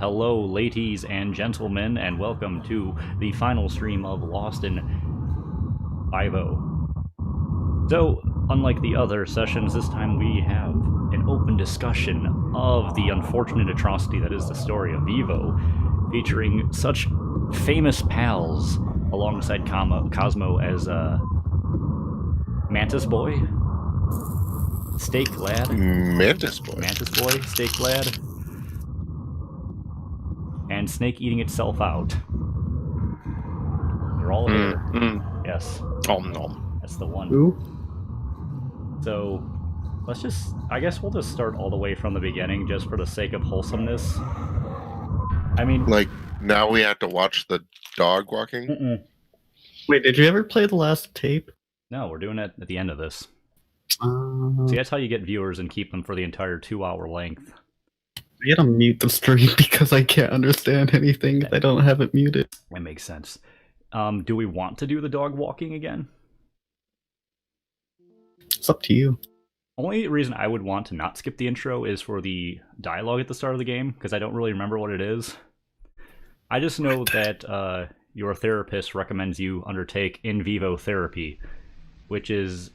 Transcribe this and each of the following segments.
hello, ladies and gentlemen, and welcome to the final stream of Lost in 5.0. So, unlike the other sessions, this time we have an open discussion of the unfortunate atrocity that is the story of Vivo, featuring such famous pals alongside Cosmo as Mantis Boy, Steak Lad, Mantis Boy, Steak Lad, and Snake eating itself out. They're all here. Yes. Nom. That's the one. Ooh. So, I guess we'll just start all the way from the beginning, just for the sake of wholesomeness. I mean... Like, now we have to watch the dog walking? Wait, did you ever play the last tape? No, we're doing it at the end of this. See, that's how you get viewers and keep them for the entire 2-hour length. I gotta mute the stream because I can't understand anything if I don't have it muted. That makes sense. Do we want to do the dog walking again? It's up to you. Only reason I would want to not skip the intro is for the dialogue at the start of the game, because I don't really remember what it is. I just know that your therapist recommends you undertake in vivo therapy, which is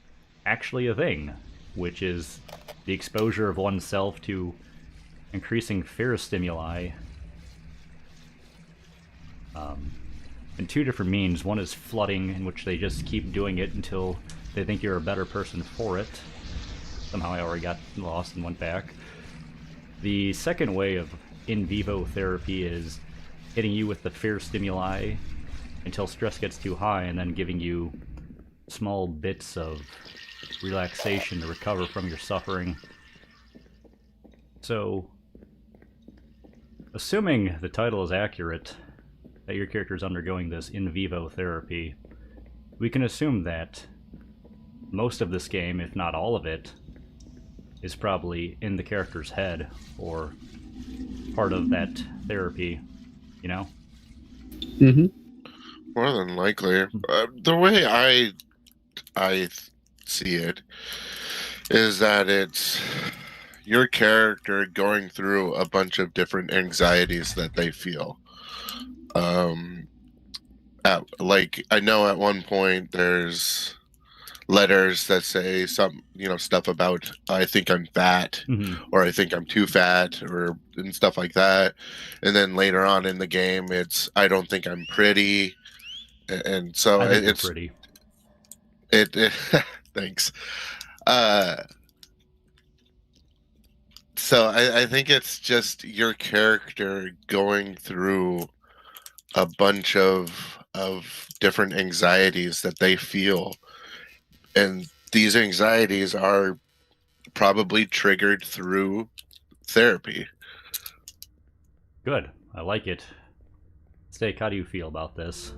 actually a thing, which is the exposure of oneself to increasing fear stimuli in two different means. One is flooding, in which they just keep doing it until they think you're a better person for it. Somehow I already got lost and went back. The second way of in vivo therapy is hitting you with the fear stimuli until stress gets too high, and then giving you small bits of relaxation to recover from your suffering. So, assuming the title is accurate, that your character is undergoing this in vivo therapy, we can assume that most of this game, if not all of it, is probably in the character's head, or part of that therapy, you know? Mm-hmm. More than likely. The way I see it is that it's your character going through a bunch of different anxieties that they feel. Like, I know at one point there's letters that say some, stuff about I think I'm fat, or I think I'm too fat, and stuff like that. And then later on in the game, it's I don't think I'm pretty, and so I think it's you're pretty. It thanks. So I think it's just your character going through a bunch of different anxieties that they feel. And these anxieties are probably triggered through therapy. Good. I like it. Steak, how do you feel about this?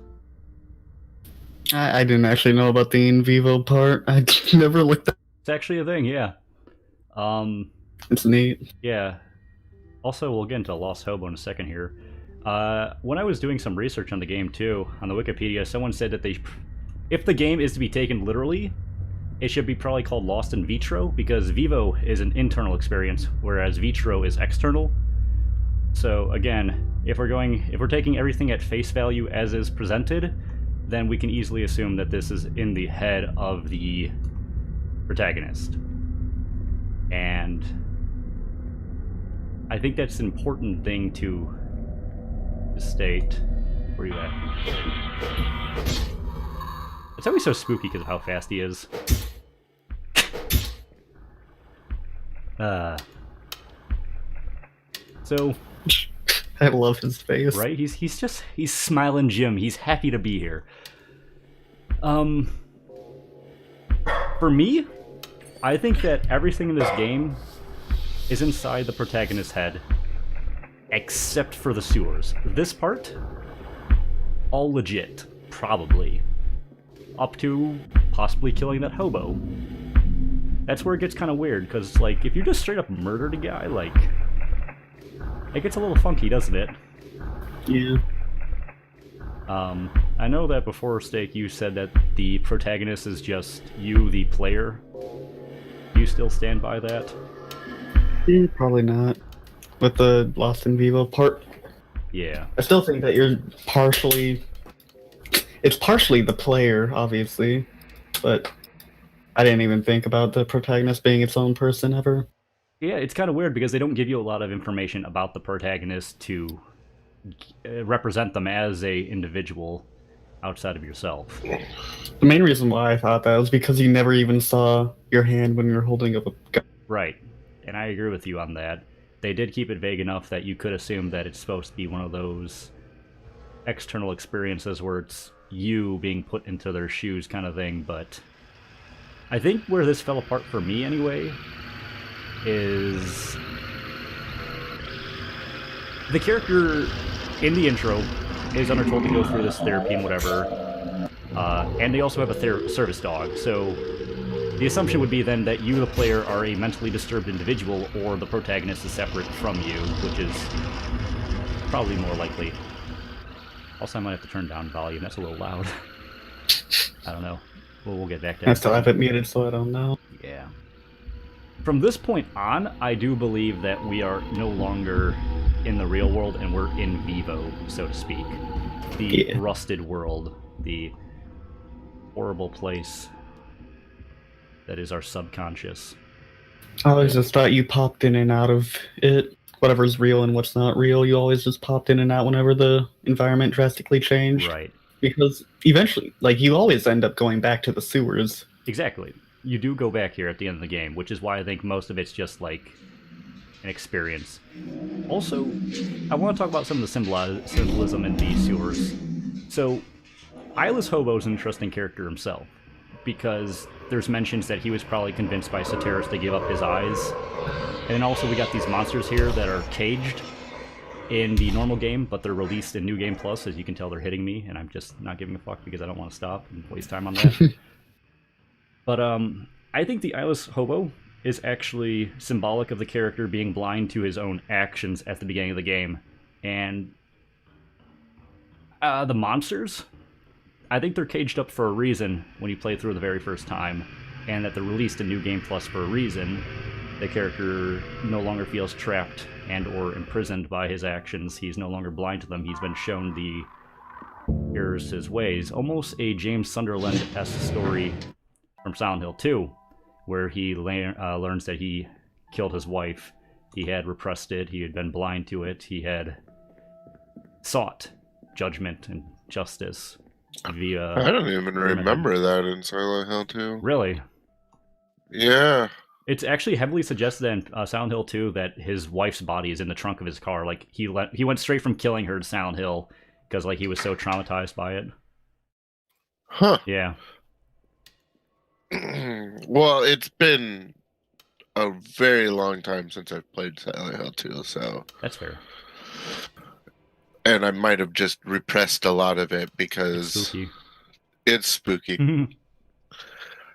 I didn't actually know about the in vivo part. I never looked at It's actually a thing, yeah. It's neat. Yeah. Also, we'll get into Lost Hobo in a second here. When I was doing some research on the game, too, on the Wikipedia, someone said that if the game is to be taken literally, it should be probably called Lost in Vitro, because Vivo is an internal experience, whereas Vitro is external. So, again, if we're taking everything at face value as is presented, then we can easily assume that this is in the head of the protagonist. And I think that's an important thing to state. Where are you at? It's always so spooky because of how fast he is. So, I love his face. right? He's smiling Jim. He's happy to be here. For me, I think that everything in this game is inside the protagonist's head, except for the sewers. This part, all legit, probably. Up to possibly killing that hobo. That's where it gets kind of weird, because, like, if you just straight up murdered a guy, like, it gets a little funky, doesn't it? Yeah. I know that before, Steak, you said that the protagonist is just you, the player. Do you still stand by that? Probably not. With the Lost in Vivo part. Yeah. I still think that you're partially. It's partially the player, obviously, but I didn't even think about the protagonist being its own person ever. Yeah, it's kind of weird because they don't give you a lot of information about the protagonist to represent them as a individual outside of yourself. The main reason why I thought that was because you never even saw your hand when you were holding up a gun. Right, and I agree with you on that. They did keep it vague enough that you could assume that it's supposed to be one of those external experiences where it's you being put into their shoes kind of thing, but I think where this fell apart for me anyway is the character in the intro is undertold to go through this therapy and whatever, and they also have a service dog, so the assumption would be then that you, the player, are a mentally disturbed individual, or the protagonist is separate from you, which is probably more likely. Also, I might have to turn down volume. That's a little loud. I don't know. We'll get back to that. I still have it muted, so I don't know. Yeah. From this point on, I do believe that we are no longer in the real world, and we're in vivo, so to speak. The rusted world. The horrible place that is our subconscious. I always just thought you popped in and out of it. Whatever's real and what's not real, you always just popped in and out whenever the environment drastically changed. Right. Because eventually, you always end up going back to the sewers. Exactly. You do go back here at the end of the game, which is why I think most of it's just like an experience. Also, I want to talk about some of the symbolism in the sewers. So, Eyeless Hobo is an interesting character himself, because there's mentions that he was probably convinced by Soteris to give up his eyes. And then also we got these monsters here that are caged in the normal game, but they're released in New Game Plus. As you can tell, they're hitting me, and I'm just not giving a fuck because I don't want to stop and waste time on that. But I think the Eyeless Hobo is actually symbolic of the character being blind to his own actions at the beginning of the game. And the monsters, I think they're caged up for a reason when you play through the very first time, and that they're released in New Game Plus for a reason. The character no longer feels trapped and or imprisoned by his actions. He's no longer blind to them. He's been shown the errors to his ways. Almost a James Sunderland-esque story from Silent Hill 2, where he learns that he killed his wife. He had repressed it. He had been blind to it. He had sought judgment and justice via... I don't even remember that in Silent Hill 2. Really? Yeah. It's actually heavily suggested in Silent Hill 2 that his wife's body is in the trunk of his car. Like, he went straight from killing her to Silent Hill because, like, he was so traumatized by it. Huh. Yeah. Well, it's been a very long time since I've played Silent Hill 2, so... That's fair. And I might have just repressed a lot of it because... It's spooky.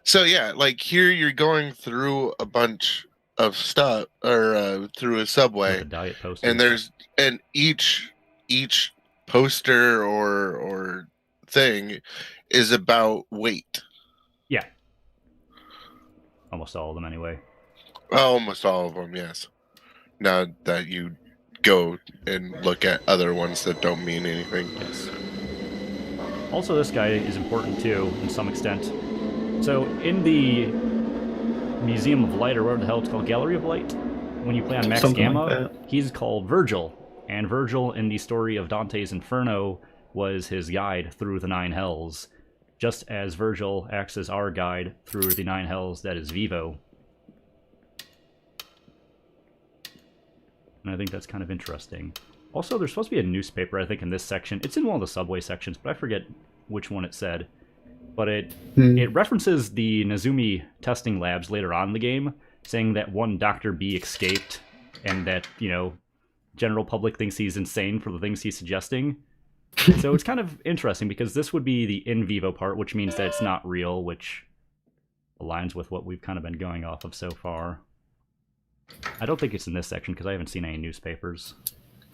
So yeah, like here you're going through a bunch of stuff, or through a subway, diet posters. and each poster or thing is about weight. Yeah. Almost all of them, anyway. Almost all of them, yes. Now that you go and look at other ones that don't mean anything. Yes. Also, this guy is important too, in some extent. So, in the Museum of Light, or whatever the hell it's called, Gallery of Light, when you play on Max Something Gamma, like he's called Virgil. And Virgil, in the story of Dante's Inferno, was his guide through the Nine Hells, just as Virgil acts as our guide through the Nine Hells that is Vivo. And I think that's kind of interesting. Also, there's supposed to be a newspaper, I think, in this section. It's in one of the subway sections, but I forget which one it said. But it references the Nezumi testing labs later on in the game, saying that one Dr. B escaped, and that, you know, general public thinks he's insane for the things he's suggesting. So it's kind of interesting, because this would be the in vivo part, which means that it's not real, which aligns with what we've kind of been going off of so far. I don't think it's in this section, because I haven't seen any newspapers.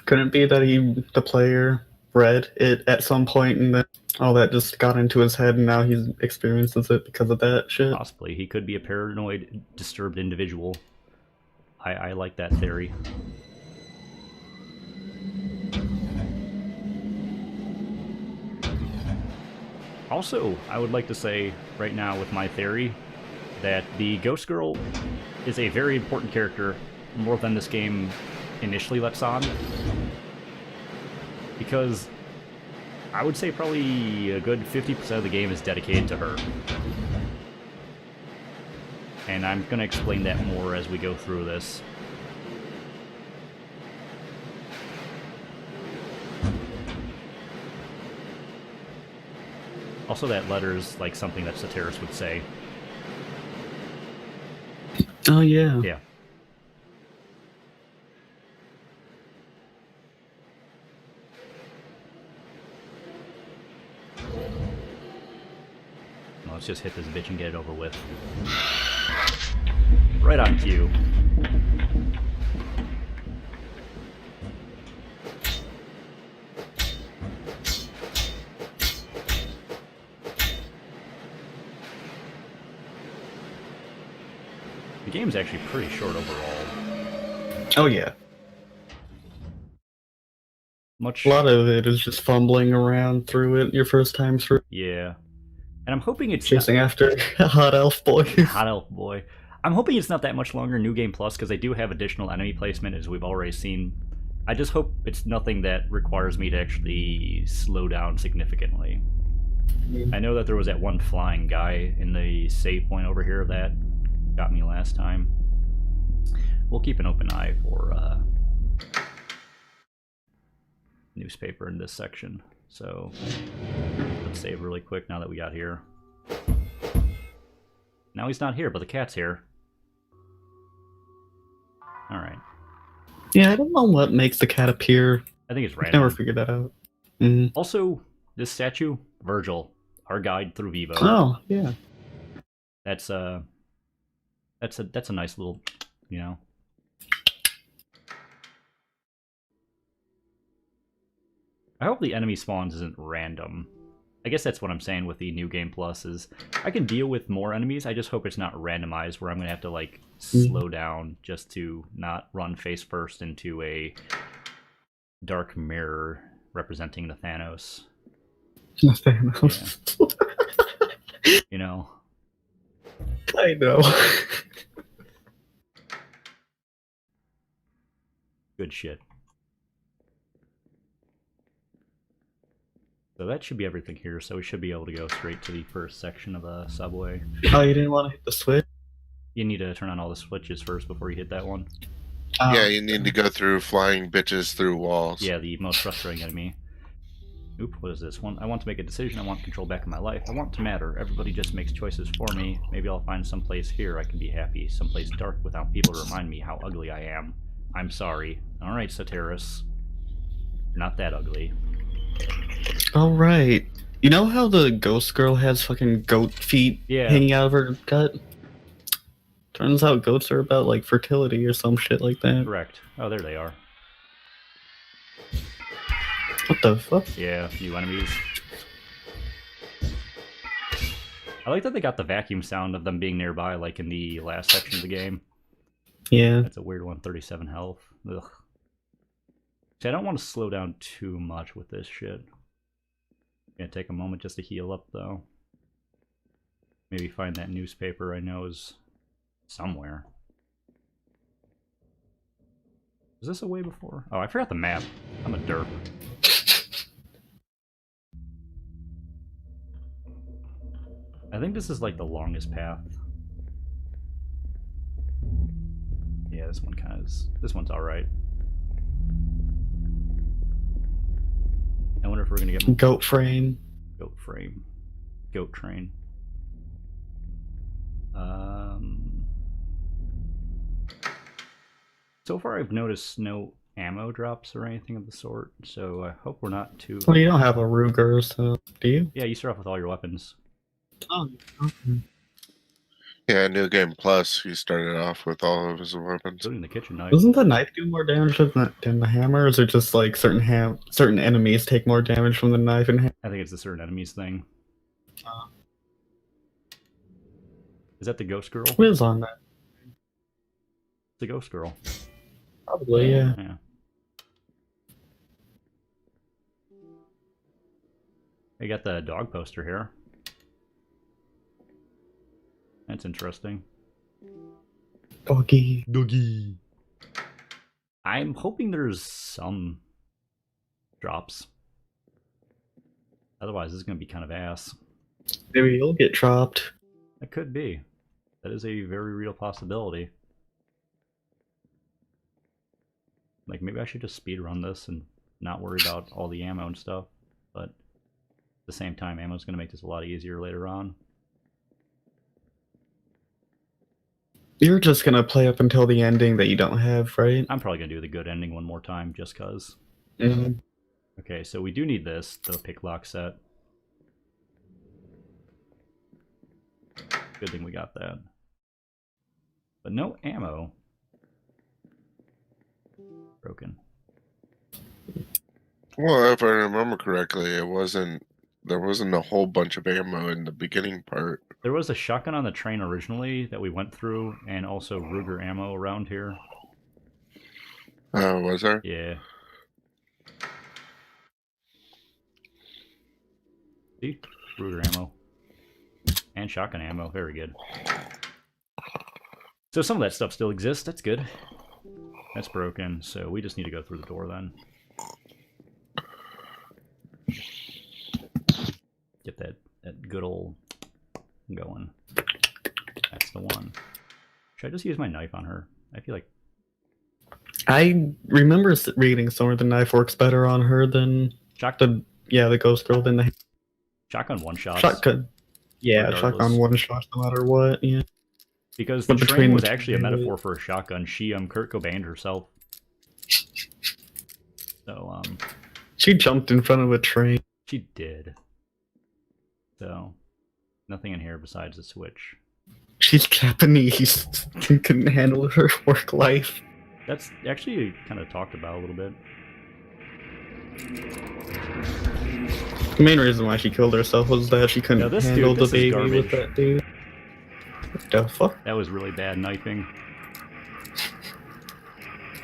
Couldn't it be that the player, read it at some point and then all that just got into his head and now he experiences it because of that shit? Possibly. He could be a paranoid, disturbed individual. I like that theory. Also, I would like to say right now with my theory that the Ghost Girl is a very important character, more than this game initially lets on. Because I would say probably a good 50% of the game is dedicated to her. And I'm going to explain that more as we go through this. Also, that letter's like something that Soteris would say. Oh, yeah. Yeah. Well, let's just hit this bitch and get it over with. Right on cue. The game's actually pretty short overall. Oh, yeah. Much. A lot of it is just fumbling around through it your first time through. Yeah. And I'm hoping it's chasing after Hot Elf Boy. Hot Elf Boy. I'm hoping it's not that much longer New Game Plus, because they do have additional enemy placement, as we've already seen. I just hope it's nothing that requires me to actually slow down significantly. I know that there was that one flying guy in the save point over here that got me last time. We'll keep an open eye for newspaper in this section. So let's save really quick now that we got here. Now he's not here, but the cat's here. Alright. Yeah, I don't know what makes the cat appear. I think it's I've random. never figured that out. Mm. Also, this statue, Virgil, our guide through Vivo. Oh, yeah. That's a nice little, you know. I hope the enemy spawns isn't random. I guess that's what I'm saying with the New Game Plus is I can deal with more enemies, I just hope it's not randomized where I'm going to have to like slow down just to not run face first into a dark mirror representing the Thanos. The Thanos. Yeah. You know. I know. Good shit. So that should be everything here, so we should be able to go straight to the first section of the subway. Oh, you didn't want to hit the switch? You need to turn on all the switches first before you hit that one. Yeah, you need to go through flying bitches through walls. Yeah, the most frustrating enemy. Oop, what is this one? I want to make a decision, I want control back in my life. I want to matter. Everybody just makes choices for me. Maybe I'll find someplace here I can be happy. Someplace dark without people to remind me how ugly I am. I'm sorry. Alright, Soteris. You're not that ugly. Alright. You know how the ghost girl has fucking goat feet hanging out of her gut? Turns out goats are about, like, fertility or some shit like that. Correct. Oh, there they are. What the fuck? Yeah, a few enemies. I like that they got the vacuum sound of them being nearby, like in the last section of the game. Yeah. That's a weird one, 37 health. Ugh. See, I don't want to slow down too much with this shit. Gonna take a moment just to heal up, though. Maybe find that newspaper I know is somewhere. Was this a way before? Oh, I forgot the map. I'm a derp. I think this is like the longest path. Yeah, this one kind of is. This one's alright. I wonder if we're gonna get goat frame. Goat frame. Goat train. So far I've noticed no ammo drops or anything of the sort, so I hope we're not too... Well, you don't have a Ruger, so do you? Yeah, you start off with all your weapons. Oh, okay. Yeah, New Game Plus, he started off with all of his weapons. Including the kitchen knife. Doesn't the knife do more damage than the hammer, or is it just like certain enemies take more damage from the knife and hammer? I think it's a certain enemies thing. Is that the ghost girl? What is on that? The ghost girl. Probably, yeah. Yeah. I got the dog poster here. That's interesting. Doggy. Doggy. I'm hoping there's some drops. Otherwise, this is going to be kind of ass. Maybe you'll get dropped. That could be. That is a very real possibility. Like, maybe I should just speedrun this and not worry about all the ammo and stuff. But at the same time, ammo's going to make this a lot easier later on. You're just going to play up until the ending that you don't have, right? I'm probably going to do the good ending one more time, just because. Mm-hmm. Okay, so we do need this, the picklock set. Good thing we got that. But no ammo. Broken. Well, if I remember correctly, there wasn't a whole bunch of ammo in the beginning part. There was a shotgun on the train originally that we went through, and also Ruger ammo around here. Oh, was there? Yeah. See? Ruger ammo. And shotgun ammo. Very good. So some of that stuff still exists. That's good. That's broken, so we just need to go through the door then. Get that good old going. That's the one. Should I just use my knife on her? I feel like... I remember reading somewhere the knife works better on her than the ghost girl than the shotgun one-shots. Shotgun. Yeah, regardless. Shotgun one-shots no matter what, yeah. Because the train was actually a metaphor for a shotgun. She, Kurt Cobained herself. So, she jumped in front of a train. She did. So, nothing in here besides the switch. She's Japanese. She couldn't handle her work life. That's actually kind of talked about a little bit. The main reason why she killed herself was that she couldn't handle the baby with that dude. What the fuck? That was really bad knifing.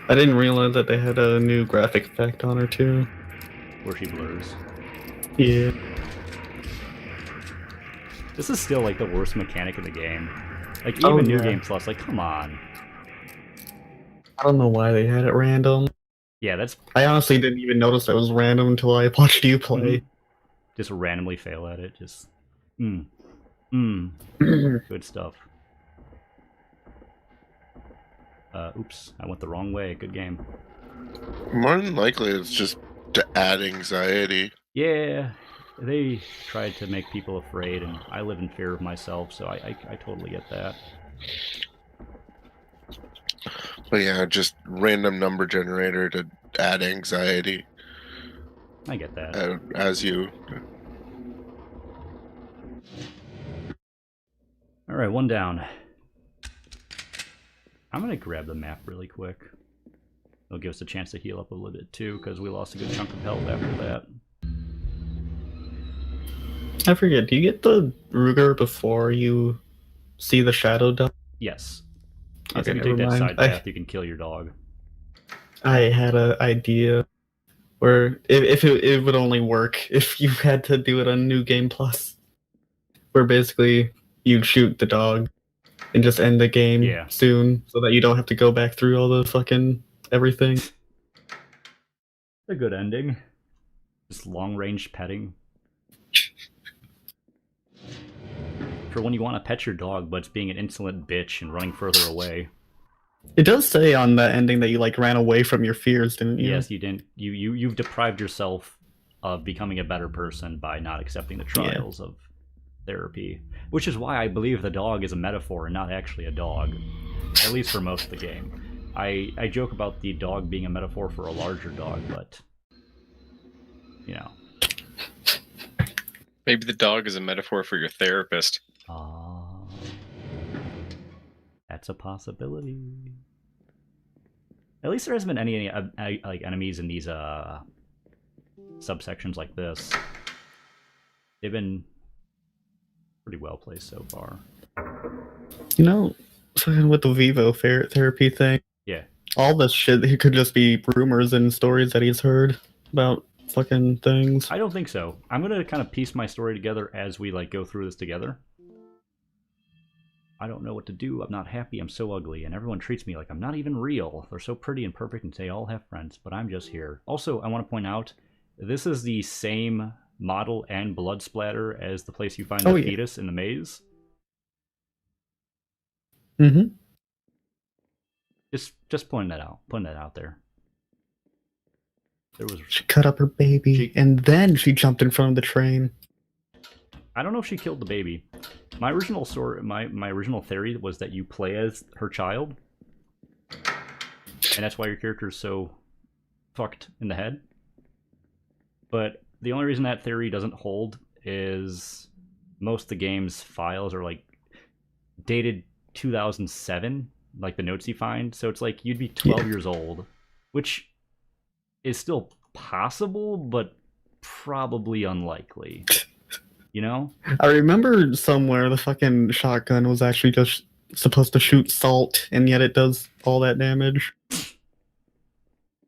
I didn't realize that they had a new graphic effect on her too. Where she blurs. Yeah. This is still like the worst mechanic in the game. Like even New Game Plus, like come on. I don't know why they had it random. Yeah, that's... I honestly didn't even notice that it was random until I watched you play. Just randomly fail at it, just... Good stuff. Oops, I went the wrong way. Good game. More than likely, it's just to add anxiety. Yeah, they tried to make people afraid, and I live in fear of myself, so I totally get that. But yeah, just random number generator to add anxiety. I get that. As you... Alright, one down. I'm gonna grab the map really quick. It'll give us a chance to heal up a little bit too, because we lost a good chunk of health after that. I forget, do you get the Ruger before you see the shadow dog? Yes. Okay, if you take that side path, you can kill your dog. I had an idea where if it would only work if you had to do it on New Game Plus. Where basically you'd shoot the dog and just end the game soon so that you don't have to go back through all the fucking everything. A good ending. Just long-range petting. For when you want to pet your dog, but it's being an insolent bitch and running further away. It does say on the ending that you like ran away from your fears, didn't you? Yes, you didn't. You've deprived yourself of becoming a better person by not accepting the trials of therapy. Which is why I believe the dog is a metaphor and not actually a dog. At least for most of the game. I joke about the dog being a metaphor for a larger dog, but... You know. Maybe the dog is a metaphor for your therapist. That's a possibility. At least there hasn't been any like enemies in these subsections like this. They've been pretty well placed so far. You know, with the Vivo therapy thing, all this shit it could just be rumors and stories that he's heard about fucking things. I don't think so. I'm gonna kind of piece my story together as we like go through this together. I don't know what to do. I'm not happy. I'm so ugly. And everyone treats me like I'm not even real. They're so pretty and perfect and they all have friends, but I'm just here. Also, I want to point out, this is the same model and blood splatter as the place you find the fetus in the maze. Mm-hmm. Just pointing that out. Putting that out there. She cut up her baby, and then she jumped in front of the train. I don't know if she killed the baby. My original my original theory was that you play as her child, and that's why your character is so fucked in the head. But the only reason that theory doesn't hold is most of the game's files are like dated 2007, like the notes you find. So it's like you'd be 12 years old, which is still possible, but probably unlikely. You know? I remember somewhere the fucking shotgun was actually just supposed to shoot salt, and yet it does all that damage.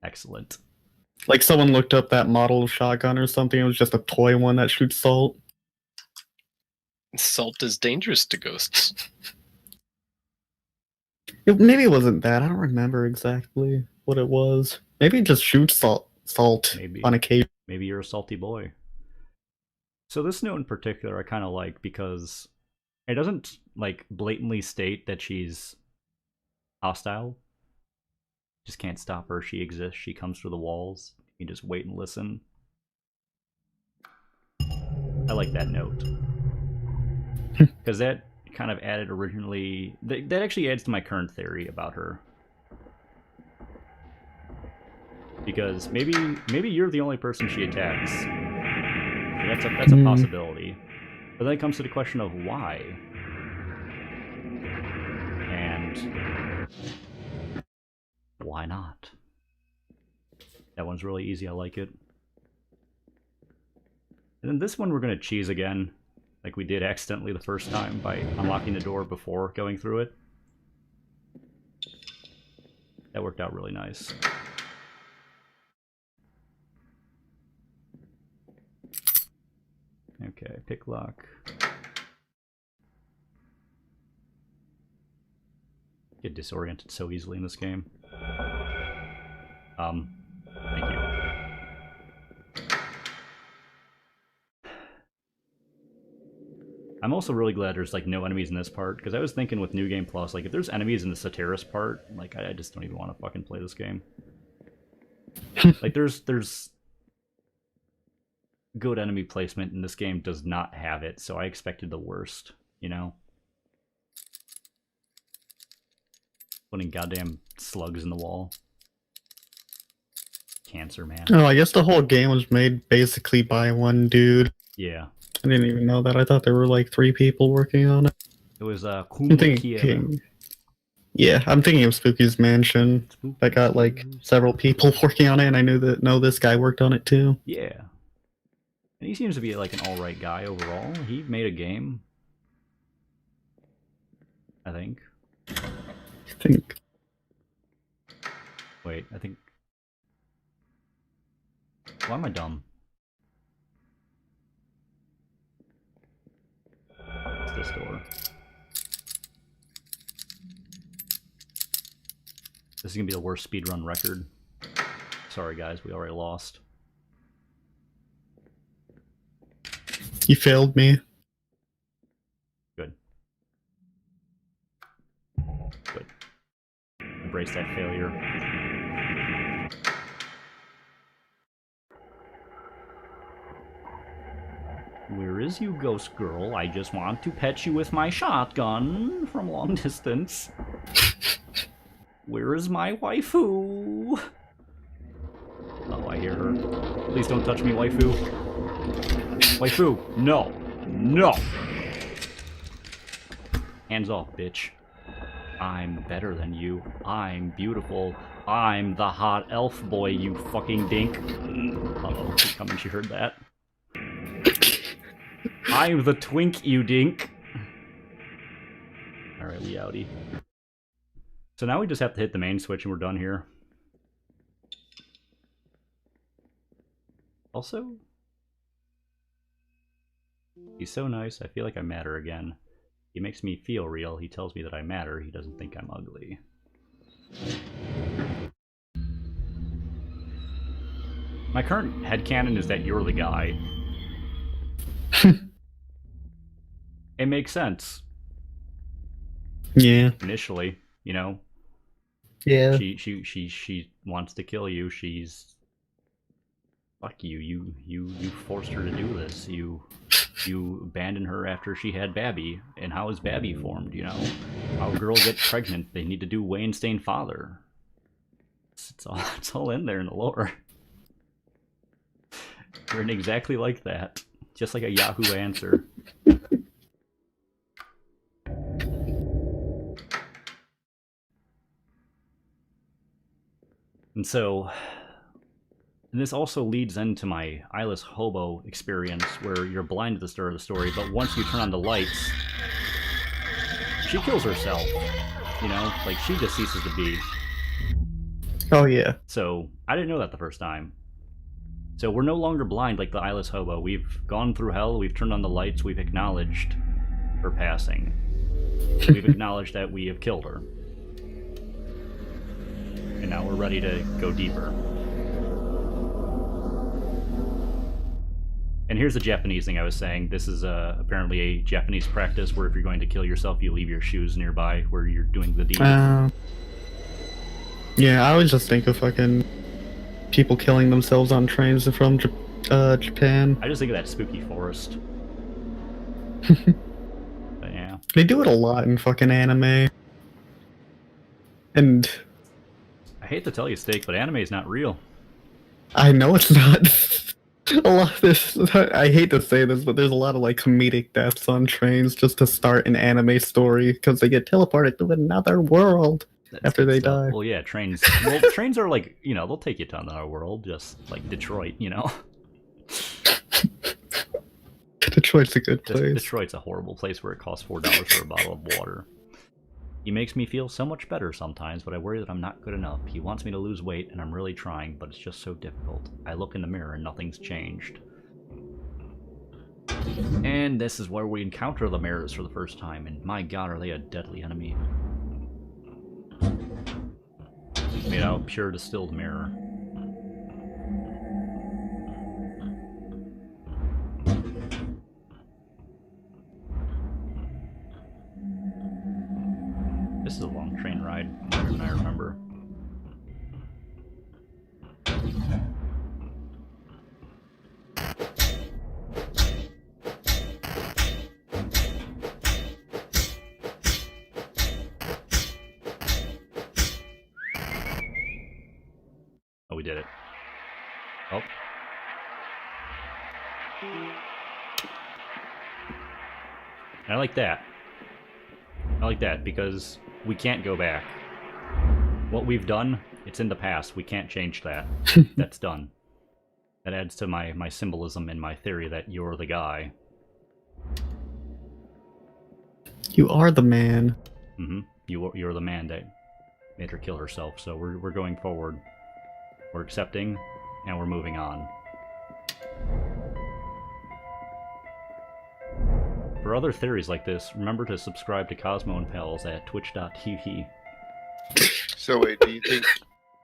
Excellent. Like someone looked up that model of shotgun or something. It was just a toy one that shoots salt. Salt is dangerous to ghosts. Maybe it wasn't that. I don't remember exactly what it was. Maybe it just shoots salt Maybe. On occasion. Maybe you're a salty boy. So this note in particular I kind of like because it doesn't like blatantly state that she's hostile. Just can't stop her. She exists. She comes through the walls. You just wait and listen. I like that note. Because that kind of added originally... That actually adds to my current theory about her. Because maybe you're the only person she attacks. That's a possibility. But then it comes to the question of why. And why not? That one's really easy. I like it. And then this one we're going to cheese again, like we did accidentally the first time by unlocking the door before going through it. That worked out really nice. Okay, pick lock. Get disoriented so easily in this game. Thank you. I'm also really glad there's like no enemies in this part, because I was thinking with New Game Plus, like if there's enemies in the Satiris part, like I just don't even want to fucking play this game. Like there's good enemy placement, and this game does not have it, so I expected the worst, you know? Putting goddamn slugs in the wall. Cancer, man. Oh, I guess the whole game was made basically by one dude. Yeah. I didn't even know that. I thought there were like 3 people working on it. It was I'm thinking, yeah, I'm thinking of Spooky's Mansion. That got like several people working on it, and I know this guy worked on it too. Yeah. And he seems to be like an alright guy overall. He made a game. I think. Wait, I think... Why am I dumb? It's this door. This is gonna be the worst speedrun record. Sorry guys, we already lost. You failed me. Good. Good. Embrace that failure. Where is you, ghost girl? I just want to pet you with my shotgun from long distance. Where is my waifu? Oh, I hear her. Please don't touch me, waifu. Waifu, no. No! Hands off, bitch. I'm better than you. I'm beautiful. I'm the hot elf boy, you fucking dink. Uh-oh, she's coming, she heard that. I'm the twink, you dink. Alright, we outie. So now we just have to hit the main switch and we're done here. Also, he's so nice, I feel like I matter again. He makes me feel real. He tells me that I matter. He doesn't think I'm ugly. My current headcanon is that you're the guy. It makes sense. Yeah. Initially, you know. Yeah. She wants to kill you. She's fuck you. You forced her to do this. You abandoned her after she had Babby. And how is Babby formed? You know, how a girl gets pregnant? They need to do Wayne Stain father. It's all in there in the lore. Written exactly like that, just like a Yahoo answer. And so, and this also leads into my eyeless hobo experience, where you're blind at the start of the story, but once you turn on the lights, she kills herself. You know, like she just ceases to be. Oh yeah. So I didn't know that the first time. So we're no longer blind like the eyeless hobo. We've gone through hell. We've turned on the lights. We've acknowledged her passing. We've acknowledged that we have killed her. And now we're ready to go deeper. And here's the Japanese thing I was saying. This is apparently a Japanese practice where if you're going to kill yourself, you leave your shoes nearby where you're doing the deed. Yeah, I always just think of fucking people killing themselves on trains from Japan. I just think of that spooky forest. But yeah. They do it a lot in fucking anime. And I hate to tell you, Steak, but anime is not real. I know it's not. A lot of this, I hate to say this, but there's a lot of like comedic deaths on trains just to start an anime story because they get teleported to another world after they die. Well, yeah, trains. Well, trains are like, you know, they'll take you to another world, just like Detroit, you know. Detroit's a good place. Detroit's a horrible place where it costs $4 for a bottle of water. He makes me feel so much better sometimes, but I worry that I'm not good enough. He wants me to lose weight, and I'm really trying, but it's just so difficult. I look in the mirror and nothing's changed. And this is where we encounter the mirrors for the first time, and my god, are they a deadly enemy. You know, pure distilled mirror. This is a long train ride, longer than I remember. Oh, we did it. Oh. I like that. I like that because we can't go back. What we've done, it's in the past. We can't change that. That's done. That adds to my symbolism and my theory that you're the guy. You are the man. Mm-hmm. You're the man that made her kill herself. So we're going forward. We're accepting, and we're moving on. For other theories like this, remember to subscribe to Cosmo and Pals at twitch.tv. So wait, do you think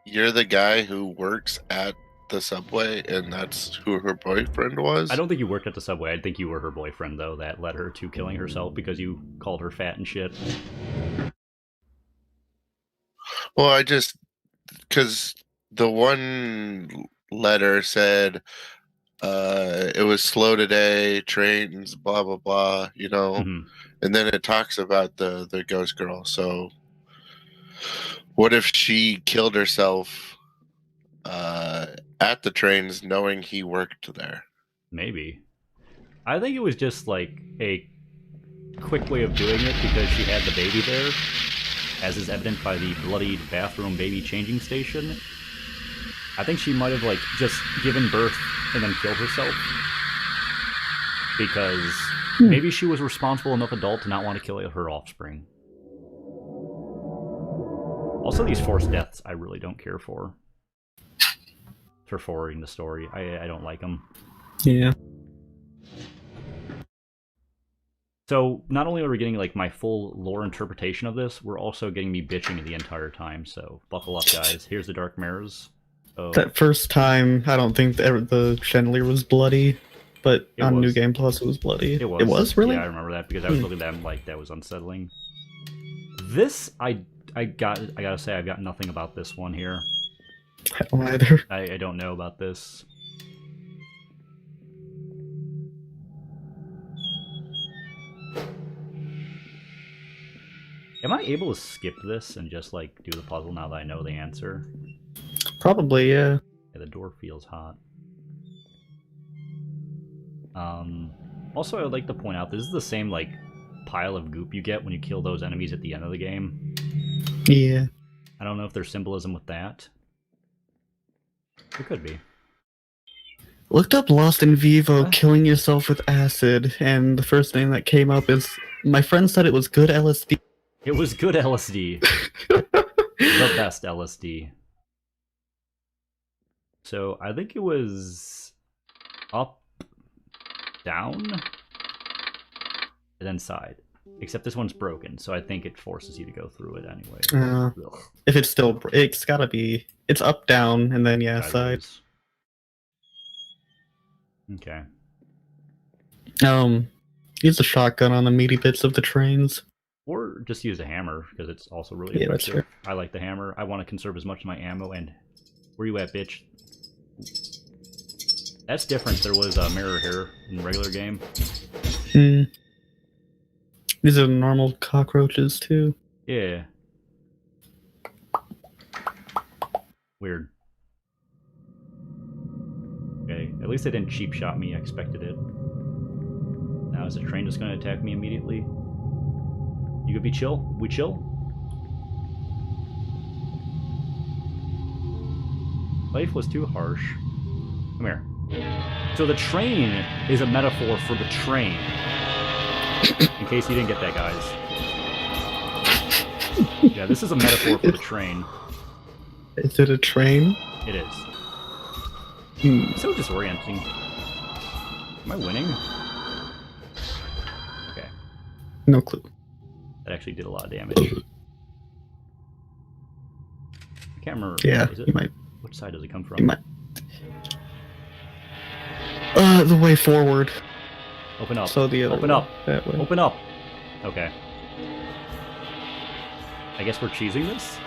you're the guy who works at the subway and that's who her boyfriend was? I don't think you worked at the subway. I think you were her boyfriend, though, that led her to killing herself because you called her fat and shit. Well, I just... because the one letter said... it was slow today, trains, blah blah blah, you know. Mm-hmm. And then it talks about the ghost girl. So what if she killed herself at the trains knowing he worked there? Maybe. I think it was just like a quick way of doing it because she had the baby there, as is evident by the bloodied bathroom baby changing station. I think she might have like just given birth and then killed herself because maybe she was a responsible enough adult to not want to kill her offspring. Also, these forced deaths I really don't care for forwarding the story. I don't like them. Yeah. So not only are we getting like my full lore interpretation of this, we're also getting me bitching the entire time. So buckle up, guys. Here's the Dark Mirrors. Oh, That first time, I don't think the chandelier was bloody, but It on was. New Game Plus it was bloody. it was. It was really. Yeah, I remember that because I was looking at them like that was unsettling. This I gotta say I've got nothing about this one here. I don't either. I don't know about this. Am I able to skip this and just like do the puzzle now that I know the answer? Probably, yeah. Yeah, the door feels hot. Also, I would like to point out this is the same like pile of goop you get when you kill those enemies at the end of the game. Yeah. I don't know if there's symbolism with that. It could be. Looked up Lost in Vivo, killing yourself with acid, and the first thing that came up is my friend said it was good LSD. It was good LSD. The best LSD. So I think it was up, down, and then side. Except this one's broken, so I think it forces you to go through it anyway. Ugh. If it's still, it's gotta be. It's up, down, and then yeah, side. Okay. Use a shotgun on the meaty bits of the trains. Or just use a hammer, because it's also really Yeah, that's effective. fair. I like the hammer. I want to conserve as much of my ammo, and... Where you at, bitch? That's different. There was a mirror here in the regular game. These are normal cockroaches, too. Yeah. Weird. Okay, at least they didn't cheap shot me. I expected it. Now is the train just going to attack me immediately? You could be chill? We chill? Life was too harsh. Come here. So the train is a metaphor for the train. In case you didn't get that, guys. Yeah, this is a metaphor for the train. Is it a train? It is. So disorienting. Am I winning? Okay. No clue. That actually did a lot of damage. I can't remember. Yeah, Is it? you might. Which side does it come from? You might. The way forward. Open up. So the other Open way, up. That way. Open up. Okay. I guess we're cheesing this?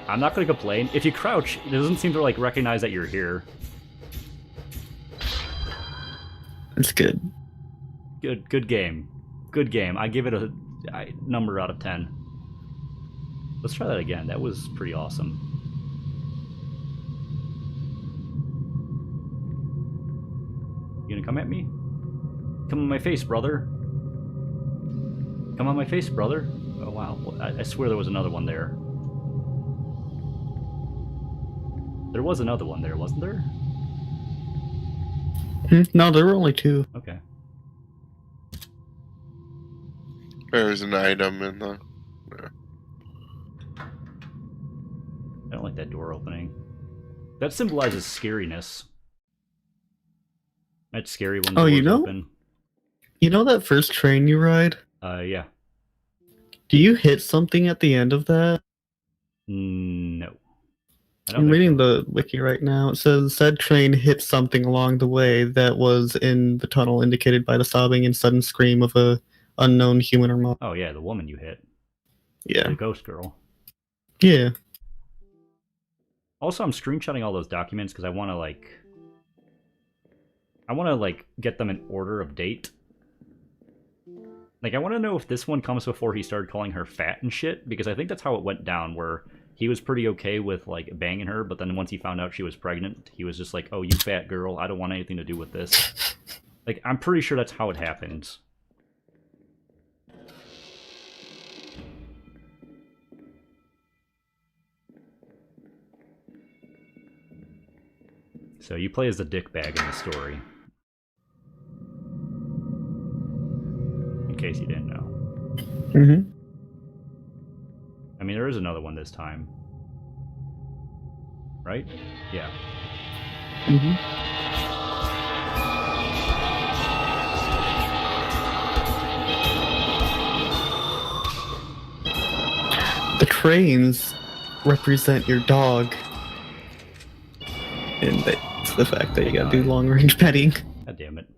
I'm not gonna complain. If you crouch, it doesn't seem to like recognize that you're here. It's good. Good game. Good game. I give it a number out of 10. Let's try that again. That was pretty awesome. You gonna come at me? Come on my face, brother. Come on my face, brother. Oh wow. Well, I swear there was another one there. There was another one there, wasn't there? No, there were only two. Okay. There's an item in the... I don't like that door opening. That symbolizes scariness. That's scary when the Oh, doors you know? open. You know that first train you ride? Yeah. Do you hit something at the end of that? No. I'm reading the wiki right now. It says, said train hit something along the way that was in the tunnel indicated by the sobbing and sudden scream of a unknown human or monster. Oh yeah, the woman you hit. Yeah. The ghost girl. Yeah. Also, I'm screenshotting all those documents because I want to get them in order of date. Like, I want to know if this one comes before he started calling her fat and shit, because I think that's how it went down, where he was pretty okay with, like, banging her, but then once he found out she was pregnant, he was just like, oh, you fat girl, I don't want anything to do with this. Like, I'm pretty sure that's how it happened. So you play as the dickbag in the story. In case you didn't know. Mm-hmm. I mean, there is another one this time. Right? Yeah. Mm-hmm. cranes represent your dog. And that's the fact that you gotta do long-range petting. God damn it.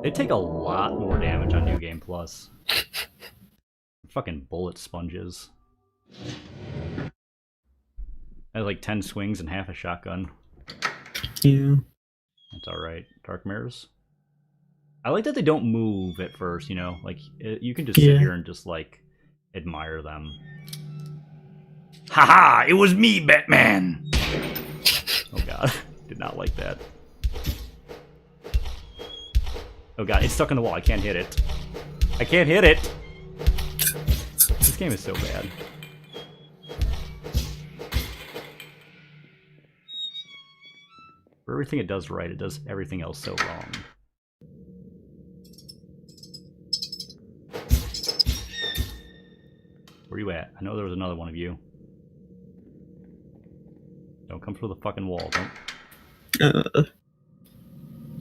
They take a lot more damage on New Game Plus. Fucking bullet sponges. I had like 10 swings and half a shotgun. Yeah. That's alright. Dark mirrors. I like that they don't move at first, you know? Like, you can just sit here and just, like, admire them. Haha! It was me, Batman! Oh god. Did not like that. Oh god, it's stuck in the wall. I can't hit it. I can't hit it! This game is so bad. For everything it does right, it does everything else so wrong. Where are you at? I know there was another one of you. Don't come through the fucking wall. Don't.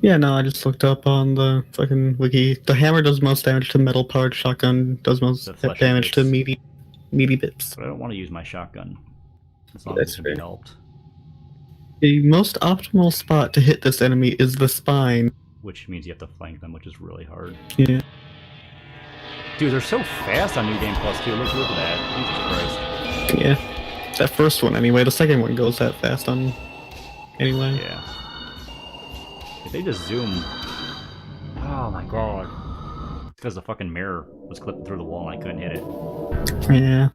Yeah, no, I just looked up on the fucking wiki. The hammer does most damage to metal parts. Shotgun does most damage to meaty bits. But I don't want to use my shotgun. As long as it can be helped. The most optimal spot to hit this enemy is the spine. Which means you have to flank them, which is really hard. Yeah. Dude, they're so fast on New Game Plus, too. Look at that. Jesus Christ. Yeah. That first one, anyway. The second one goes that fast on... Anyway. Yeah. If they just zoom... Oh my god. It's because the fucking mirror was clipping through the wall and I couldn't hit it. Yeah.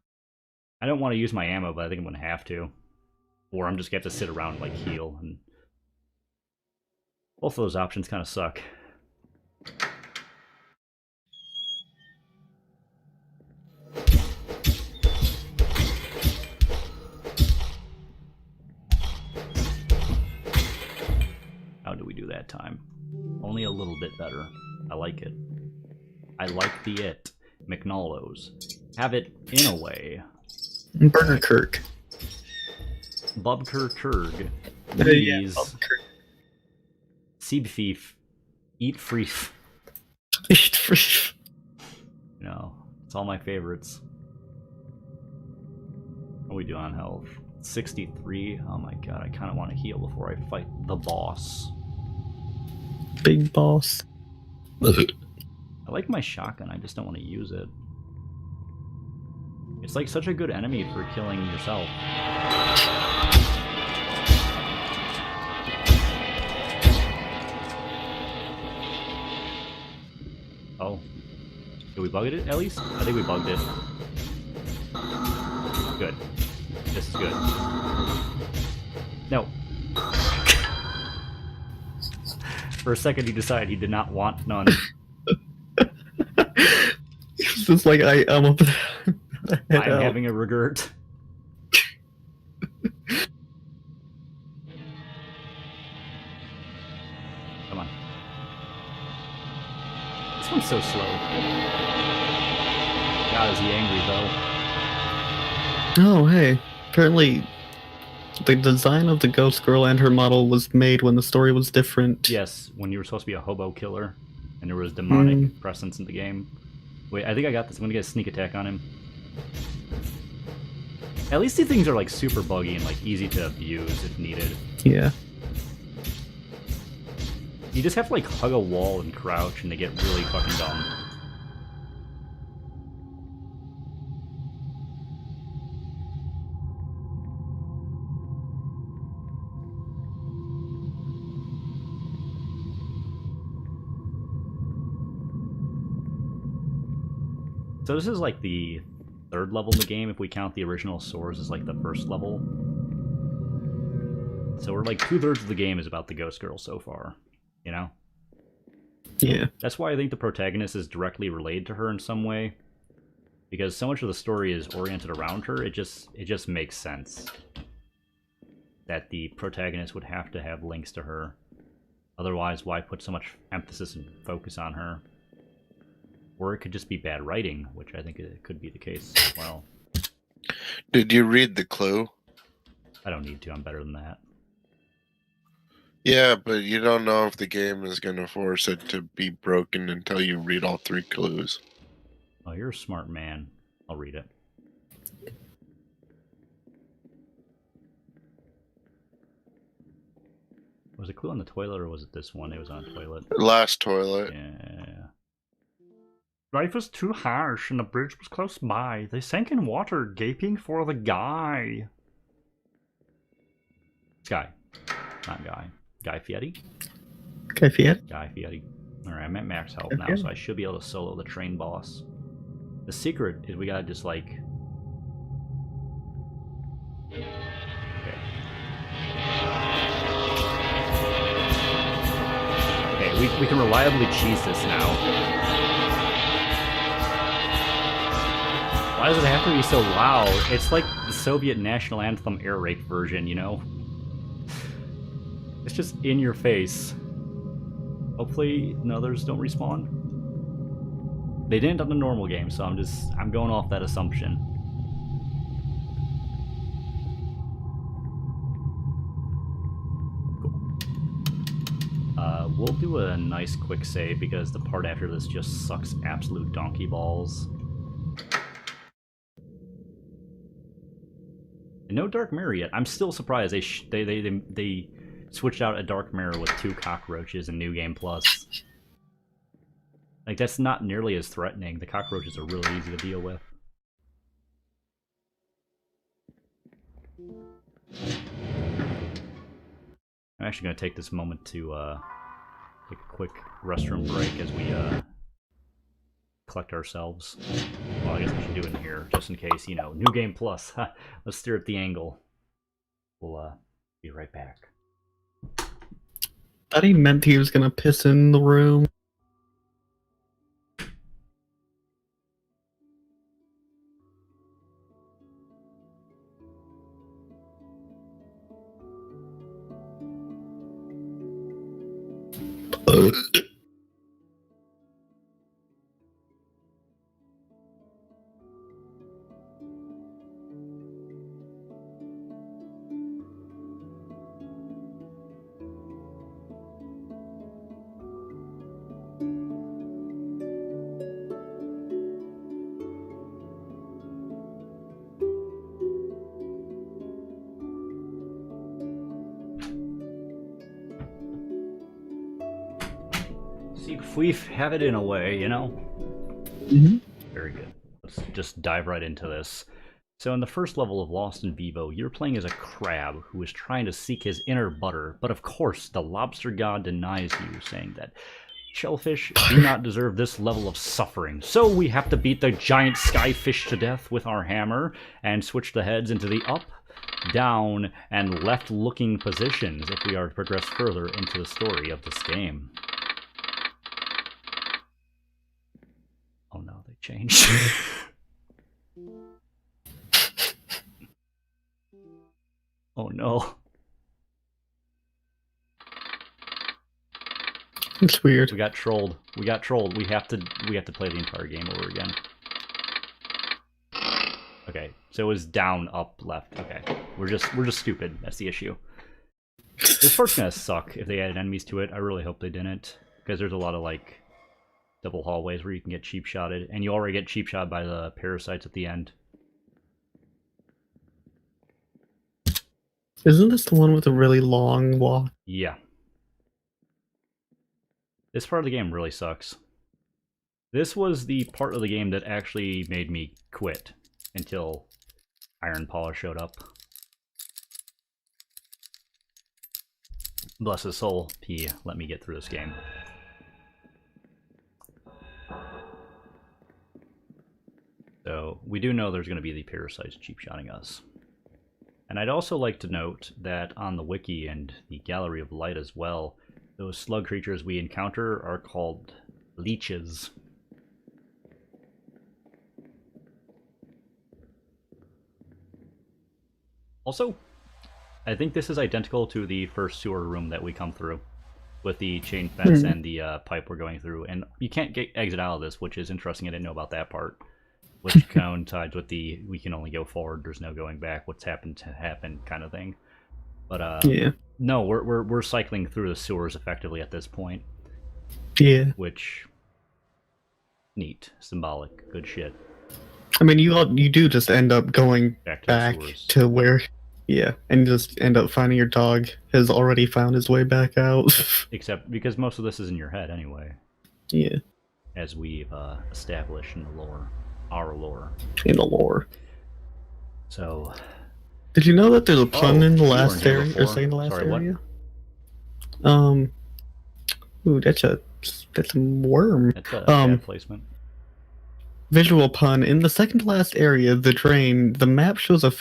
I don't want to use my ammo, but I think I'm going to have to. Or I'm just going to have to sit around and, like, heal. And both of those options kind of suck. How do we do that time? Only a little bit better. I like it. I like the it. McNallows. Have it in a way. Burger Kirk. Bubker Kurg. Yeah, Siebfief. Eat Freef. Eat Freef. You know, it's all my favorites. What are we doing on health? 63. Oh my god, I kind of want to heal before I fight the boss. Big boss. I like my shotgun, I just don't want to use it. It's like such a good enemy for killing yourself. Oh. Did we bug it at least? I think we bugged it. Good. This is good. No. For a second he decided he did not want none. It's just like, I'm up. I'm having a regret. Come on. This one's so slow. God, is he angry though? Oh, hey. Apparently, the design of the ghost girl and her model was made when the story was different. Yes, when you were supposed to be a hobo killer, and there was demonic presence in the game. Wait, I think I got this. I'm gonna get a sneak attack on him. At least these things are like super buggy and like easy to abuse if needed. Yeah. You just have to like hug a wall and crouch and they get really fucking dumb. So this is like the third level in the game if we count the original swords as like the first level. So we're like 2/3 of the game is about the ghost girl so far, you know? Yeah. That's why I think the protagonist is directly related to her in some way. Because so much of the story is oriented around her, it just makes sense that the protagonist would have to have links to her. Otherwise, why put so much emphasis and focus on her? Or it could just be bad writing, which I think it could be the case as well. Did you read the clue? I don't need to, I'm better than that. Yeah, but you don't know if the game is going to force it to be broken until you read all 3 clues. Oh, you're a smart man. I'll read it. Was it Clue on the toilet or was it this one? It was on a toilet. Last toilet. Yeah. Life was too harsh and the bridge was close by. They sank in water, gaping for the guy. It's Guy. Not Guy. Guy Fieri? Guy Fieri? Guy Fieri. Alright, I'm at max health now, Okay. so I should be able to solo the train boss. The secret is we gotta just like... Okay. Okay, we can reliably cheese this now. Why does it have to be so loud? It's like the Soviet national anthem air rape version, you know? It's just in your face. Hopefully the others don't respawn. They didn't on the normal game, so I'm going off that assumption. Cool. We'll do a nice quick save because the part after this just sucks absolute donkey balls. And no Dark Mirror yet. I'm still surprised they switched out a Dark Mirror with 2 cockroaches in New Game Plus. Like, that's not nearly as threatening. The cockroaches are really easy to deal with. I'm actually going to take this moment to take a quick restroom break as we collect ourselves. Well, I guess we should do it in here, just in case, you know, New Game Plus. Let's steer at the angle. We'll be right back. Thought he meant he was gonna piss in the room. See, if we have it in a way, you know? Mm-hmm. Very good. Let's just dive right into this. So in the first level of Lost in Vivo, you're playing as a crab who is trying to seek his inner butter, but of course the lobster god denies you, saying that shellfish do not deserve this level of suffering. So we have to beat the giant skyfish to death with our hammer and switch the heads into the up, down, and left-looking positions if we are to progress further into the story of this game. Oh no, they changed. Oh no. It's weird. We got trolled. We got trolled. We have to play the entire game over again. Okay, so it was down, up, left. Okay. We're just stupid. That's the issue. This part's gonna suck if they added enemies to it. I really hope they didn't. Because there's a lot of like double hallways where you can get cheap shotted, and you already get cheap shot by the parasites at the end. Isn't this the one with a really long walk? Yeah. This part of the game really sucks. This was the part of the game that actually made me quit until Iron Paula showed up. Bless his soul, he let me get through this game. So, we do know there's going to be the parasites cheap-shotting us. And I'd also like to note that on the wiki and the Gallery of Light as well, those slug creatures we encounter are called leeches. Also, I think this is identical to the first sewer room that we come through, with the chain fence and the pipe we're going through. And you can't exit out of this, which is interesting. I didn't know about that part. Which coincides with the we can only go forward, there's no going back, what's happened to happen kind of thing. But Yeah. no, we're cycling through the sewers effectively at this point. Yeah. Which neat, symbolic, good shit. I mean, you do just end up going Back to back the sewers. to where Yeah, and just end up finding your dog has already found his way back out. Except because most of this is in your head anyway, Yeah, as we've established in the lore, our lore. in the lore. So, Did you know that there's a pun in the you weren't last here area, or before. second to last Sorry, what? area? Ooh, that's a worm. That's a bad placement. Visual pun. In the second to last area, the drain, the map shows that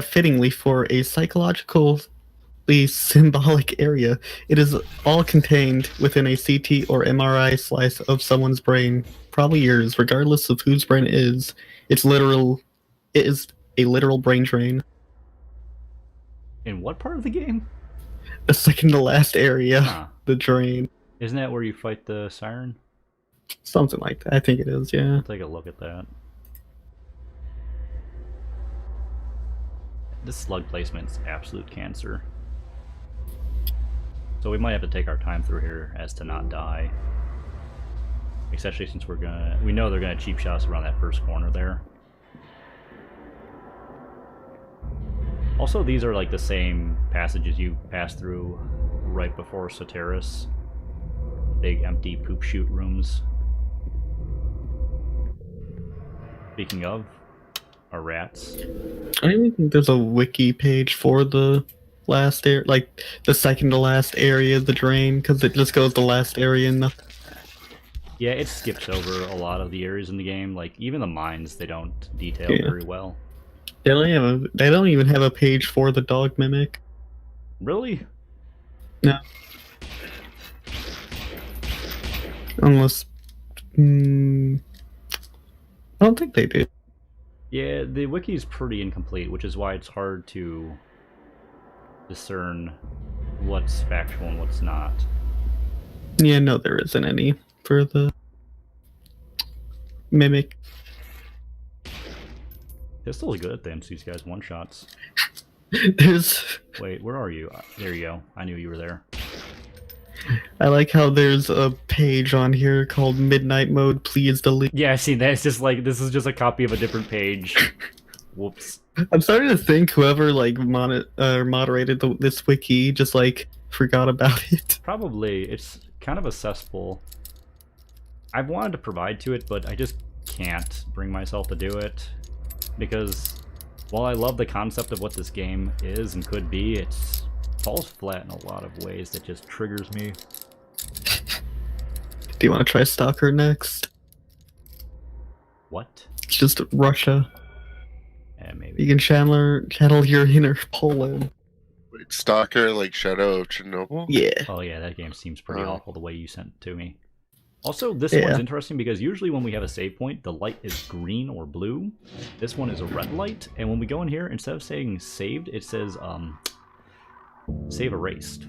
fittingly for a psychologically symbolic area, it is all contained within a CT or MRI slice of someone's brain, probably yours, regardless of whose brain it is. It is a literal brain drain. In what part of the game? The second to last area, Huh. the drain. Isn't that where you fight the siren? Something like that. I think it is, yeah. I'll take a look at that. This slug placement's absolute cancer. So we might have to take our time through here as to not die. Especially since we know they're gonna cheap shot us around that first corner there. Also, these are like the same passages you pass through right before Soteris. Big empty poop chute rooms. Speaking of, are rats. I don't even think there's a wiki page for the last area, like the second to last area of the drain, because it just goes the last area and nothing. Yeah, it skips over a lot of the areas in the game. Like even the mines, they don't detail very well. They don't even have a page for the dog mimic. Really? No. Unless, I don't think they do. Yeah, the wiki is pretty incomplete, which is why it's hard to discern what's factual and what's not. Yeah, no, there isn't any for the mimic. Pistol's good at them, so these guys one-shots. There's... Wait, where are you? There you go. I knew you were there. I like how there's a page on here called Midnight Mode, please delete. Yeah, see, that's just like, this is just a copy of a different page. Whoops. I'm starting to think whoever like moderated this wiki just like forgot about it. Probably. It's kind of a cesspool. I've wanted to provide to it, but I just can't bring myself to do it. Because while I love the concept of what this game is and could be, it falls flat in a lot of ways that just triggers me. Do you want to try Stalker next? What? It's just Russia. Yeah, maybe. You can channel your inner Poland. Wait, Stalker, like Shadow of Chernobyl? Yeah. Oh yeah, that game seems pretty awful the way you sent it to me. Also, this one's interesting because usually when we have a save point, the light is green or blue. This one is a red light, and when we go in here, instead of saying saved, it says, save erased.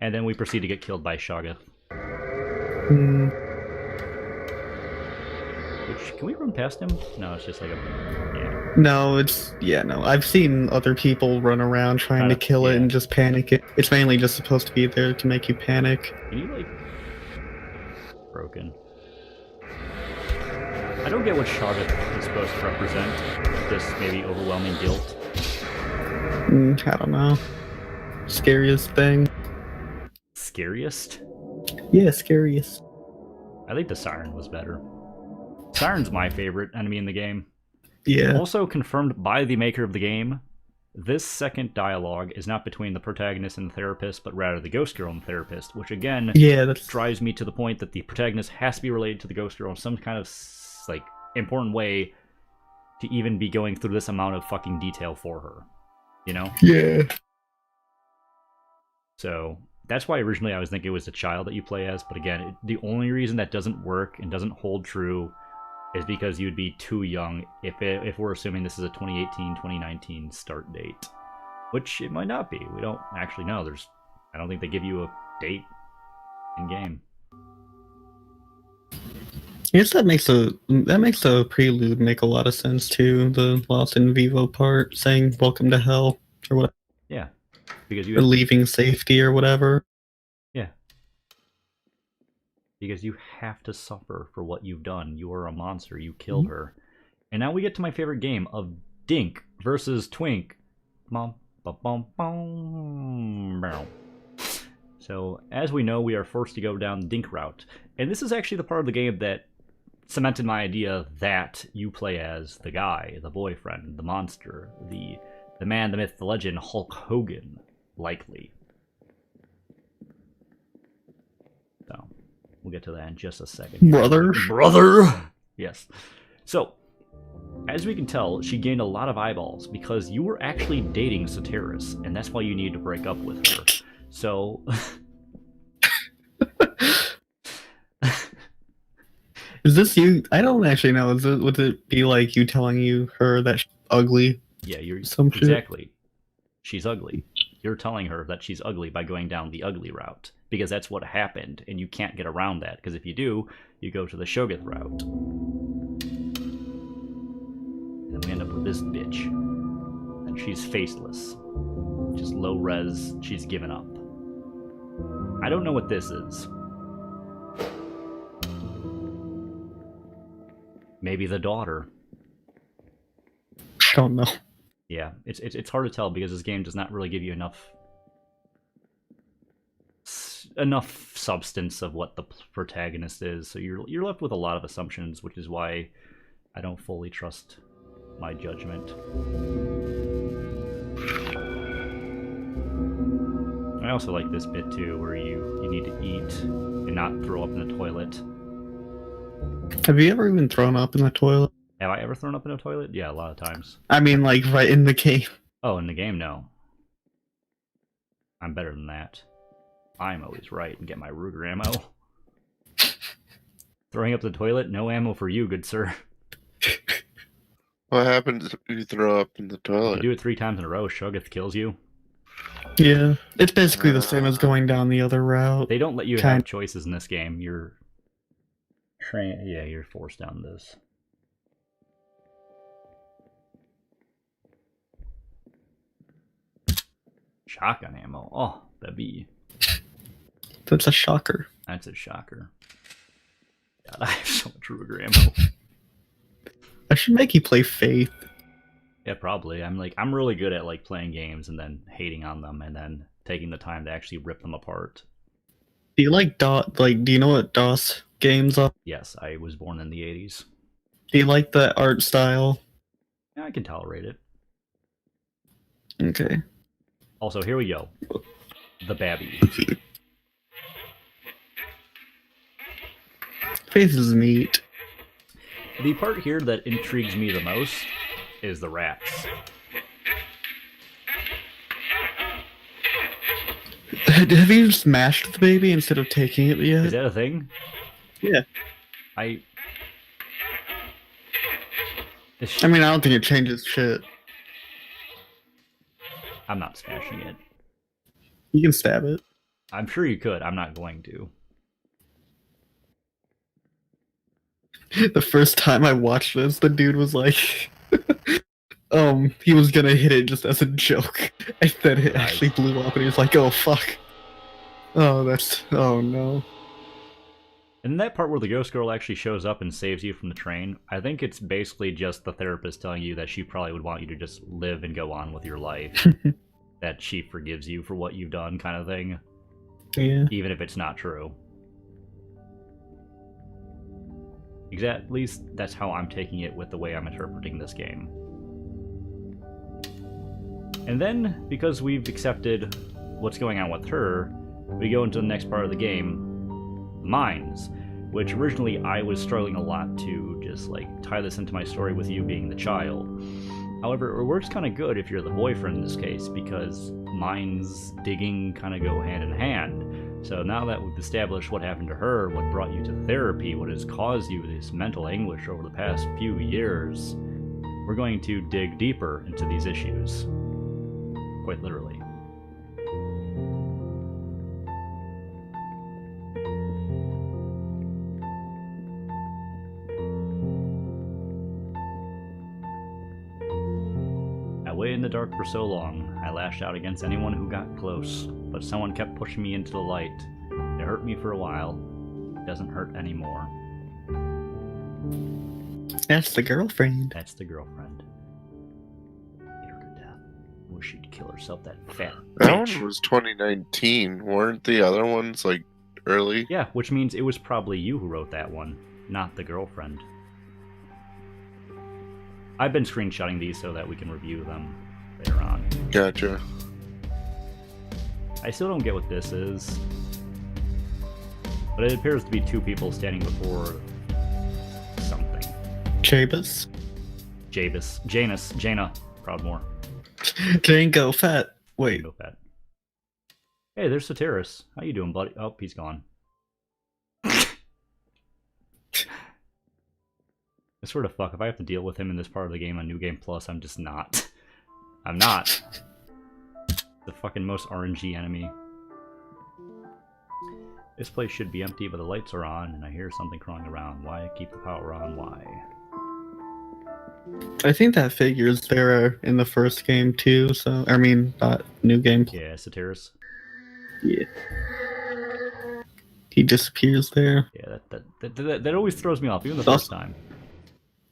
And then we proceed to get killed by Shoggoth. Which, can we run past him? No, it's just like a... yeah. No, no. I've seen other people run around trying to kill it and just panic it. It's mainly just supposed to be there to make you panic. Can you, like... broken. I don't get what Shoggoth is supposed to represent. Just maybe overwhelming guilt. I don't know. Scariest thing. Scariest? Yeah, scariest. I think the Siren was better. Siren's my favorite enemy in the game. Yeah. Also confirmed by the maker of the game, this second dialogue is not between the protagonist and the therapist, but rather the ghost girl and the therapist, which again drives me to the point that the protagonist has to be related to the ghost girl in some kind of like important way to even be going through this amount of fucking detail for her. You know? Yeah. So that's why originally I was thinking it was a child that you play as, but again, the only reason that doesn't work and doesn't hold true is because you'd be too young if we're assuming this is a 2018-2019 start date, which it might not be. We don't actually know. I don't think they give you a date in game. I guess that makes the prelude make a lot of sense too. The Lost in Vivo part saying "Welcome to Hell" or whatever. Yeah, because or leaving safety or whatever. Yeah, because you have to suffer for what you've done. You are a monster. You killed her. And now we get to my favorite game of Dink versus Twink. Bum, bum, bum, bum. So, as we know, we are forced to go down the Dink route. And this is actually the part of the game that cemented my idea that you play as the guy, the boyfriend, the monster, the man, the myth, the legend, Hulk Hogan, likely. So, we'll get to that in just a second. Brother! Yes. So, as we can tell, she gained a lot of eyeballs because you were actually dating Soteris, and that's why you needed to break up with her. So... Is this you? I don't actually know. Would it be like you telling her that she's ugly? Yeah, you're exactly. Shit? She's ugly. You're telling her that she's ugly by going down the ugly route because that's what happened, and you can't get around that. Because if you do, you go to the Shoggoth route, and we end up with this bitch, and she's faceless, just low res. She's given up. I don't know what this is. Maybe the daughter. I don't know. Yeah, it's hard to tell because this game does not really give you enough substance of what the protagonist is. So you're left with a lot of assumptions, which is why I don't fully trust my judgment. I also like this bit too, where you need to eat and not throw up in the toilet. Have you ever even thrown up in the toilet? Have I ever thrown up in a toilet? Yeah, a lot of times. I mean, like, right in the game. Oh, in the game, no. I'm better than that. I'm always right and get my Ruger ammo. Throwing up the toilet? No ammo for you, good sir. What happens if you throw up in the toilet? If you do it 3 times in a row, Shoggoth kills you. Yeah, it's basically the same as going down the other route. They don't let you have choices in this game. You're forced down this. Shotgun ammo. Oh, baby. That's a shocker. That's a shocker. God, I have so much Ruger ammo. I should make you play Faith. Yeah, probably. I'm really good at like playing games and then hating on them and then taking the time to actually rip them apart. Do you like do you know what DOS games are? Yes, I was born in the 80s. Do you like the art style? Yeah, I can tolerate it. Okay. Also, here we go. The babby. Faith is neat. The part here that intrigues me the most is the rats. Have you smashed the baby instead of taking it yet? Is that a thing? Yeah. I mean, I don't think it changes shit. I'm not smashing it. You can stab it. I'm sure you could. I'm not going to. The first time I watched this, the dude was like, he was gonna hit it just as a joke, and then it actually blew up, and he was like, oh fuck. Oh no. And that part where the ghost girl actually shows up and saves you from the train, I think it's basically just the therapist telling you that she probably would want you to just live and go on with your life. That she forgives you for what you've done, kind of thing. Yeah. Even if it's not true. At least that's how I'm taking it with the way I'm interpreting this game. And then, because we've accepted what's going on with her, we go into the next part of the game, Mines, which originally I was struggling a lot to just like tie this into my story with you being the child. However, it works kind of good if you're the boyfriend in this case, because mines digging kind of go hand in hand. So now that we've established what happened to her, what brought you to therapy, what has caused you this mental anguish over the past few years, we're going to dig deeper into these issues. Quite literally. I waited in the dark for so long. I lashed out against anyone who got close, but someone kept pushing me into the light. It hurt me for a while. doesn't hurt anymore. That's the girlfriend. That's the girlfriend. Eat her to death. Wish she'd kill herself, that fat That bitch. one was 2019. Weren't the other ones like early? Yeah, which means it was probably you who wrote that one, not the girlfriend. I've been screenshotting these so that we can review them later on. Gotcha. I still don't get what this is. But it appears to be two people standing before something. Jabus. Janus, Proudmore. Django Fett. Wait. Go Fat. Hey, there's Soteris. How you doing, buddy? Oh, he's gone. I swear to fuck, if I have to deal with him in this part of the game on New Game Plus, I'm just not. I'm not. The fucking most RNG enemy. This place should be empty, but the lights are on, and I hear something crawling around. Why keep the power on? Why? I think that figure's there in the first game too, so I mean not New Game. Yeah, Soteris. Yeah. He disappears there. Yeah, that always throws me off, even the first time.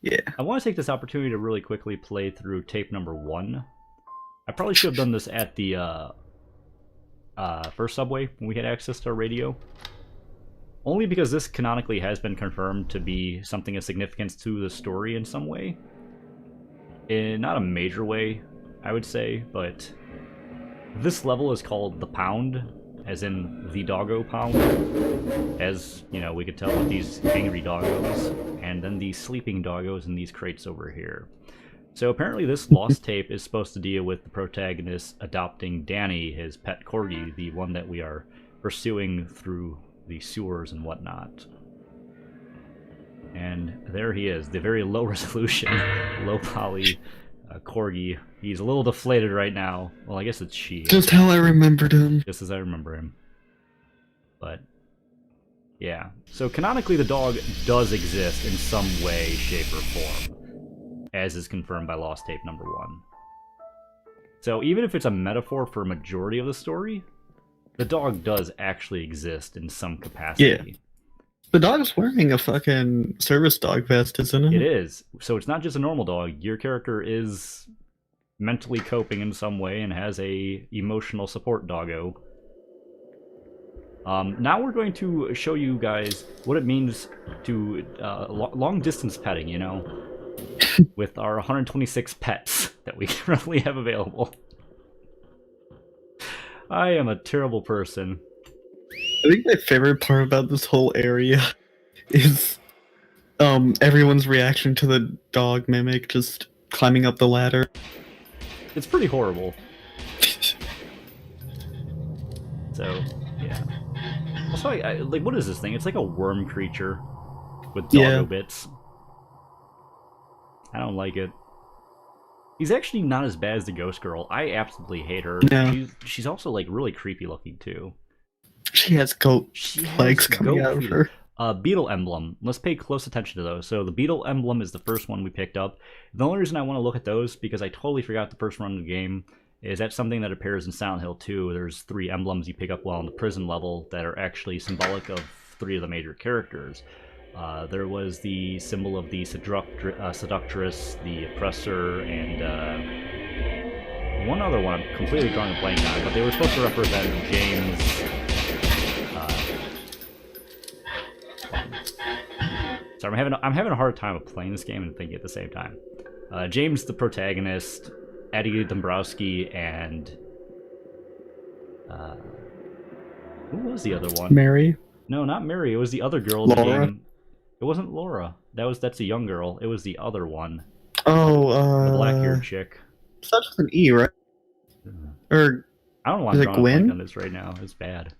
Yeah. I want to take this opportunity to really quickly play through tape number 1. I probably should have done this at the first subway when we had access to our radio. Only because this canonically has been confirmed to be something of significance to the story in some way. In not a major way, I would say, but this level is called the Pound, as in the doggo pound. As, you know, we could tell with these angry doggos, and then these sleeping doggos in these crates over here. So apparently this lost tape is supposed to deal with the protagonist adopting Danny, his pet corgi, the one that we are pursuing through the sewers and whatnot. And there he is, the very low resolution, low poly corgi. He's a little deflated right now. Well, I guess it's she. Just how I remembered him. Just as I remember him. But, yeah. So canonically the dog does exist in some way, shape, or form, as is confirmed by Lost Tape number 1. So even if it's a metaphor for a majority of the story, the dog does actually exist in some capacity. Yeah. The dog's wearing a fucking service dog vest, isn't it? It is. So it's not just a normal dog. Your character is mentally coping in some way and has a emotional support doggo. Now we're going to show you guys what it means to long distance petting, you know, with our 126 pets that we currently have available. I am a terrible person. I think my favorite part about this whole area is everyone's reaction to the dog mimic just climbing up the ladder. It's pretty horrible. So, yeah. Also, I like, what is this thing? It's like a worm creature with doggo bits. I don't like it. She's actually not as bad as the ghost girl. I absolutely hate her. No. She's also like really creepy looking too. She has goat legs coming out of her. Beetle emblem. Let's pay close attention to those. So the beetle emblem is the first one we picked up. The only reason I want to look at those, because I totally forgot the first run of the game, is that something that appears in Silent Hill 2. There's 3 emblems you pick up while on the prison level that are actually symbolic of 3 of the major characters. There was the symbol of the seductress, the oppressor, and one other one I'm completely drawing a blank on, but they were supposed to represent James. Sorry, I'm having a hard time of playing this game and thinking at the same time. James, the protagonist, Eddie Dombrowski, and who was the other one? Mary? No, not Mary. It was the other girl in the Laura? game. It wasn't Laura. That's a young girl. It was the other one. Oh, The black-haired chick. Starts with an E, right? Or I don't know why Is I'm it drawing a blank Gwen? on this right now. It's bad.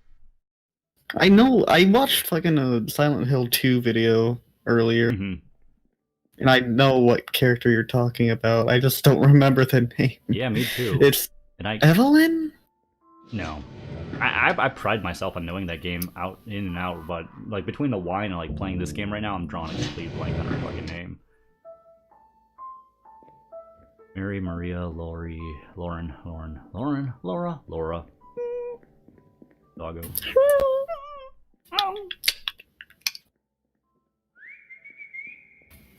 I know I watched fucking a Silent Hill 2 video earlier, Mhm. and I know what character you're talking about. I just don't remember the name. Yeah, me too. It's And I Evelyn? no. I pride myself on knowing that game out in and out, but like between the wine and like playing this game right now, I'm drawing a complete blank on her fucking name. Mary, Maria, Lori, Lauren, Laura. Doggo.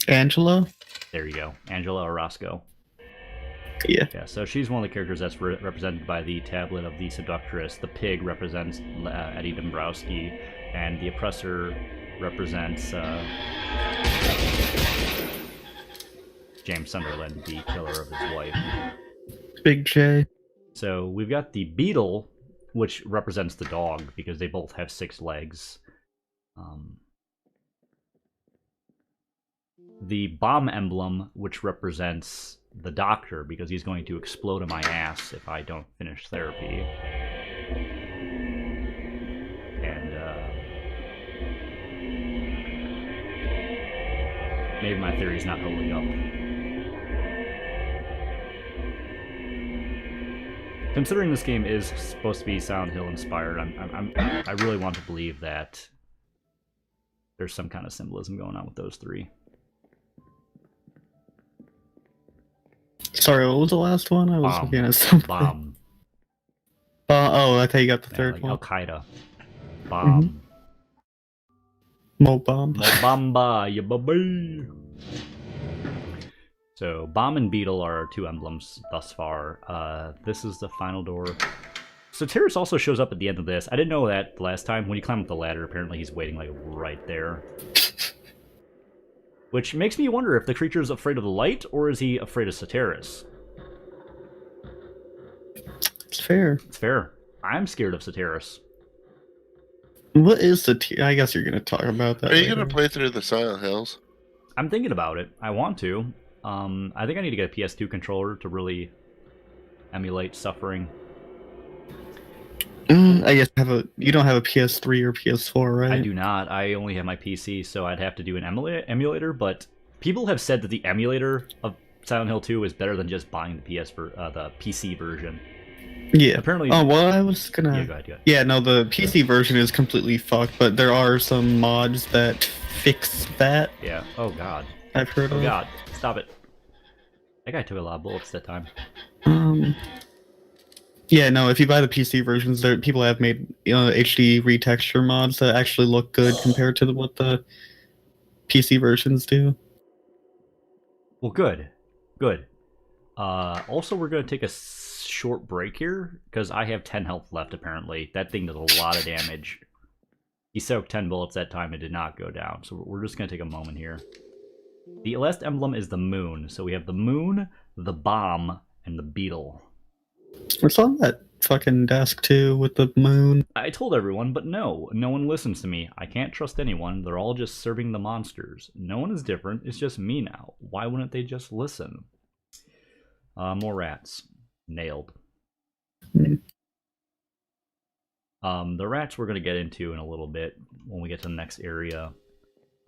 Angela? There you go. Angela Orozco. Yeah. Yeah, so she's one of the characters that's represented by the tablet of the seductress. The pig represents Eddie Dombrowski, and the oppressor represents James Sunderland, the killer of his wife. Big J. So we've got the beetle, which represents the dog, because they both have 6 legs. The bomb emblem, which represents the doctor, because he's going to explode in my ass if I don't finish therapy. And maybe my theory's not holding up. Considering this game is supposed to be Silent Hill inspired, I really want to believe that there's some kind of symbolism going on with those 3. Sorry, what was the last one? I was looking at something. Bomb. Oh, I thought you got the Yeah, third like one. Al Qaeda. Bomb. Mo Bomb. Mobamba, ya baby. So, Bomb and Beetle are our 2 emblems thus far. This is the final door. So, Terrace also shows up at the end of this. I didn't know that the last time. When you climb up the ladder, apparently he's waiting, like, right there. Which makes me wonder if the creature is afraid of the light, or is he afraid of Soteris? It's fair. It's fair. I'm scared of Soteris. What is the I guess you're going to talk about that Are you later. going to play through the Silent Hills? I'm thinking about it. I want to. I think I need to get a PS2 controller to really emulate suffering. I guess you don't have a PS3 or PS4, right? I do not. I only have my PC, so I'd have to do an emulator, but people have said that the emulator of Silent Hill 2 is better than just buying the the PC version. Yeah. Apparently. Oh, well, I was gonna... Yeah, go ahead. Yeah, no, the PC version is completely fucked, but there are some mods that fix that. Yeah. Oh, God. I've heard of. Oh, God. Stop it. That guy took a lot of bullets that time. Yeah, no, if you buy the PC versions, people have made HD retexture mods that actually look good compared to what the PC versions do. Well, good. Good. Also, we're going to take a short break here, because I have 10 health left, apparently. That thing does a lot of damage. He soaked 10 bullets that time and did not go down, so we're just going to take a moment here. The last emblem is the moon. So we have the moon, the bomb, and the beetle. It's on that fucking desk, too, with the moon. I told everyone, but no one listens to me. I can't trust anyone. They're all just serving the monsters. No one is different. It's just me now. Why wouldn't they just listen? More rats. Nailed. The rats we're going to get into in a little bit when we get to the next area.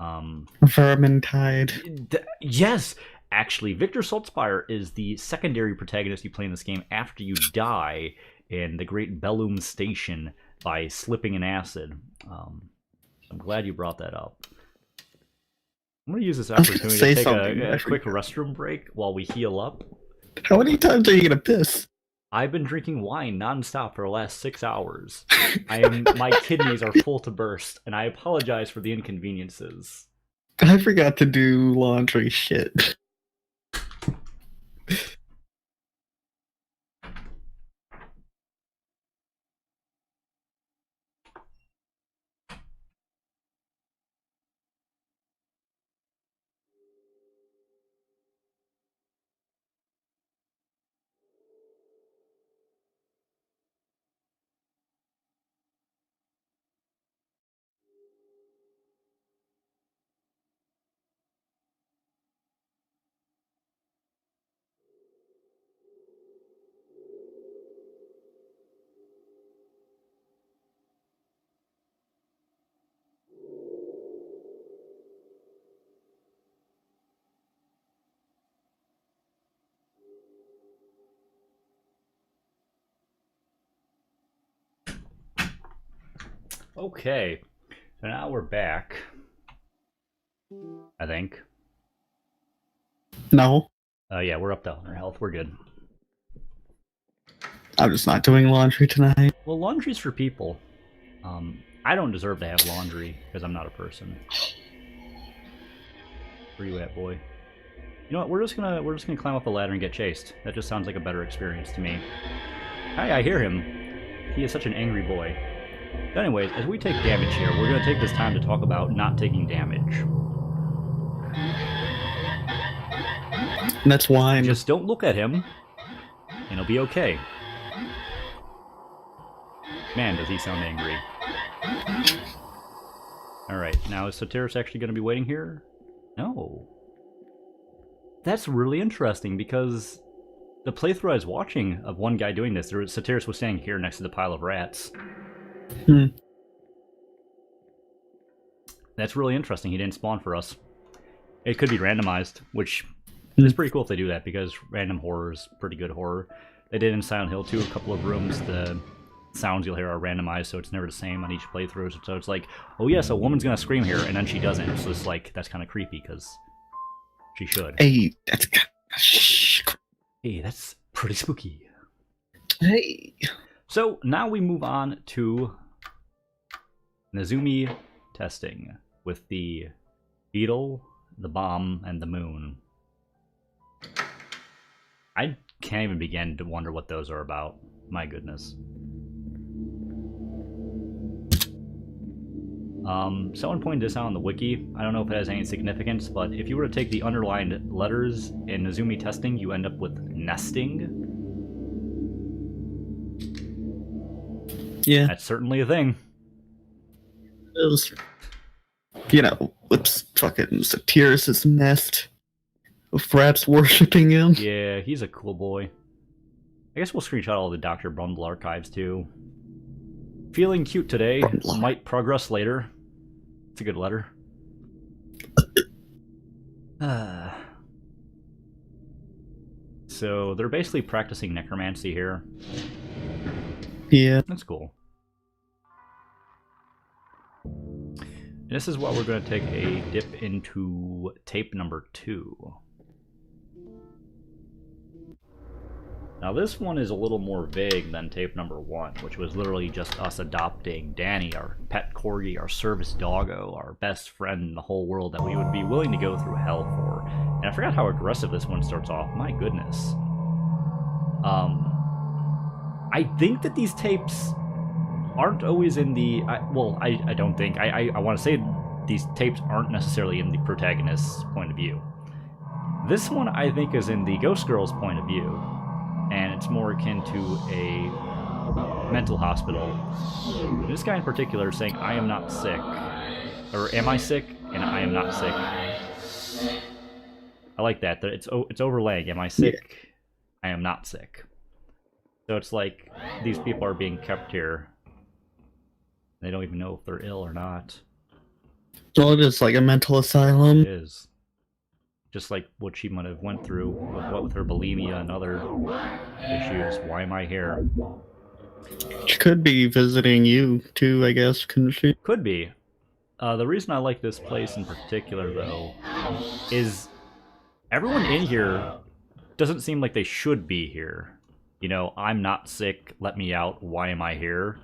Vermintide. Yes! Actually, Victor Saltzpyre is the secondary protagonist you play in this game after you die in the Great Bellum Station by slipping in acid. I'm glad you brought that up. I'm going to use this opportunity to take a quick restroom break while we heal up. How many times are you going to piss? I've been drinking wine nonstop for the last 6 hours. My kidneys are full to burst, and I apologize for the inconveniences. I forgot to do laundry shit. Okay, so now we're back. I think. No. Yeah, we're up to our health. We're good. I'm just not doing laundry tonight. Well, laundry's for people. I don't deserve to have laundry because I'm not a person. Where you at, boy? You know what? We're just gonna climb up the ladder and get chased. That just sounds like a better experience to me. Hi, I hear him. He is such an angry boy. But anyways, as we take damage here, we're gonna take this time to talk about not taking damage. And that's why. Just don't look at him, and he'll be okay. Man, does he sound angry. Alright, now is Sotiris actually going to be waiting here? No. That's really interesting, because the playthrough I was watching of one guy doing this, Sotiris was standing here next to the pile of rats. That's really interesting. He didn't spawn for us. It could be randomized, which is pretty cool if they do that, because random horror is pretty good horror. They did in Silent Hill too, a couple of rooms. The sounds you'll hear are randomized, so it's never the same on each playthrough. So it's like, oh yes, a woman's gonna scream here, and then she doesn't. So it's like, that's kind of creepy, because she should. Hey, that's... Hey, that's pretty spooky. Hey. So now we move on to Nezumi testing with the beetle, the bomb, and the moon. I can't even begin to wonder what those are about. My goodness. Someone pointed this out on the wiki. I don't know if it has any significance, but if you were to take the underlined letters in Nezumi testing, you end up with nesting. Yeah. That's certainly a thing. It was, you know, what's fucking Sotiris' nest of rats worshipping him. Yeah, he's a cool boy. I guess we'll screenshot all the Dr. Brundle archives too. Feeling cute today, Brundle. might progress later. It's a good letter. So they're basically practicing necromancy here. Yeah. That's cool. This is what we're going to take a dip into tape number 2. Now this one is a little more vague than tape number 1, which was literally just us adopting Danny, our pet corgi, our service doggo, our best friend in the whole world that we would be willing to go through hell for. And I forgot how aggressive this one starts off. My goodness. I think that these tapes aren't always in the... I don't think. I want to say these tapes aren't necessarily in the protagonist's point of view. This one, I think, is in the Ghost Girl's point of view. And it's more akin to a mental hospital. This guy in particular is saying, I am not sick. Or, am I sick? And I am not sick. I like that. It's overlaying. Am I sick? Yeah. I am not sick. So it's like, these people are being kept here. They don't even know if they're ill or not. So it is like a mental asylum. It is. Just like what she might have went through with her bulimia and other issues. Why am I here? She could be visiting you too, I guess, couldn't she? Could be. The reason I like this place in particular, though, is everyone in here doesn't seem like they should be here. You know, I'm not sick, let me out, why am I here?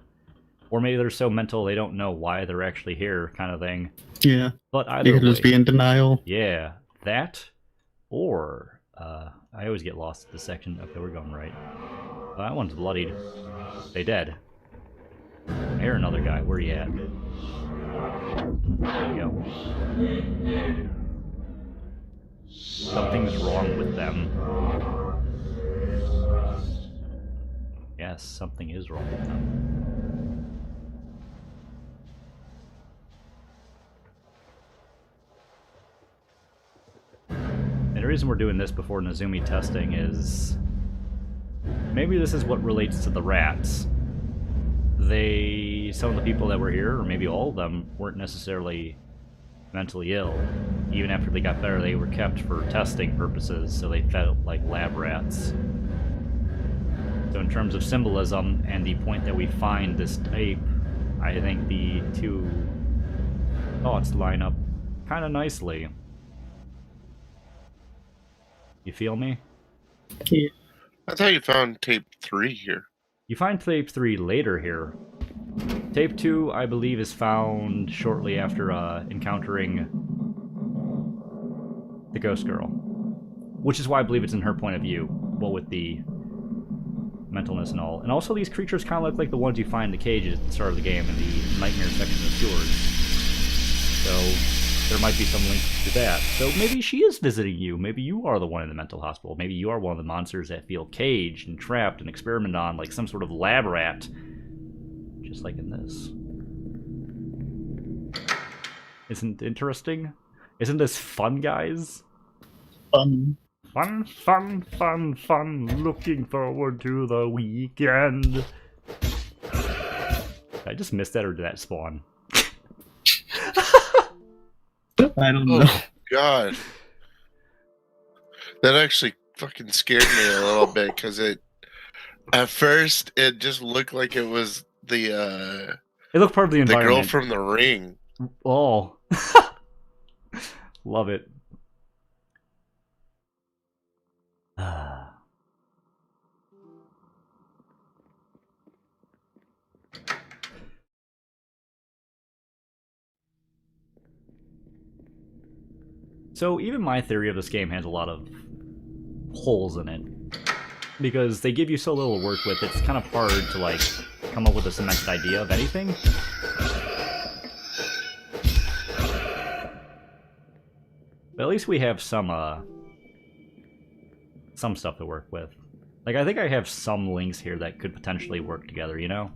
Or maybe they're so mental they don't know why they're actually here, kind of thing. Yeah. But either You could way, just be in denial. yeah, that, or, I always get lost at this section. Okay, we're going right. That one's bloodied. They dead. I hear another guy. Where you at? There we go. Something's wrong with them. Yes, something is wrong with them. And the reason we're doing this before Nezumi testing is... maybe this is what relates to the rats. Some of the people that were here, or maybe all of them, weren't necessarily mentally ill. Even after they got better, they were kept for testing purposes, so they felt like lab rats. So in terms of symbolism and the point that we find this tape, I think the two thoughts line up kind of nicely. You feel me? Yeah. I thought you found tape 3 here. You find tape 3 later here. Tape 2, I believe, is found shortly after encountering The ghost girl. Which is why I believe it's in her point of view. Well, with the mentalness and all. And also these creatures kind of look like the ones you find in the cages at the start of the game in the nightmare section of sewers. So there might be some link to that. So maybe she is visiting you. Maybe you are the one in the mental hospital. Maybe you are one of the monsters that feel caged and trapped and experimented on like some sort of lab rat. Just like in this. Isn't it interesting? Isn't this fun, guys? Fun. Fun, fun, fun, fun. Looking forward to the weekend. Did I just miss that, or did that spawn? I don't know. Oh, God. That actually fucking scared me a little bit, because at first, it just looked like it was It looked part of the the environment. girl from The Ring. Oh. Love it. So even my theory of this game has a lot of holes in it. Because they give you so little to work with, it's kind of hard to like come up with a cemented idea of anything. But at least we have some stuff to work with. Like, I think I have some links here that could potentially work together, you know?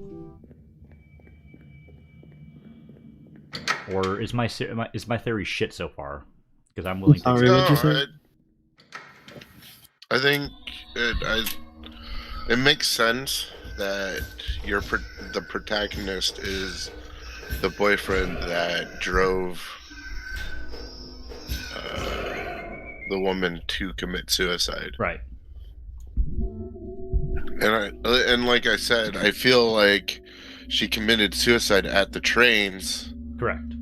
Or is my theory shit so far? Because I'm willing to... Sorry, what'd you say? I think it makes sense that the protagonist is the boyfriend that drove the woman to commit suicide. Right. And like I said, I feel like she committed suicide at the trains. Correct.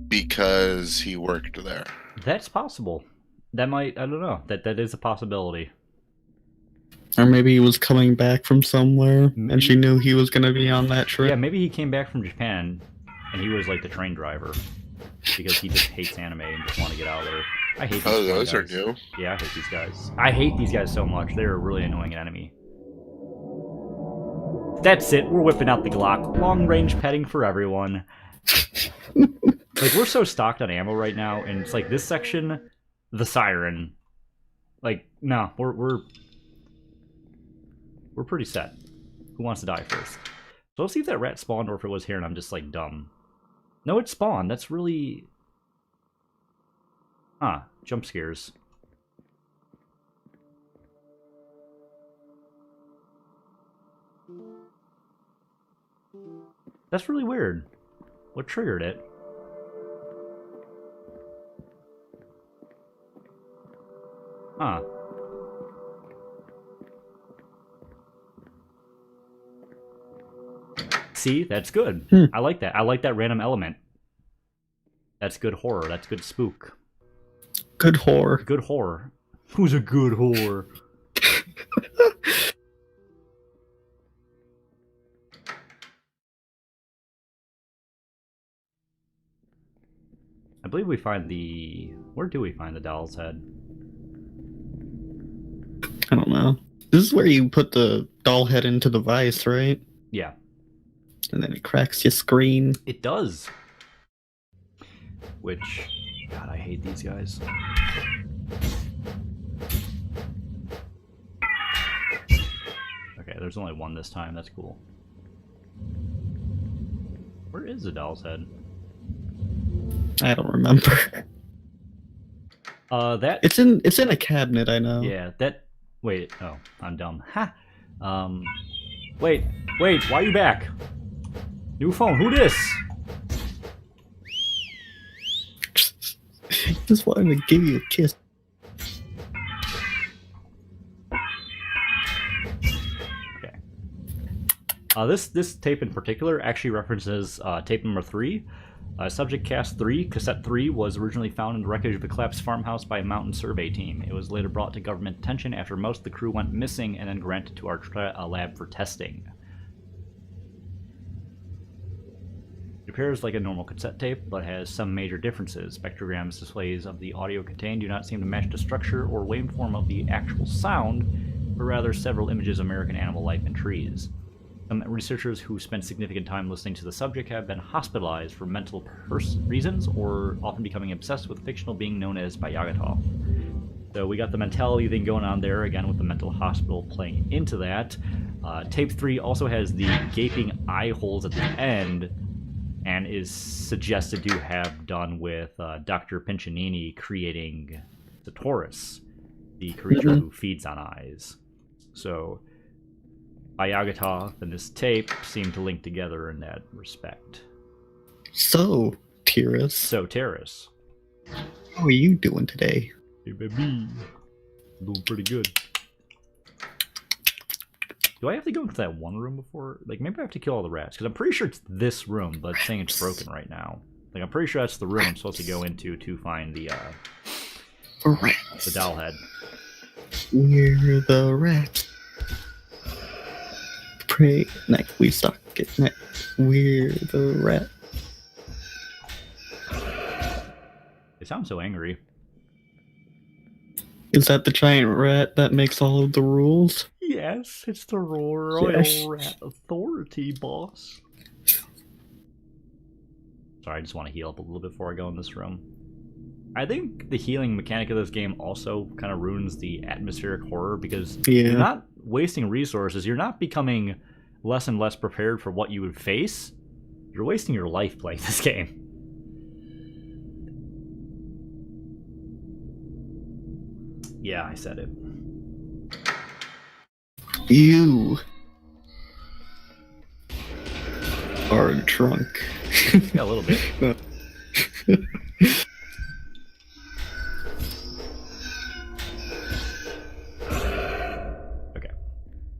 Because he worked there. That's possible. That might, I don't know. That is a possibility. Or maybe he was coming back from somewhere, and she knew he was going to be on that trip. Yeah, maybe he came back from Japan, and he was like the train driver. Because he just hates anime and just want to get out of there. I hate these guys. Those are new. Yeah, I hate these guys. I hate these guys so much. They're a really annoying enemy. That's it. We're whipping out the Glock. Long-range petting for everyone. Like, we're so stocked on ammo right now, and it's like this section, the siren. Like, no, we're pretty set. Who wants to die first? So let's see if that rat spawned or if it was here and I'm just, like, dumb. No, it spawned. That's really... Huh. Jump scares. That's really weird. What triggered it? Huh. See? That's good. I like that. I like that random element. That's good horror. That's good spook. Good horror. Good horror. Who's a good whore? I believe we find the... Where do we find the doll's head? I don't know. This is where you put the doll head into the vice, right? Yeah. And then it cracks your screen. It does. Which... God, I hate these guys. Okay, there's only one this time. That's cool. Where is the doll's head? I don't remember. That... It's in a cabinet, I know. Yeah, that... Wait, oh, I'm dumb. Ha! Wait, why are you back? New phone, who this? Just wanted to give you a kiss. Okay. This tape in particular actually references tape number 3. Subject Cast 3, Cassette 3, was originally found in the wreckage of a collapsed farmhouse by a mountain survey team. It was later brought to government attention after most of the crew went missing and then granted to our lab for testing. appears like a normal cassette tape, but has some major differences. Spectrograms displays of the audio contained do not seem to match the structure or waveform of the actual sound, but rather several images of American animal life and trees. Some researchers who spent significant time listening to the subject have been hospitalized for mental reasons, or often becoming obsessed with a fictional being known as Bayagato. So we got the mentality thing going on there, again with the mental hospital playing into that. Tape 3 also has the gaping eye holes at the end, and is suggested to have done with Dr. Pincinini creating the Taurus, the creature who feeds on eyes. So Ayagata and this tape seem to link together in that respect. So, Tyrus. So, Terrace. How are you doing today? Hey, baby. Doing pretty good. Do I have to go into that one room before? Like, maybe I have to kill all the rats, because I'm pretty sure it's this room, but it's saying it's broken right now. Like, I'm pretty sure that's the room I'm supposed to go into to find the Rats. the doll head. We're the rats. Pray, neck, we suck it, neck. We're the rat. They sound so angry. Is that the giant rat that makes all of the rules? Yes, it's the Royal Yes. Rat Authority, boss. Sorry, I just want to heal up a little bit before I go in this room. I think the healing mechanic of this game also kind of ruins the atmospheric horror, because you're not wasting resources, you're not becoming less and less prepared for what you would face. You're wasting your life playing this game. Yeah, I said it. You are drunk. Yeah, a little bit. Okay.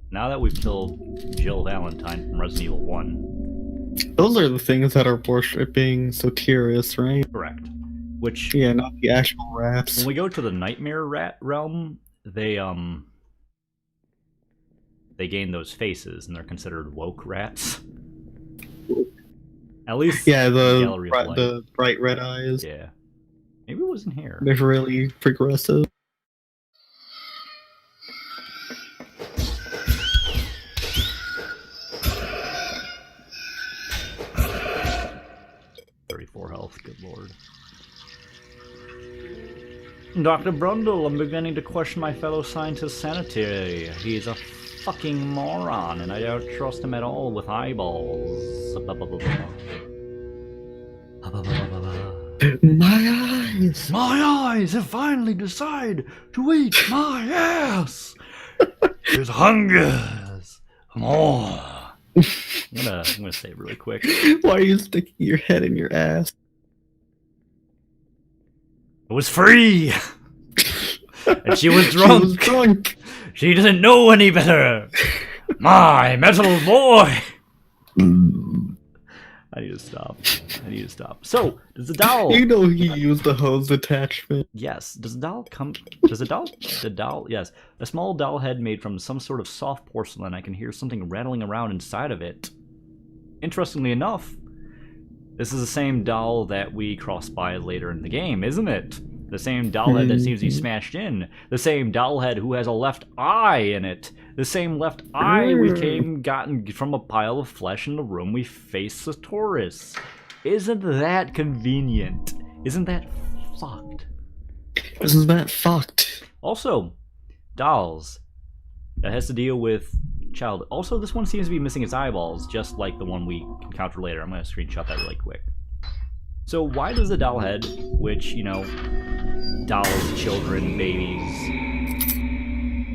Now that we've killed Jill Valentine from Resident Evil 1. Those are the things that are worshipping Soterius, right? Correct. Which, Yeah, not the actual rats. when we go to the Nightmare Rat realm, they gain those faces, and they're considered woke rats. At least Yeah, in the Gallery of Light. the bright red eyes. Yeah. Maybe it wasn't here. They're really progressive. Health, good lord. Dr. Brundle, I'm beginning to question my fellow scientist's sanity. He's a fucking moron, and I don't trust him at all with eyeballs. My eyes! My eyes have finally decided to eat my ass! There's hungers for more. I'm gonna save really quick. Why are you sticking your head in your ass? It was free! And she was drunk! She was drunk! She doesn't know any better! My metal boy! I need to stop. So, does the doll... You know he used the hose attachment. Yes. Does the doll come... Yes. A small doll head made from some sort of soft porcelain. I can hear something rattling around inside of it. Interestingly enough, this is the same doll that we cross by later in the game, isn't it? The same doll head that seems to be smashed in. The same doll head who has a left eye in it. The same left eye we gotten from a pile of flesh in the room we faced the Taurus. Isn't that convenient? Isn't that fucked? Isn't that fucked? Also, dolls. That has to deal with child. Also, this one seems to be missing its eyeballs, just like the one we encounter later. I'm going to screenshot that really quick. So why does the doll head, which, you know, dolls, children, babies,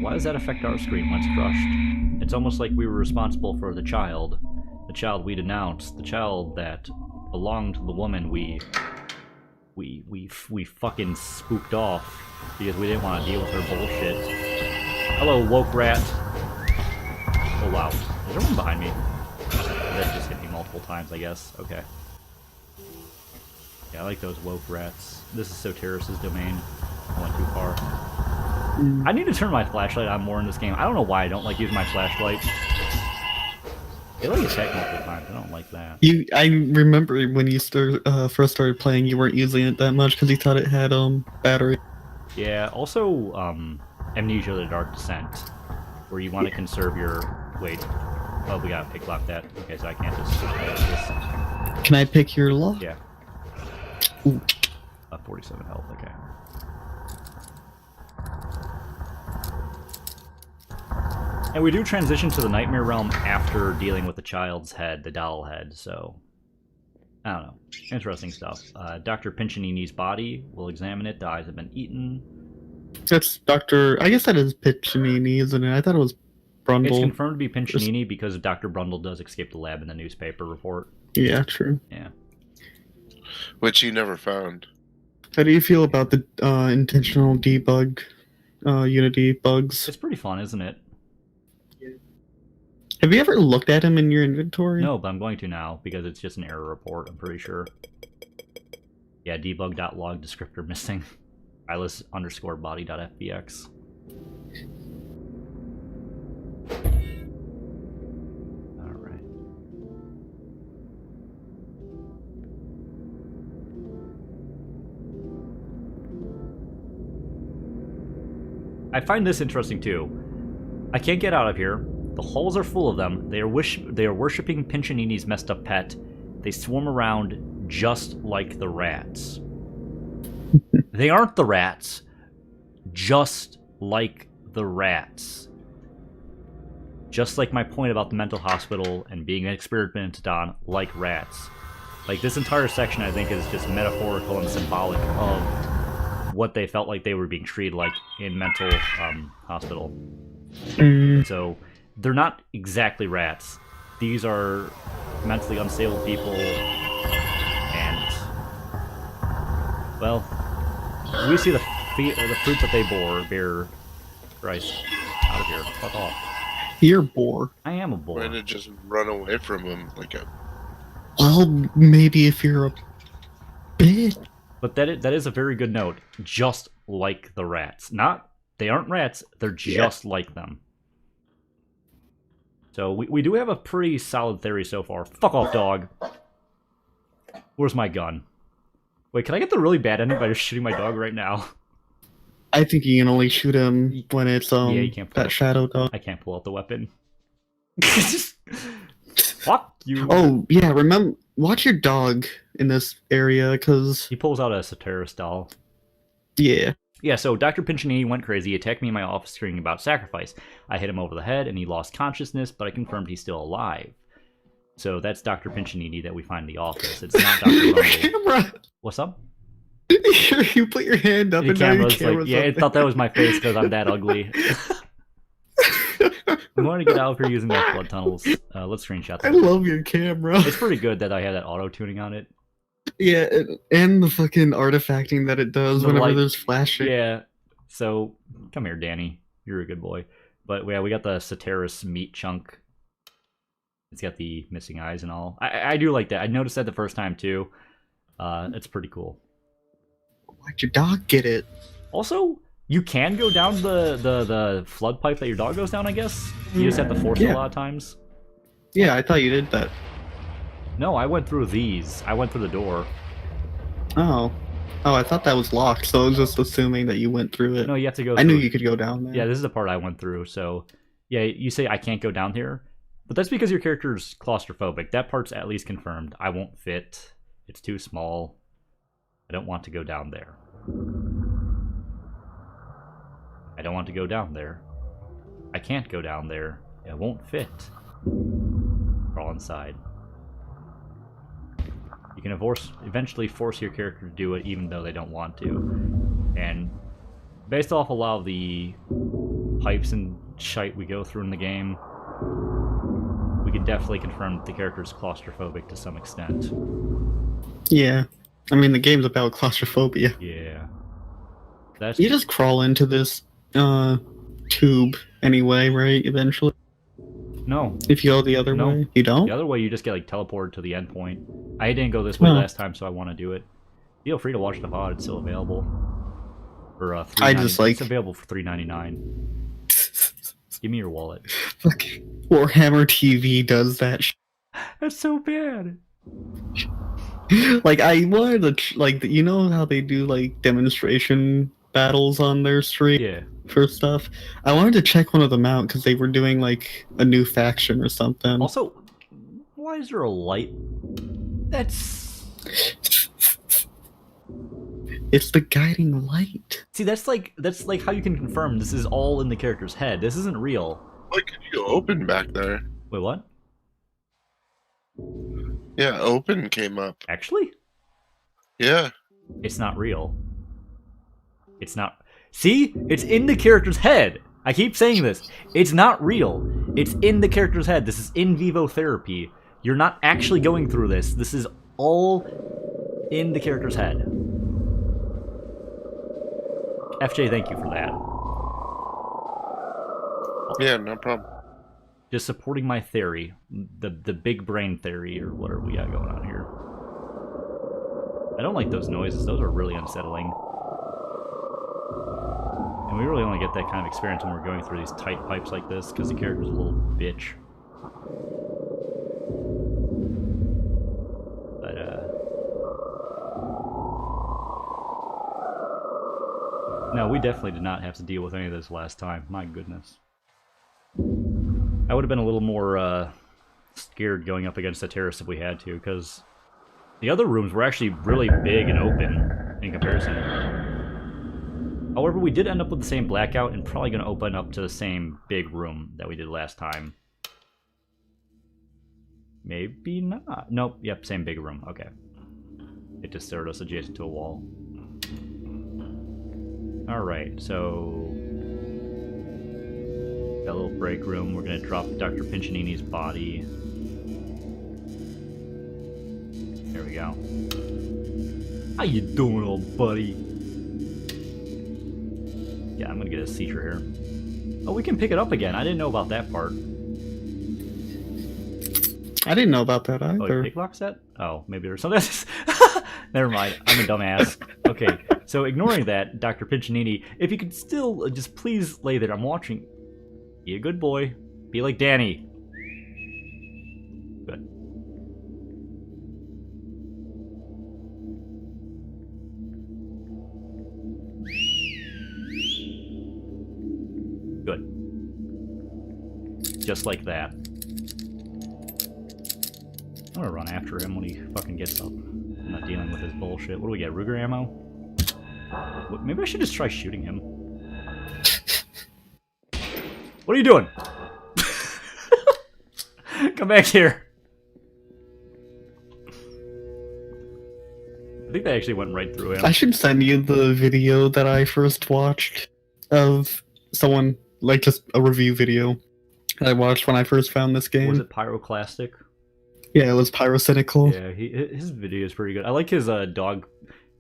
why does that affect our screen when it's crushed? It's almost like we were responsible for the child we denounced, the child that belonged to the woman we fucking spooked off because we didn't want to deal with her bullshit. Hello, woke rat. Oh wow, is there one behind me? That just hit me multiple times, I guess. Okay. Yeah, I like those woke rats. This is Soterius' domain. I went too far. I need to turn my flashlight on more in this game. I don't know why I don't like using my flashlight. They like attack multiple times. I don't like that. I remember when you first started playing, you weren't using it that much because you thought it had battery. Yeah. Also, Amnesia: The Dark Descent, where you want to conserve your. Wait. Oh, we gotta pick lock that. Okay, so I can't just. Can I pick your lock? Yeah. Ooh. 47 health. Okay. And we do transition to the Nightmare Realm after dealing with the child's head, the doll head, so... I don't know. Interesting stuff. Dr. Pincinini's body. We'll examine it. The eyes have been eaten. That's Dr. I guess that is Piccinini, isn't it? I thought it was Brundle. It's confirmed to be Pincinini because Dr. Brundle does escape the lab in the newspaper report. Yeah, true. Yeah. Which you never found. How do you feel about the intentional debug Unity bugs? It's pretty fun, isn't it? Have you ever looked at them in your inventory? No, but I'm going to now, because it's just an error report, I'm pretty sure. Yeah, debug.log descriptor missing. eyeless_body.fbx. Alright. I find this interesting too. I can't get out of here. The halls are full of them. They are worshipping Pincinini's messed up pet. They swarm around just like the rats. They aren't the rats. Just like the rats. Just like my point about the mental hospital and being experimented on like rats. Like, this entire section, I think, is just metaphorical and symbolic of what they felt like they were being treated like in mental hospital. So... they're not exactly rats. These are mentally unstable people, and, well, we see the fruit that they bear. Christ, out of here, fuck off. You're a boar. I am a boar. Way to just run away from him like a... Well, maybe if you're a bitch. But that is a very good note. Just like the rats. They aren't rats, they're just like them. So we do have a pretty solid theory so far. Fuck off, dog. Where's my gun? Wait, can I get the really bad ending by just shooting my dog right now? I think you can only shoot him when it's Yeah, you can't pull that shadow dog. I can't pull out the weapon. Fuck you. Oh yeah, remember, watch your dog in this area, because He pulls out a Soteris doll. yeah. Yeah, so Dr. Pincinini went crazy. He attacked me in my office screaming about sacrifice. I hit him over the head, and he lost consciousness, but I confirmed he's still alive. So that's Dr. Pincinini that we find in the office. It's not Dr. Rumble. Camera. What's up? You put your hand up, The and now your camera's camera's like, yeah, it thought that was my face because I'm that ugly. I'm going to get out of here using my flood tunnels. Let's screenshot I that. love your camera. It's pretty good that I have that auto-tuning on it. Yeah, and the fucking artifacting that it does The whenever light- there's flashing. Yeah. So, come here, Danny. You're a good boy. But yeah, we got the Soteris meat chunk. It's got the missing eyes and all. I do like that. I noticed that the first time too. It's pretty cool. Why'd your dog get it? Also, you can go down the flood pipe that your dog goes down, I guess. You just have to force it a lot of times. Yeah, I thought you did that. No, I went through these. I went through the door. Oh. Oh, I thought that was locked, so I was just assuming that you went through it. No, you have to go I knew through- you could go down there. Yeah, this is the part I went through. So, yeah, you say I can't go down here. But that's because your character's claustrophobic. That part's at least confirmed. I won't fit. It's too small. I don't want to go down there. I don't want to go down there. I can't go down there. It won't fit. Crawl inside. You can eventually force your character to do it even though they don't want to. And based off a lot of the pipes and shite we go through in the game, we can definitely confirm that the character is claustrophobic to some extent. Yeah. I mean, the game's about claustrophobia. Yeah. That's You just crawl into this tube anyway, right? Eventually, no. if you go the other No. way, you don't. The other way, you just get like teleported to the end point. I didn't go this way last time, so I want to do it. Feel free to watch the VOD; it's still available. For I just like- it's available for $3.99. Give me your wallet. Fuck. Warhammer TV does that. That's so bad. Like I wanted to like you know how they do like demonstration battles on their stream Yeah. for stuff. I wanted to check one of them out because they were doing like a new faction or something. Also, why is there a light? That's... It's the guiding light. See, that's like how you can confirm this is all in the character's head. This isn't real. What could you open back there? Wait, what? Yeah, open came up. Actually? Yeah. It's not real. It's not... See? It's in the character's head! I keep saying this. It's not real. It's in the character's head. This is in vivo therapy. You're not actually going through this. This is all in the character's head. FJ, thank you for that. Yeah, no problem. Just supporting my theory. The big brain theory, or whatever we got going on here. I don't like those noises. Those are really unsettling. And we really only get that kind of experience when we're going through these tight pipes like this, because the character's a little bitch. But, no, we definitely did not have to deal with any of this last time. My goodness. I would have been a little more, scared going up against the terrorists if we had to, because the other rooms were actually really big and open in comparison. However, we did end up with the same blackout and probably going to open up to the same big room that we did last time. Maybe not. Nope, yep, same big room. Okay. It just started us adjacent to a wall. Alright, so... got a little break room. We're going to drop Dr. Pincinini's body. There we go. How you doing, old buddy? Yeah, I'm gonna get a seizure here. Oh, we can pick it up again. I didn't know about that part. I didn't know about that Oh, either. pick lock set? Oh, maybe there's something. Never mind. I'm a dumbass. Okay, so ignoring that, Dr. Pincinini, if you could still just please lay there. I'm watching. Be a good boy. Be like Danny. Good. Good. Just like that. I'm gonna run after him when he fucking gets up. I'm not dealing with his bullshit. What do we get? Ruger ammo? What, maybe I should just try shooting him. What are you doing? Come back here. I think they actually went right through him. I should send you the video that I first watched of someone, like just a review video that I watched when I first found this game. Was it Pyroclastic? Yeah, it was Pyrocynical. Yeah, his video is pretty good. I like his dog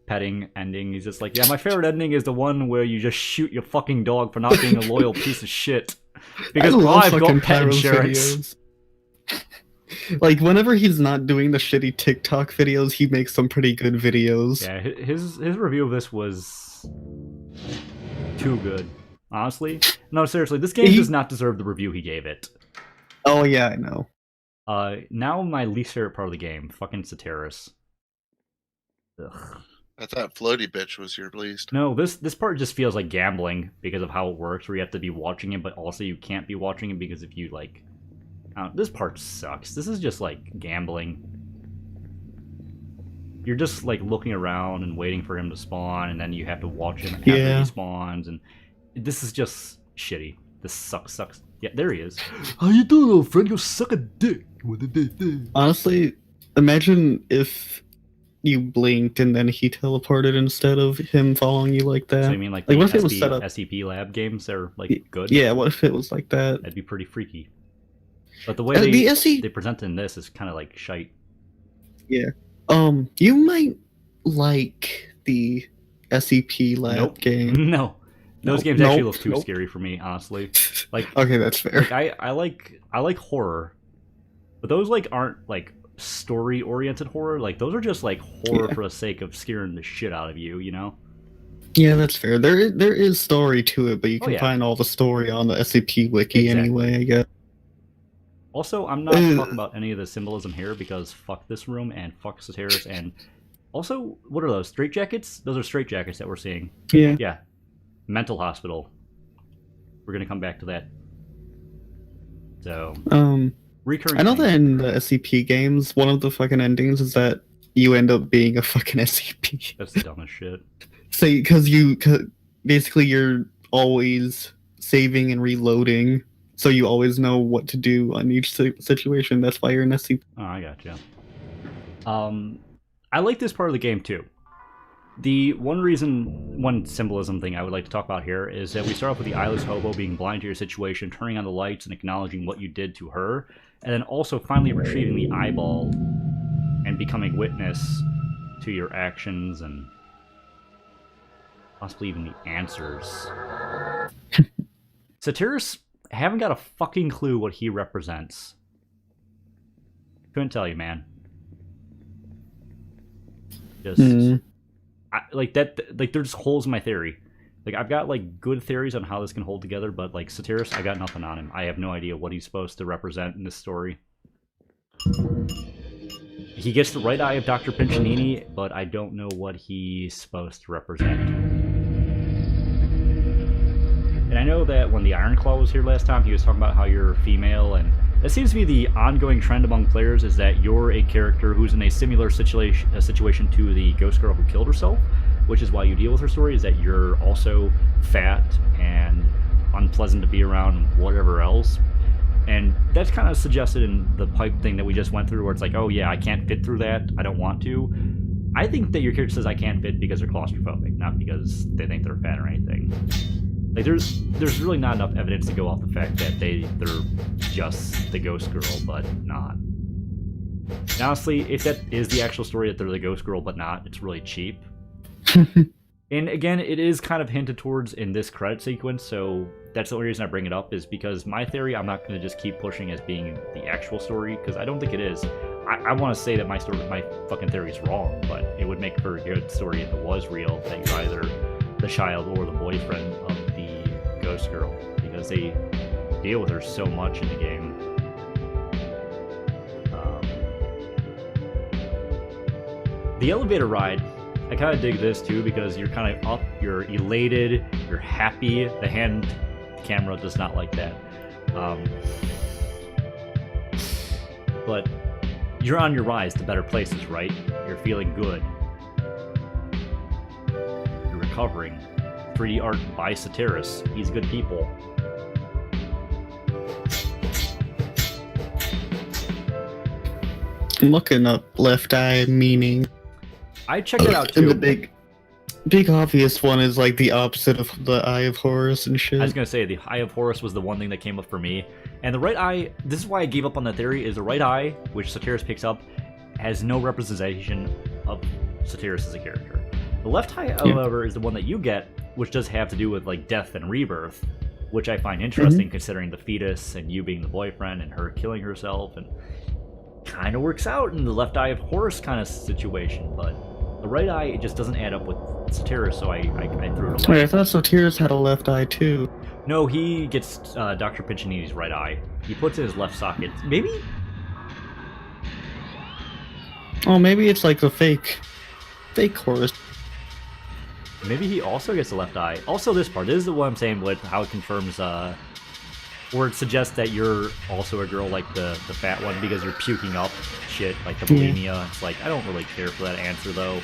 petting ending. He's just like, yeah, my favorite ending is the one where you just shoot your fucking dog for not being a loyal piece of shit. Because I've got pet insurance. Like, whenever he's not doing the shitty TikTok videos, he makes some pretty good videos. Yeah, his review of this was too good. Honestly. No, seriously, this game does not deserve the review he gave it. Oh, yeah, I know. Now my least favorite part of the game, fucking Soteris. Ugh. I thought floaty bitch was your least. No, this part just feels like gambling because of how it works, where you have to be watching it, but also you can't be watching it because if you, like... this part sucks. This is just, like, gambling. You're just, like, looking around and waiting for him to spawn, and then you have to watch him after he spawns, and this is just shitty. This sucks. Yeah, there he is. How you doing, little friend? Go suck a dick. Honestly, imagine if you blinked and then he teleported instead of him following you like that. So you mean like what the if it was set up? SCP lab games are like good? Yeah, what if it was like that? That'd be pretty freaky. But the way they present in this is kind of like shite. Yeah. You might like the SCP lab game. No. Those games actually look too scary for me, honestly. Like, okay, that's fair. Like, I like horror, but those like aren't like story oriented horror. Like those are just like horror for the sake of scaring the shit out of you, you know? Yeah, that's fair. There is story to it, but you can find all the story on the SCP wiki anyway, I guess. Also, I'm not talking about any of the symbolism here because fuck this room and fuck Soteris. And also, what are those? Straitjackets? Those are straitjackets that we're seeing. Yeah. Yeah. Mental hospital. We're going to come back to that. So, recurring. I know that in the SCP games, one of the fucking endings is that you end up being a fucking SCP. That's the dumbest shit. So, because basically you're always saving and reloading, so you always know what to do on each situation. That's why you're an SCP. Oh, I gotcha. I like this part of the game too. The one symbolism thing I would like to talk about here is that we start off with the eyeless hobo being blind to your situation, turning on the lights and acknowledging what you did to her, and then also finally retrieving the eyeball and becoming witness to your actions and possibly even the answers. Soteris, haven't got a fucking clue what he represents. Couldn't tell you, man. Just... like there's holes in my theory. Like, I've got like good theories on how this can hold together, but like Soteris, I got nothing on him. I have no idea what he's supposed to represent in this story. He gets the right eye of Dr. Pincinini, but I don't know what he's supposed to represent. And I know that when the Iron Claw was here last time, he was talking about how you're female, and that seems to be the ongoing trend among players, is that you're a character who's in a similar situation to the ghost girl who killed herself, which is why you deal with her story, is that you're also fat and unpleasant to be around and whatever else. And that's kind of suggested in the pipe thing that we just went through, where it's like, oh yeah, I can't fit through that, I don't want to. I think that your character says I can't fit because they're claustrophobic, not because they think they're fat or anything. Like, there's really not enough evidence to go off the fact that they're just the ghost girl, but not. And honestly, if that is the actual story, that they're the ghost girl but not, it's really cheap. And again, it is kind of hinted towards in this credit sequence, so that's the only reason I bring it up, is because my theory I'm not going to just keep pushing as being the actual story, because I don't think it is. I want to say that my fucking theory is wrong, but it would make for a good story if it was real, that you're either the child or the boyfriend of the ghost girl, because they deal with her so much in the game. The elevator ride, I kind of dig this too, because you're kind of up, you're elated, you're happy. The hand camera does not like that. But you're on your rise to better places, right? You're feeling good. You're recovering. 3D art by Soteris. He's good people. I'm looking up left eye meaning. I checked it out too. And the big obvious one is like the opposite of the Eye of Horus and shit. I was gonna say the Eye of Horus was the one thing that came up for me, and the right eye. This is why I gave up on that theory. Is the right eye, which Soteris picks up, has no representation of Soteris as a character. The left eye, however, is the one that you get, which does have to do with like death and rebirth, which I find interesting considering the fetus and you being the boyfriend and her killing herself, and kind of works out in the left eye of Horus kind of situation, but. The right eye, it just doesn't add up with Soteris, so I threw it away. Wait, I thought Soteris had a left eye too. No, he gets Dr. Pincinini's right eye. He puts it in his left socket. Maybe? Oh, maybe it's like the fake Horus. Maybe he also gets the left eye. Also, this part. This is what I'm saying with how it confirms, or it suggests that you're also a girl like the fat one, because you're puking up shit, like the bulimia. It's like, I don't really care for that answer, though.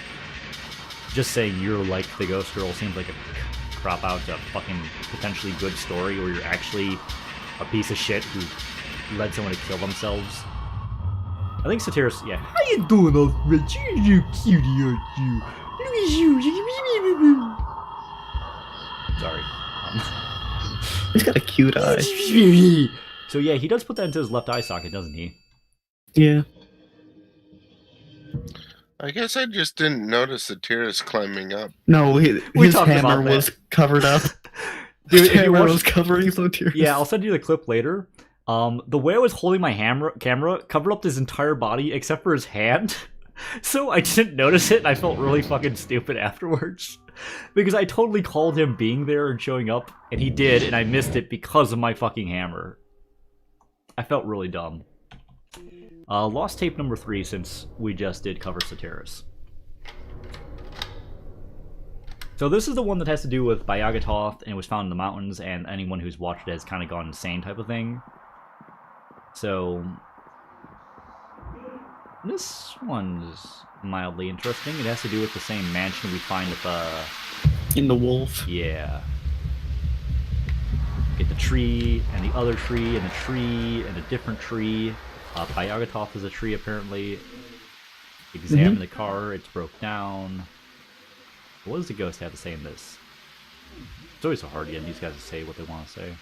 Just saying you're like the ghost girl seems like a crop out to a fucking potentially good story, where you're actually a piece of shit who led someone to kill themselves. I think Soteris, yeah. How you doing, old Rich? You're cutie, aren't you? Look at you. Sorry. He's got a cute eye. So yeah, he does put that into his left eye socket, doesn't he? Yeah. I guess I just didn't notice the tears climbing up. No, his hammer was covered up. Dude, his hammer was covering Soteris. Yeah, I'll send you the clip later. The way I was holding my camera covered up his entire body except for his hand. So I didn't notice it, and I felt really fucking stupid afterwards. Because I totally called him being there and showing up, and he did, and I missed it because of my fucking hammer. I felt really dumb. Lost tape number 3, since we just did cover Soteris. So this is the one that has to do with Bayagatoth, and it was found in the mountains, and anyone who's watched it has kind of gone insane type of thing. So this one's mildly interesting. It has to do with the same mansion we find at in the wolf. Yeah. Get the tree, and the other tree, and the tree, and a different tree. Bayagatoth is a tree, apparently. Examine the car, it's broke down. What does the ghost have to say in this? It's always so hard to get these guys to say what they want to say.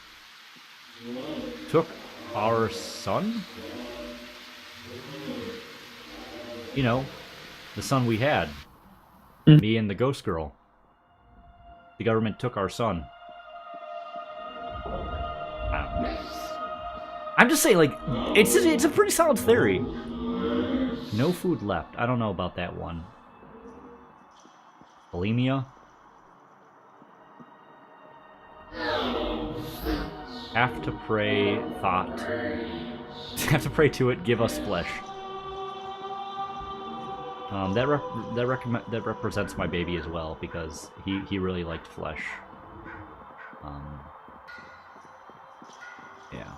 Took our son? You know, the son we had. Me and the ghost girl. The government took our son. I don't know. I'm just saying, like, it's a pretty solid theory. No food left. I don't know about that one. Bulimia. Have to pray, thought. Have to pray to it, give us flesh. That represents my baby as well, because he really liked flesh. Yeah.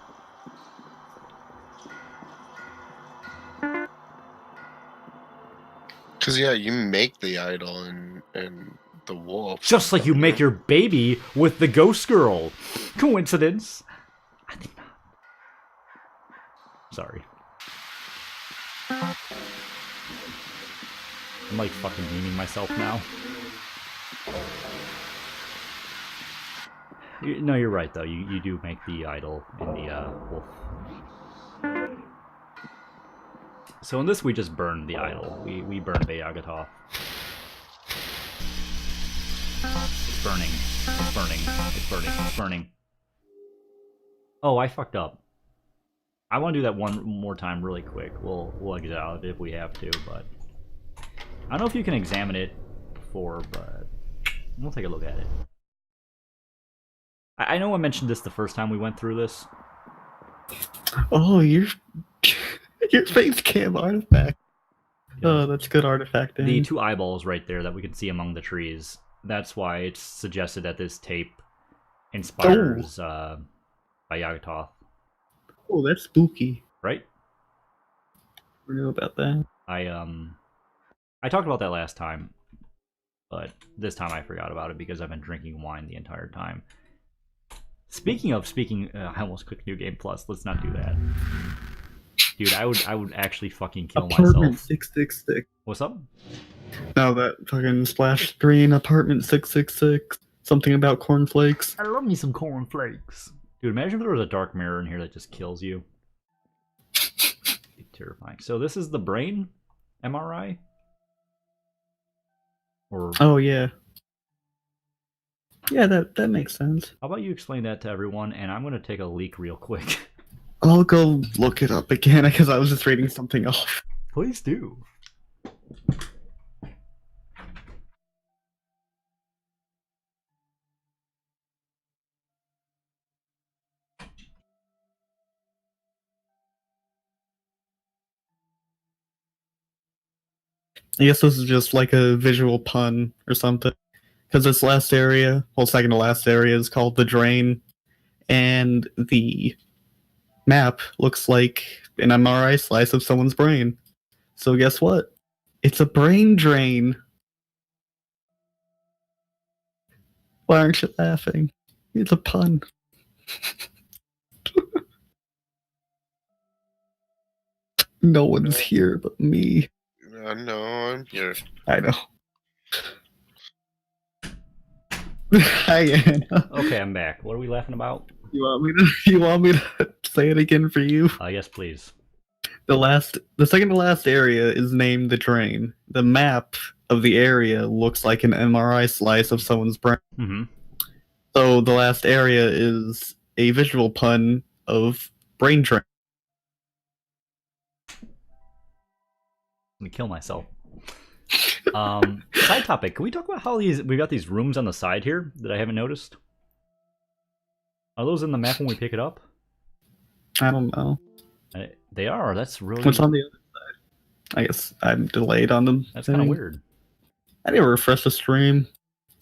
Because, yeah, you make the idol and the wolf. Just like you make your baby with the ghost girl. Coincidence? I think not. Sorry. I'm like fucking memeing myself now. No, you're right though. You do make the idol in the wolf. So in this we just burn the idol. We burn Bayagatoth. It's burning. It's burning. It's burning. It's burning. Oh, I fucked up. I want to do that one more time really quick. We'll exit out of it if we have to, but I don't know if you can examine it before, but we'll take a look at it. I know I mentioned this the first time we went through this. Oh, your face cam artifact. Yeah. Oh, that's good artifact. The 2 eyeballs right there that we can see among the trees. That's why it's suggested that this tape inspires Bayagatoth. Oh, that's spooky. Right? I know about that. I talked about that last time, but this time I forgot about it because I've been drinking wine the entire time. Speaking, I almost clicked New Game Plus. Let's not do that, dude. I would actually fucking kill Apartment myself. 666. What's up? No, that fucking splash screen. Apartment 666. Something about cornflakes. I love me some cornflakes, dude. Imagine if there was a dark mirror in here that just kills you. Terrifying. So this is the brain MRI. Or oh yeah. Yeah, that makes sense. How about you explain that to everyone, and I'm going to take a leak real quick. I'll go look it up again, because I was just reading something off. Please do. I guess this is just like a visual pun or something. Because this last area, well, second to last area, is called the drain, and the map looks like an MRI slice of someone's brain. So guess what? It's a brain drain. Why aren't you laughing? It's a pun. No one's here but me. No, I'm here. I know. Hi, Anna. Okay, I'm back. What are we laughing about? You want me to say it again for you? Yes, please. The second to last area is named the drain. The map of the area looks like an MRI slice of someone's brain. Mm-hmm. So the last area is a visual pun of brain drain. I'm gonna kill myself. Side topic. Can we talk about how we've got these rooms on the side here that I haven't noticed? Are those in the map when we pick it up? I don't know. They are. That's really. What's on the other side? I guess I'm delayed on them. That's kind of weird. I didn't refresh the stream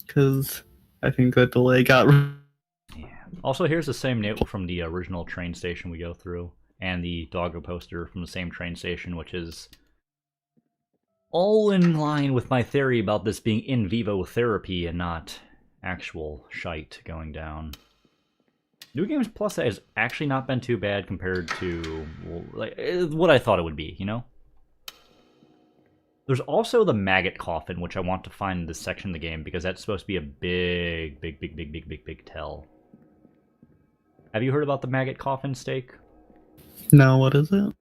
because I think that delay got. Yeah. Also, here's the same note from the original train station we go through, and the doggo poster from the same train station, which is all in line with my theory about this being in vivo therapy and not actual shite going down. New Games Plus has actually not been too bad compared to what I thought it would be, you know? There's also the maggot coffin, which I want to find in this section of the game, because that's supposed to be a big tell. Have you heard about the maggot coffin stake? No, what is it?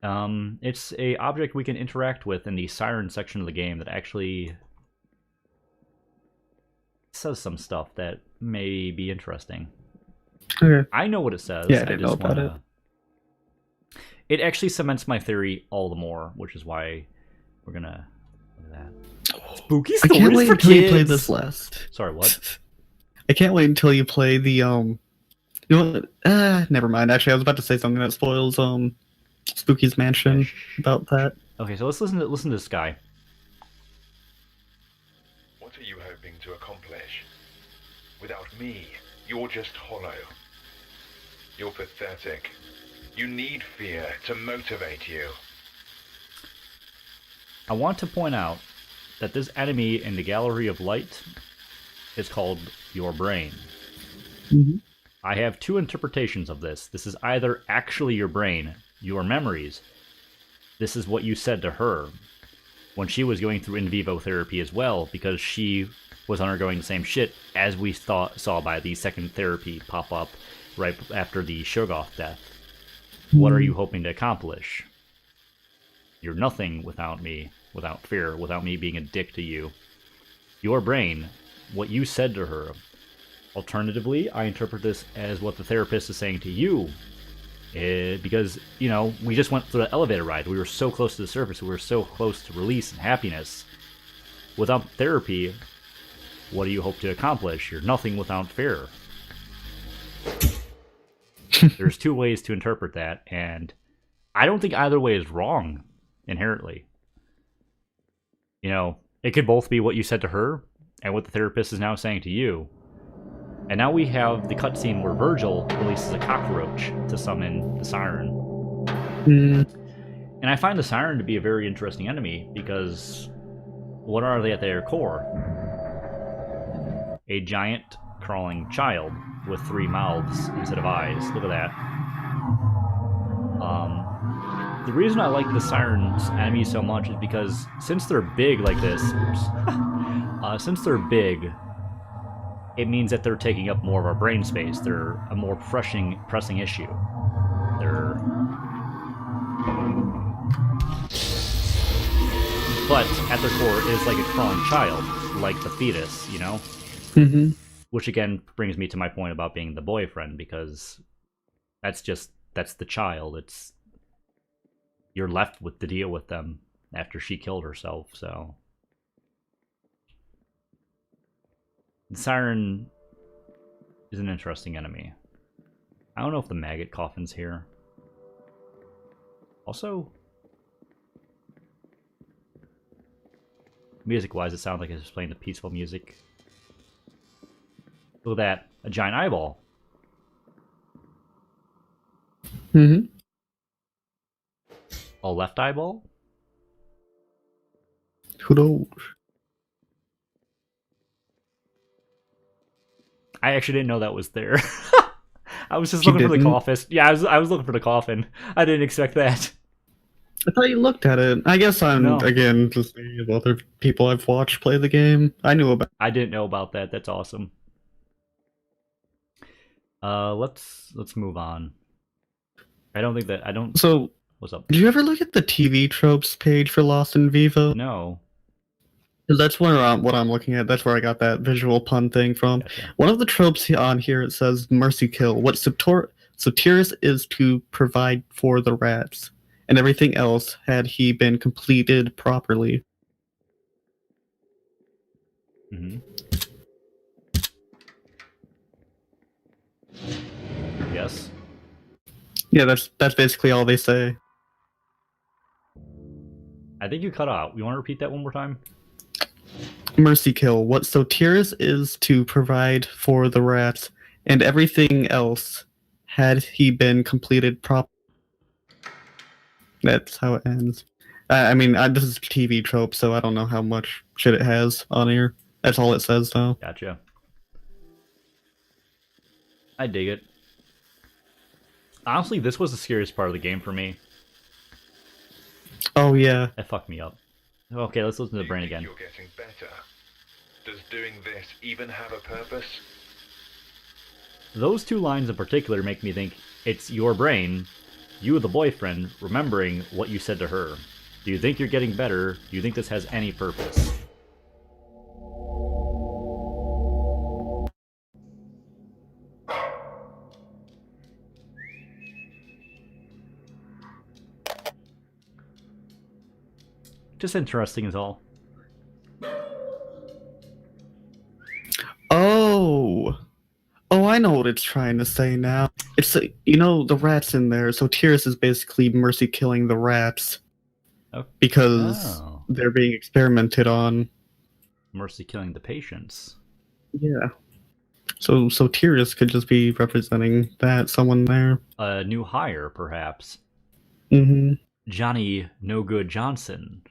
It's a object we can interact with in the siren section of the game that actually says some stuff that may be interesting. Okay. I know what it says. Yeah, I didn't know about it. It actually cements my theory all the more, which is why we're gonna look at that. Spooky I can't stories wait for until you play kids. this last. Sorry, what? I can't wait until you play the You know what? Never mind. Actually, I was about to say something that spoils Spooky's Mansion about that. Okay, so let's listen to this guy. What are you hoping to accomplish? Without me, you're just hollow. You're pathetic. You need fear to motivate you. I want to point out that this enemy in the Gallery of Light is called your brain. Mm-hmm. I have two interpretations of this. This is either actually your brain, your memories. This is what you said to her when she was going through in vivo therapy as well, because she was undergoing the same shit as we saw by the second therapy pop up right after the Shoggoth death. What are you hoping to accomplish? You're nothing without me, without fear, without me being a dick to you. Your brain, what you said to her. Alternatively, I interpret this as what the therapist is saying to you. Because, you know, we just went through the elevator ride. We were so close to the surface. We were so close to release and happiness. Without therapy, what do you hope to accomplish? You're nothing without fear. There's two ways to interpret that, and I don't think either way is wrong, inherently. You know, it could both be what you said to her, and what the therapist is now saying to you. And now we have the cutscene where Virgil releases a cockroach to summon the siren. And I find the siren to be a very interesting enemy, because what are they at their core? A giant crawling child with 3 mouths instead of eyes. Look at that. The reason I like the siren's enemies so much is because since they're big like this, since they're big, it means that they're taking up more of our brain space. They're a more pressing issue. But at their core is like a crawling child, like the fetus, you know? Mm-hmm. Which again brings me to my point about being the boyfriend, because that's the child. You're left with to deal with them after she killed herself, so. The siren is an interesting enemy. I don't know if the maggot coffin's here. Also, music-wise, it sounds like it's just playing the peaceful music. Look at that, a giant eyeball. Mm-hmm. A left eyeball? Who knows? I actually didn't know that was there. I was just looking for the coffin. Yeah, I was looking for the coffin. I didn't expect that. I thought you looked at it. I guess again, just thinking of other people I've watched play the game. I knew about. I didn't know about that. That's awesome. Let's move on. So, what's up? Did you ever look at the TV tropes page for Lost in Vivo? No. That's where what I'm looking at. That's where I got that visual pun thing from. Gotcha. One of the tropes on here, it says mercy kill. What Sotiris is to provide for the rats, and everything else had he been completed properly. Mm-hmm. Yes. Yeah, that's basically all they say. I think you cut out. You want to repeat that one more time? Mercy kill. What Sotiris is to provide for the rats, and everything else had he been completed properly. That's how it ends. This is TV trope, so I don't know how much shit it has on here. That's all it says, though. Gotcha. I dig it. Honestly, this was the scariest part of the game for me. Oh, yeah. That fucked me up. Okay, let's listen to the brain again. You're getting better. Does doing this even have a purpose? Those two lines in particular make me think it's your brain, you the boyfriend, remembering what you said to her. Do you think you're getting better? Do you think this has any purpose? Just interesting is all. Oh, I know what it's trying to say now. It's, the rats in there. So Tyrus is basically Mercy killing the rats. Oh. Because they're being experimented on. Mercy killing the patients. Yeah. So Tyrus could just be representing that, someone there. A new hire, perhaps. Mm-hmm. Johnny No Good Johnson.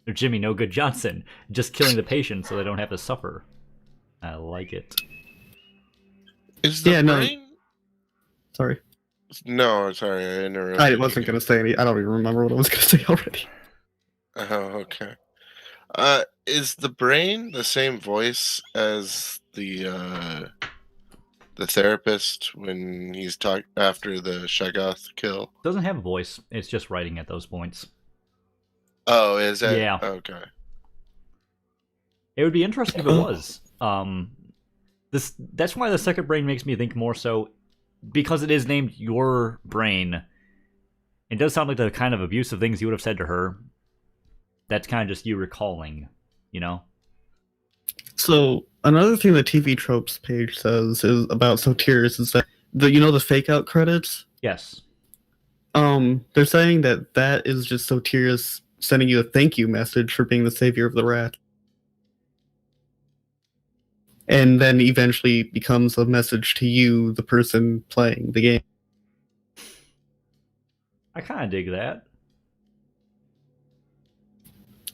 Or Jimmy No Good Johnson. Just killing the patients so they don't have to suffer. I like it. Is the brain? No. Sorry. No, sorry, I interrupted. I wasn't going to say any. I don't even remember what I was going to say already. Oh, okay. Is the brain the same voice as the therapist when he's talking after the Shaggoth kill? Doesn't have a voice. It's just writing at those points. Oh, is that? Yeah. Okay. It would be interesting if it was. That's why the second brain makes me think more so, because it is named your brain. It does sound like the kind of abusive things you would have said to her. That's kind of just you recalling, So another thing the TV tropes page says is about Sotiris is that the fake out credits. Yes. They're saying that is just Sotiris sending you a thank you message for being the savior of the rat. And then eventually becomes a message to you, the person playing the game. I kind of dig that.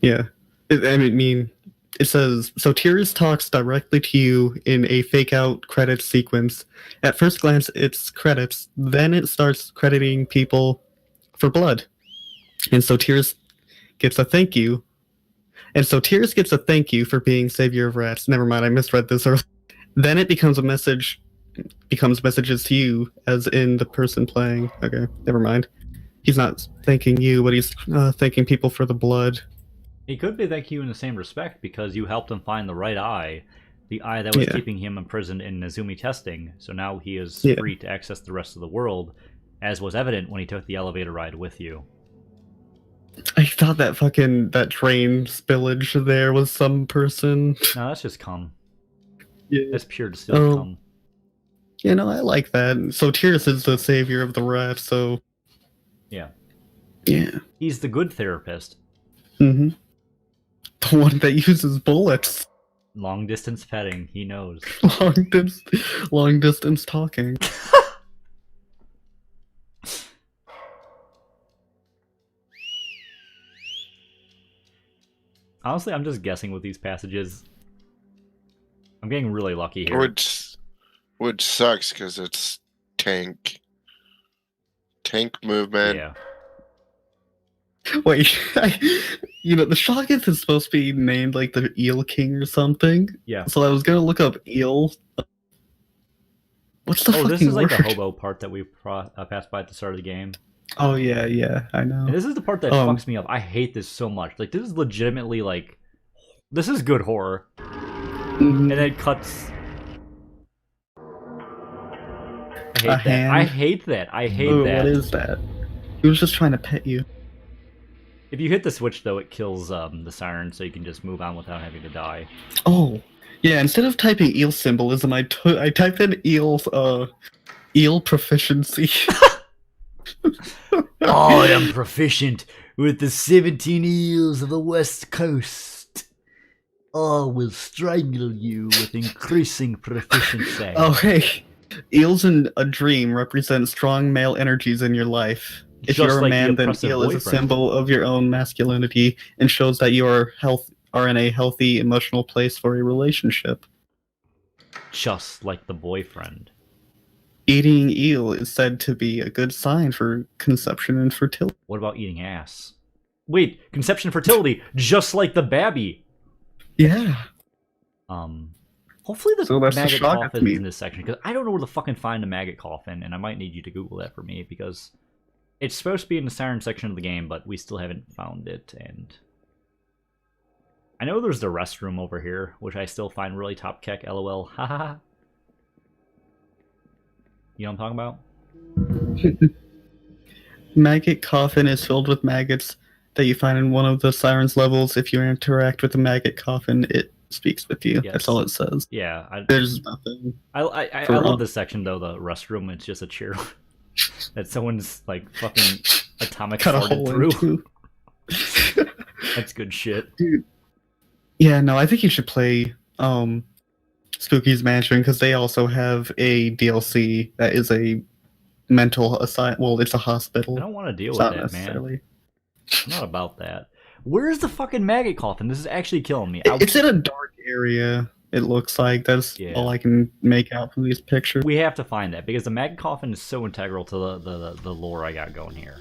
Yeah. It says, Sotiris talks directly to you in a fake-out credits sequence. At first glance, it's credits. Then it starts crediting people for blood. And Sotiris gets a thank you. And Sotiris gets a thank you for being savior of rats. Never mind, I misread this earlier. Then it becomes messages to you, as in the person playing. Okay, never mind. He's not thanking you, but he's thanking people for the blood. He could be thanking you in the same respect because you helped him find the right eye. The eye that was keeping him imprisoned in Nezumi testing. So now he is free to access the rest of the world, as was evident when he took the elevator ride with you. I thought that train spillage there was some person. No, that's just cum. Yeah. That's pure distilled cum. I like that. So Tyrus is the savior of the rat, so... Yeah. Yeah. He's the good therapist. Mm-hmm. The one that uses bullets. Long distance petting, he knows. Long distance talking. Honestly, I'm just guessing with these passages. I'm getting really lucky here. Which sucks because it's tank movement. Yeah. Wait, the Shoggoth is supposed to be named like the Eel King or something. Yeah. So I was gonna look up eel. What's the fucking word? This is like the hobo part that we passed by at the start of the game. Oh yeah, I know. And this is the part that fucks me up. I hate this so much. Like, this is legitimately this is good horror. Mm-hmm. And then it cuts. I hate that. What is that? He was just trying to pet you. If you hit the switch, though, it kills the siren, so you can just move on without having to die. Oh, yeah. Instead of typing eel symbolism, I typed in eel proficiency. I am proficient with the 17 eels of the west coast. I will strangle you with increasing proficiency. Oh, hey. Eels in a dream represent strong male energies in your life. If Just you're a like the man, then oppressive eel is a boyfriend. symbol of your own masculinity and shows that you are in a healthy emotional place for a relationship. Just like the boyfriend. Eating eel is said to be a good sign for conception and fertility. What about eating ass? Wait, conception and fertility, just like the babby. Yeah. Hopefully the So that's the maggot shock coffin to me. is in this section, because I don't know where to fucking find a maggot coffin, and I might need you to Google that for me, because it's supposed to be in the siren section of the game, but we still haven't found it, and... I know there's the restroom over here, which I still find really top keck, lol, haha. You know what I'm talking about? Maggot coffin is filled with maggots that you find in one of the siren's levels. If you interact with the maggot coffin, it speaks with you. Yes. That's all it says. Yeah, There's nothing. I for love wrong. this section though. The restroom, it's just a chair that someone's like fucking atomic Cut a farted hole through. into. That's good shit. Dude. Yeah, no, I think you should play Spooky's Mansion, because they also have a DLC that is a mental asylum. Well, it's a hospital. I don't want to deal It's with not that, man. necessarily. I'm not about that. Where's the fucking maggot coffin? This is actually killing me. It's in a dark area. It looks like that's Yeah. all I can make out from these pictures. We have to find that because the maggot coffin is so integral to the lore I got going here.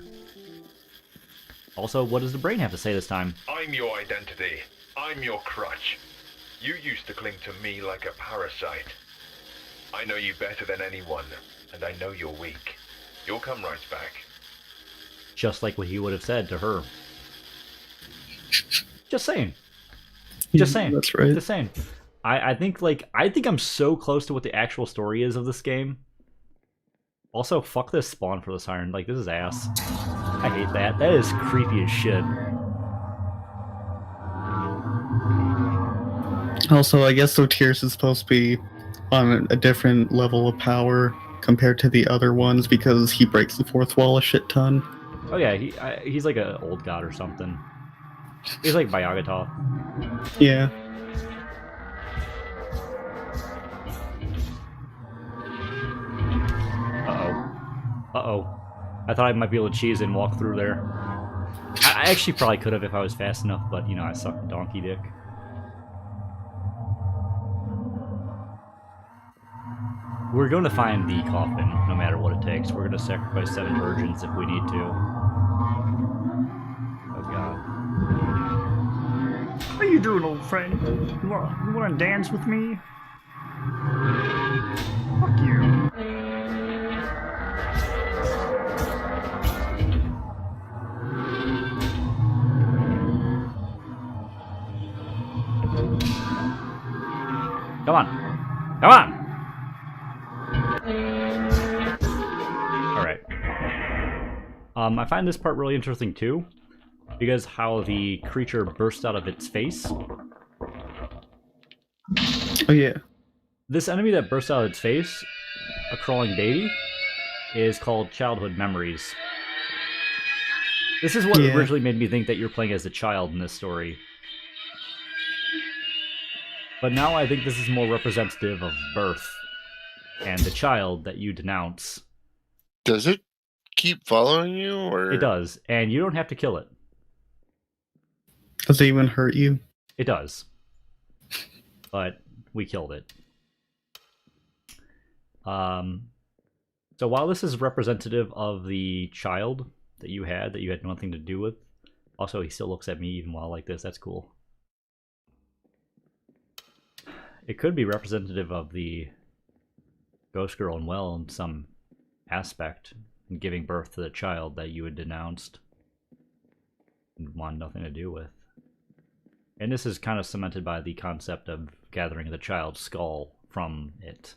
Also, what does the brain have to say this time? I'm your identity. I'm your crutch. You used to cling to me like a parasite. I know you better than anyone, and I know you're weak. You'll come right back. Just like what he would have said to her. Just saying. Just saying. That's right. Just saying. I think I'm so close to what the actual story is of this game. Also, fuck this spawn for the siren. Like, this is ass. I hate that. That is creepy as shit. Also, I guess Sotiris is supposed to be on a different level of power compared to the other ones because he breaks the fourth wall a shit ton. Oh yeah, he's like an old god or something. He's like Bayagatoth. Yeah. Uh-oh. I thought I might be able to cheese and walk through there. I actually probably could have if I was fast enough, but, you know, I suck donkey dick. We're going to find the coffin, no matter what it takes. We're going to sacrifice 7 virgins if we need to. Oh, God. How you doing, old friend? You wanna dance with me? Fuck you. Come on. Come on! Alright. I find this part really interesting, too. Because how the creature burst out of its face. Oh, yeah. This enemy that bursts out of its face, a crawling baby, is called Childhood Memories. This is what originally made me think that you're playing as a child in this story. But now I think this is more representative of birth and the child that you denounce. Does it keep following you, or It does, and you don't have to kill it. Does it even hurt you? It does. But we killed it. So while this is representative of the child that you had nothing to do with, also he still looks at me even while like this, that's cool. It could be representative of the ghost girl and well in some aspect, in giving birth to the child that you had denounced and wanted nothing to do with. And this is kind of cemented by the concept of gathering the child's skull from it.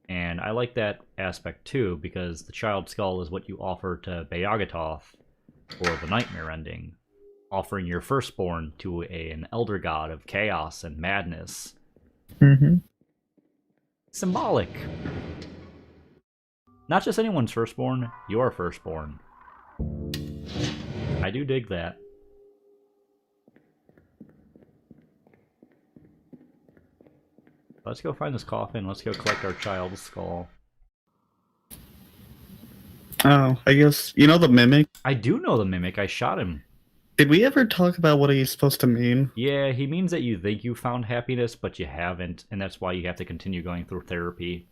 And I like that aspect too, because the child's skull is what you offer to Bayagatoth for the nightmare ending. Offering your firstborn to an elder god of chaos and madness. Mm-hmm. Symbolic. Not just anyone's firstborn, your firstborn. I do dig that. Let's go find this coffin. Let's go collect our child's skull. Oh, I guess you know the mimic. I do know the mimic. I shot him. Did we ever talk about what he's supposed to mean? Yeah, he means that you think you found happiness, but you haven't, and that's why you have to continue going through therapy.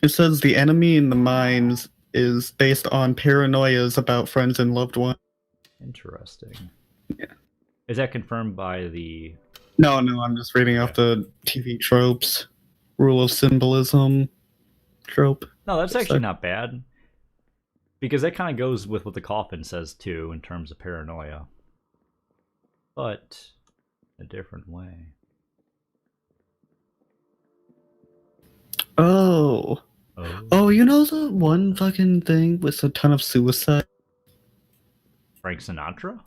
It says the enemy in the mines is based on paranoias about friends and loved ones. Interesting. Yeah. Is that confirmed by the... No, I'm just reading off the TV tropes. Rule of symbolism trope. No, that's actually not bad. Because that kind of goes with what the coffin says, too, in terms of paranoia. But a different way. Oh, you know the one fucking thing with a ton of suicide? Frank Sinatra?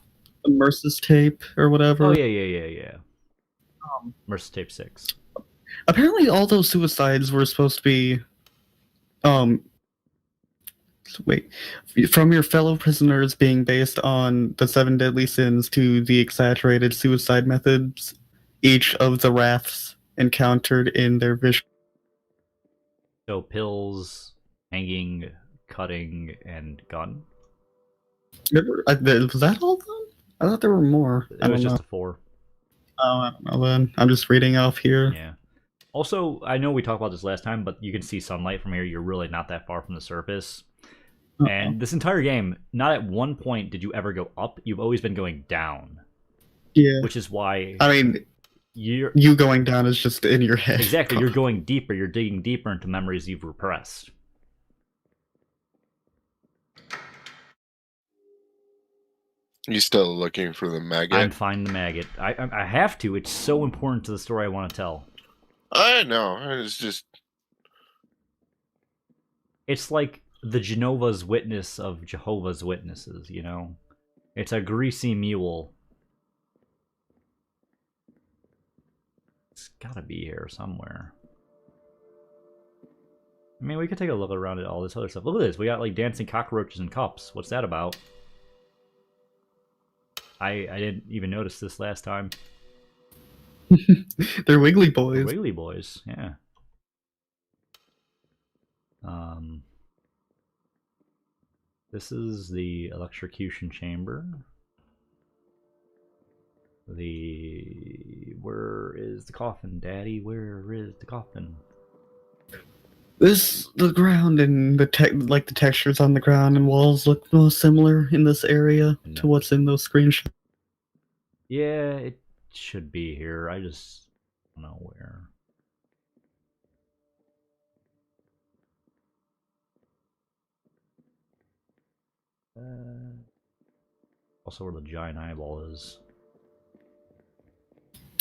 The Merce's tape or whatever? Oh, yeah. Mercy Tape 6. Apparently all those suicides were supposed to be, from your fellow prisoners being based on the 7 deadly sins to the exaggerated suicide methods each of the wraths encountered in their vision. So pills, hanging, cutting, and gun? Was that all done? I thought there were more. It was just a 4. Oh, I don't know then. I'm just reading off here. Yeah. Also, I know we talked about this last time, but you can see sunlight from here. You're really not that far from the surface. Uh-oh. And this entire game, not at one point did you ever go up. You've always been going down. Yeah. Which is why... I mean, you going down is just in your head. Exactly. You're going deeper. You're digging deeper into memories you've repressed. You still looking for the maggot? I'm finding the maggot. I have to. It's so important to the story I want to tell. I know. It's just... It's like the Jehovah's Witness of Jehovah's Witnesses, you know? It's a greasy mule. It's gotta be here somewhere. I mean, we could take a look around at all this other stuff. Look at this. We got, like, dancing cockroaches in cups. What's that about? I didn't even notice this last time. They're Wiggly Boys. Wiggly Boys, yeah. This is the electrocution chamber. Where is the coffin, Daddy? Where is the coffin? The ground and the textures on the ground and walls look most similar in this area to what's in those screenshots. Yeah, it should be here. I just don't know where. Also where the giant eyeball is.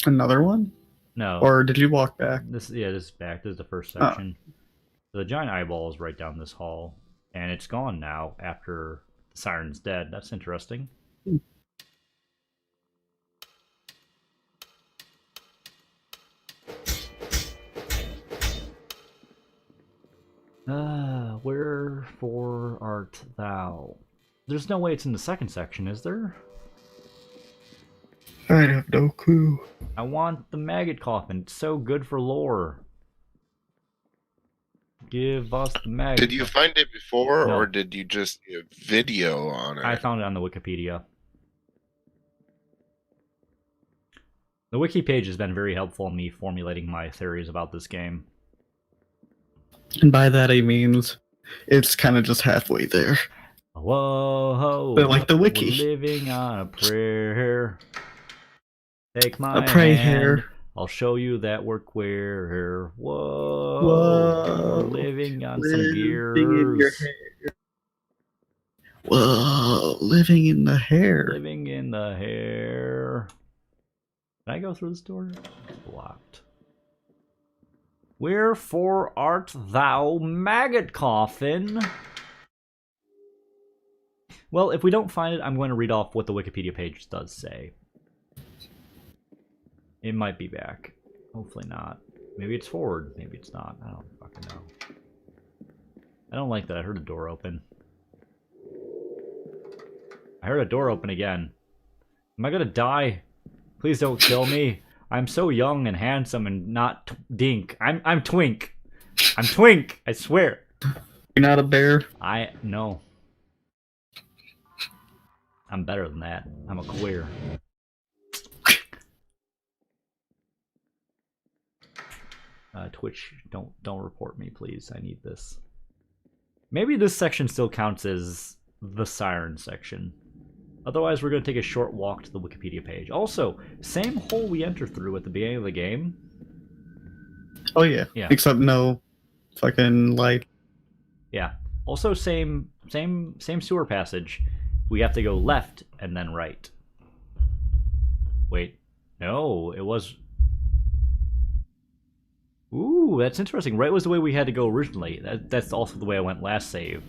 Another one? No. Or did you walk back? This is back. This is the first section. So the giant eyeball is right down this hall. And it's gone now after the siren's dead. That's interesting. Wherefore art thou? There's no way it's in the second section, is there? I have no clue. I want the maggot coffin. It's so good for lore. Give us the maggot. Did you find it before, No. or did you just see a video on it? I found it on the Wikipedia. The wiki page has been very helpful in me formulating my theories about this game. And by that he means it's kind of just halfway there. Whoa, But like the wiki. we're living on a prayer. Take my A pray hand. hair. I'll show you that we're queer. Whoa, Whoa. we're living on some Living beers. in your hair. Whoa, living in the hair. Living in the hair. Can I go through this door? It's blocked. Wherefore art thou, maggot coffin? Well, if we don't find it, I'm going to read off what the Wikipedia page does say. It might be back. Hopefully not. Maybe it's forward. Maybe it's not. I don't fucking know. I don't like that. I heard a door open. I heard a door open again. Am I gonna die? Please don't kill me. I'm so young and handsome and not dink. I'm twink. I'm twink. I swear. You're not a bear. No. I'm better than that. I'm a queer. Twitch, don't report me, please. I need this. Maybe this section still counts as the siren section. Otherwise, we're going to take a short walk to the Wikipedia page. Also, same hole we entered through at the beginning of the game. Oh yeah. Yeah. Except no fucking light. Yeah. Also, same sewer passage. We have to go left and then right. Wait. No, it was... Ooh, that's interesting. Right was the way we had to go originally. That's also the way I went last save.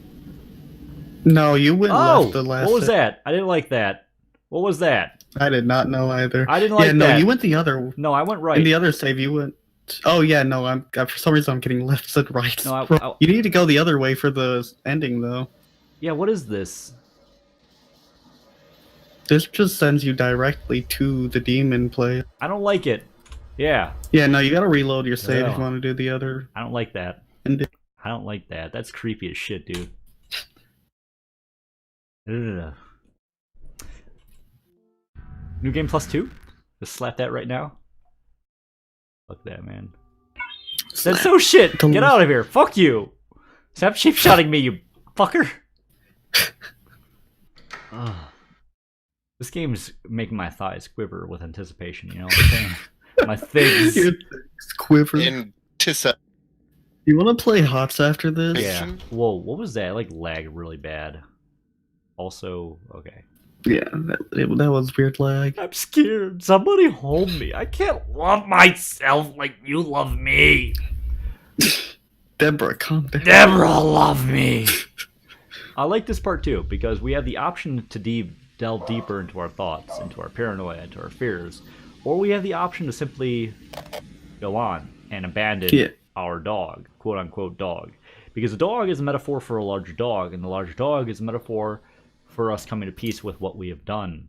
No, you went left the last. What was that? I didn't like that. What was that? I did not know either. I didn't like that. Yeah, no, you went the other. No, I went right. In the other save, you went. Oh yeah, no, for some reason I'm getting left and right. No, you need to go the other way for the ending though. Yeah, what is this? This just sends you directly to the demon place. I don't like it. Yeah. Yeah, no, you gotta reload your save Yeah. if you want to do the other. I don't like that. Ending. I don't like that. That's creepy as shit, dude. Ugh. New game +2? Just slap that right now. Fuck that, man. That's no shit! Get out of here! Fuck you! Stop cheap-shotting me, you fucker! Ugh. This game's making my thighs quiver with anticipation, you know what I'm saying? My things. Your things quiver. You want to play HOTS after this? Yeah. Whoa, what was that? Like lagged really bad. Also, okay. Yeah, that was weird lag. I'm scared. Somebody hold me. I can't love myself like you love me. Deborah, calm down. Deborah, love me. I like this part too because we have the option to delve deeper into our thoughts, into our paranoia, into our fears, or we have the option to simply go on and abandon our dog, quote unquote dog, because a dog is a metaphor for a larger dog, and the larger dog is a metaphor for us coming to peace with what we have done,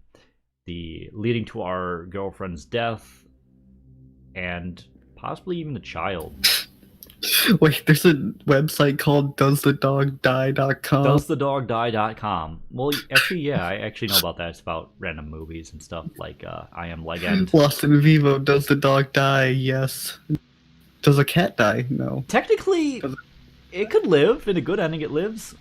the leading to our girlfriend's death, and possibly even the child. Wait, there's a website called doesthedogdie.com. Doesthedogdie.com. Well, actually, yeah, I actually know about that. It's about random movies and stuff like I Am Legend. Lost in Vivo. Does the dog die? Yes. Does a cat die? No. Technically, it could live. In a good ending, it lives.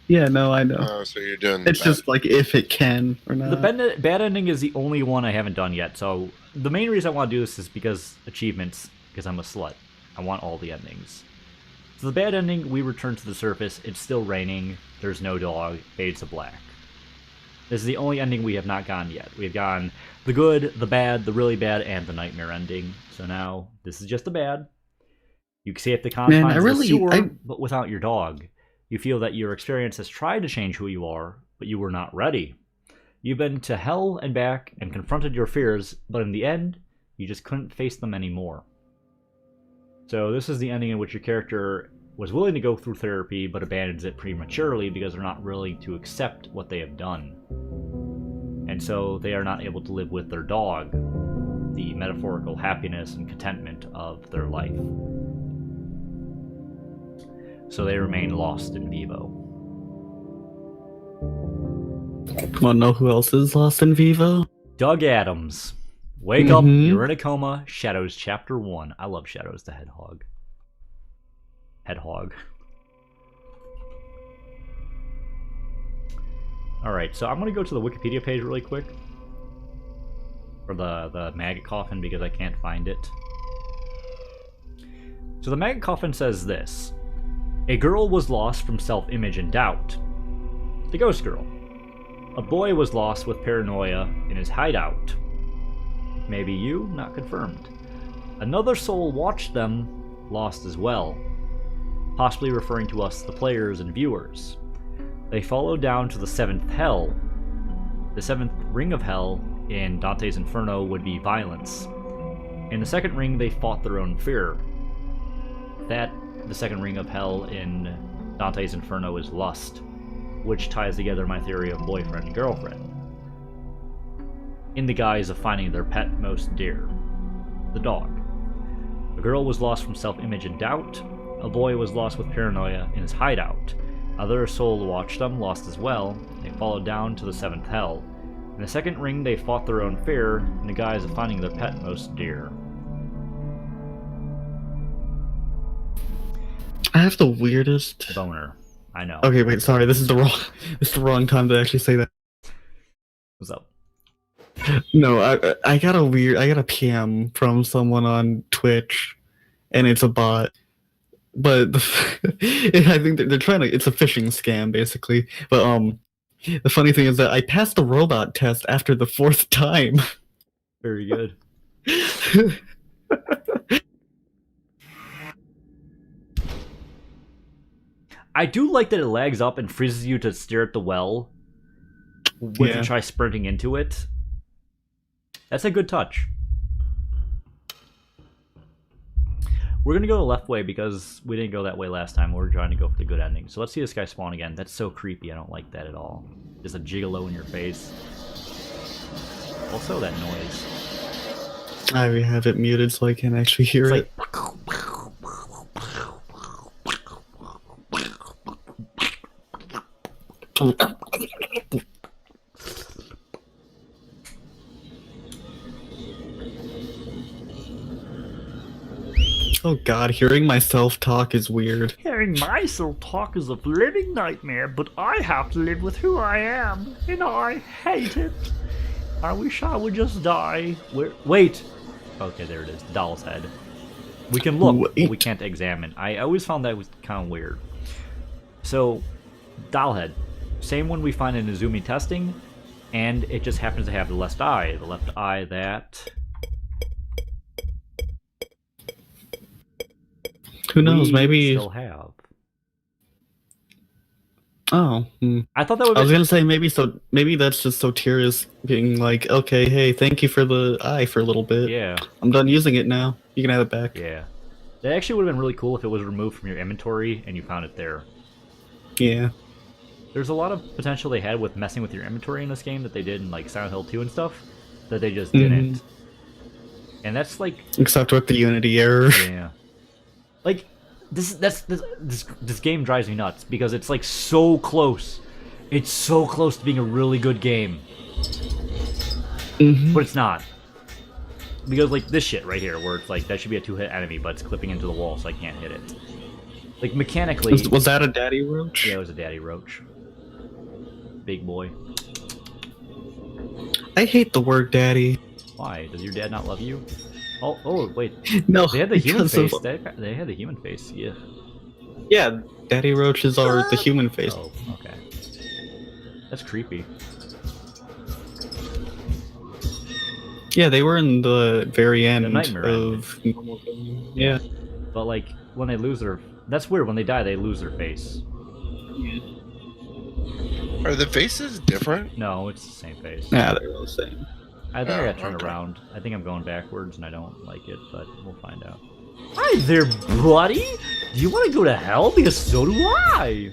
Yeah, no, I know. Oh, so you're doing. It's just like if it can or not. The bad ending is the only one I haven't done yet. So the main reason I want to do this is because achievements. Because I'm a slut. I want all the endings. So the bad ending, we return to the surface. It's still raining. There's no dog. Fades to black. This is the only ending we have not gone yet. We've gone the good, the bad, the really bad, and the nightmare ending. So now this is just the bad. You can see at the confines of the sewer, but without your dog. You feel that your experience has tried to change who you are, but you were not ready. You've been to hell and back and confronted your fears, but in the end, you just couldn't face them anymore. So this is the ending in which your character was willing to go through therapy, but abandons it prematurely because they're not willing to accept what they have done. And so they are not able to live with their dog, the metaphorical happiness and contentment of their life. So they remain lost in vivo. Wanna know who else is lost in vivo? Doug Adams. Wake up, you're in a coma. Shadows Chapter 1. I love Shadows the Hedgehog. Hedgehog. Alright, so I'm going to go to the Wikipedia page really quick. For the maggot coffin, because I can't find it. So the maggot coffin says this. A girl was lost from self-image and doubt. The ghost girl. A boy was lost with paranoia in his hideout. Maybe you, not confirmed. Another soul watched them, lost as well. Possibly referring to us, the players and viewers. They followed down to the 7th hell. The 7th ring of hell in Dante's Inferno would be violence. In the 2nd ring, they fought their own fear. The 2nd ring of hell in Dante's Inferno is lust, which ties together my theory of boyfriend and girlfriend, in the guise of finding their pet most dear, the dog. A girl was lost from self-image and doubt. A boy was lost with paranoia in his hideout. Other soul watched them, lost as well. They followed down to the seventh hell. In the second ring, they fought their own fear in the guise of finding their pet most dear. I have the weirdest Boner. I know. Okay, wait, sorry, this is the wrong time to actually say that. What's up? No, I got a PM from someone on Twitch, and it's a bot. But I think they're trying to. It's a phishing scam, basically. But the funny thing is that I passed the robot test after the 4th time. Very good. I do like that it lags up and freezes you to stare at the well when you try sprinting into it. That's a good touch. We're going to go the left way because we didn't go that way last time. We're trying to go for the good ending. So let's see this guy spawn again. That's so creepy. I don't like that at all. Just a gigolo in your face. Also, that noise. I have it muted so I can actually hear it. Oh god, hearing myself talk is weird. Hearing myself talk is a living nightmare, but I have to live with who I am, and I hate it. I wish I would just die. Wait! Okay, there it is. Doll's head. We can look, but we Wait. can't examine. I always found that was kind of weird. So, doll head. Same one we find in Izumi testing, and it just happens to have the left eye. The left eye that... Who knows, we maybe... still have. Oh, I thought that would I be... was gonna say maybe that's just Soterius being like, okay, hey, thank you for the eye for a little bit. Yeah. I'm done using it now. You can have it back. Yeah. That actually would have been really cool if it was removed from your inventory and you found it there. Yeah. There's a lot of potential they had with messing with your inventory in this game that they did in like Silent Hill 2 and stuff that they just didn't. And that's like... Except with the Unity error. Yeah. Like, this game drives me nuts because it's like so close. It's so close to being a really good game. But it's not. Because like this shit right here, where it's like that should be a 2-hit enemy, but it's clipping into the wall so I can't hit it. Like mechanically... Was that a daddy roach? Yeah, it was a daddy roach. Big boy. I hate the word daddy. Why? Does your dad not love you? Oh, wait. No, They had the human because of- face. They had the human face. Yeah. Yeah, daddy roaches are the human face. Oh, okay. That's creepy. Yeah, they were in the very end Nightmare of... Yeah. But like when they lose their, that's weird. When they die, they lose their face. Are the faces different? No, it's the same face. Nah, they're all the same. I think I got turned okay. around. I think I'm going backwards, and I don't like it, but we'll find out. Hi there, buddy. Do you want to go to hell? Because so do I.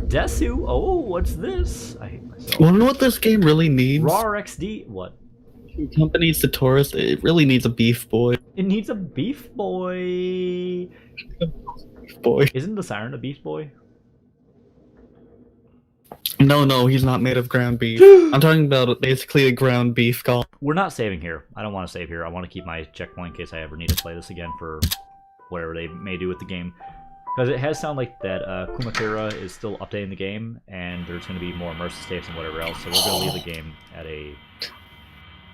Desu. Oh, what's this? I hate myself. Wanna know what this game really needs? Raw XD. What? Company Satoris, it really needs a beef boy. It needs a beef boy. Beef boy. Isn't the siren a beef boy? No, he's not made of ground beef. I'm talking about basically a ground beef golem. We're not saving here. I don't want to save here. I want to keep my checkpoint in case I ever need to play this again for whatever they may do with the game. Because it has sounded like that Kumakura is still updating the game, and there's going to be more immersive states and whatever else, so we're going to leave the game at a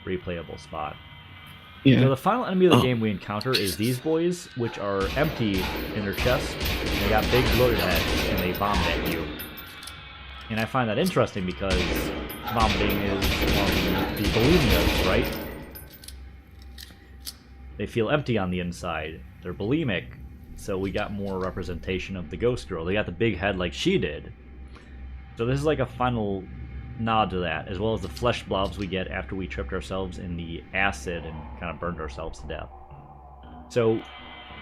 replayable spot. Yeah. So the final enemy of the game we encounter is these boys, which are empty in their chest, and they got big bloated heads, and they bomb at you. And I find that interesting because vomiting is one of the bulimias, right? They feel empty on the inside. They're bulimic, so we got more representation of the ghost girl. They got the big head like she did. So this is like a final nod to that, as well as the flesh blobs we get after we tripped ourselves in the acid and kind of burned ourselves to death. So,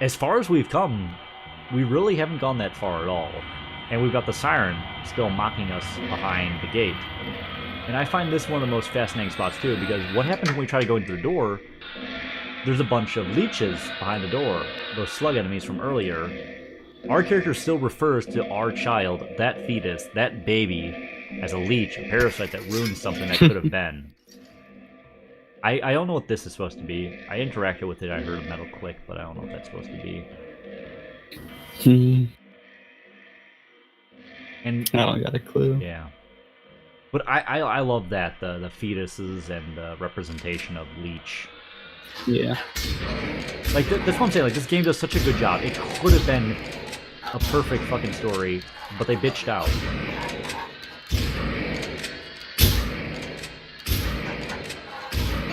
as far as we've come, we really haven't gone that far at all. And we've got the siren still mocking us behind the gate. And I find this one of the most fascinating spots too, because what happens when we try to go into the door, there's a bunch of leeches behind the door, those slug enemies from earlier. Our character still refers to our child, that fetus, that baby, as a leech, a parasite that ruins something that could have been. I don't know what this is supposed to be. I interacted with it, I heard a metal click, but I don't know what that's supposed to be. And I don't got a clue. yeah. But I love that, the fetuses and the representation of leech. Yeah. Like, that's what I'm saying, like, this game does such a good job. It could have been a perfect fucking story, but they bitched out.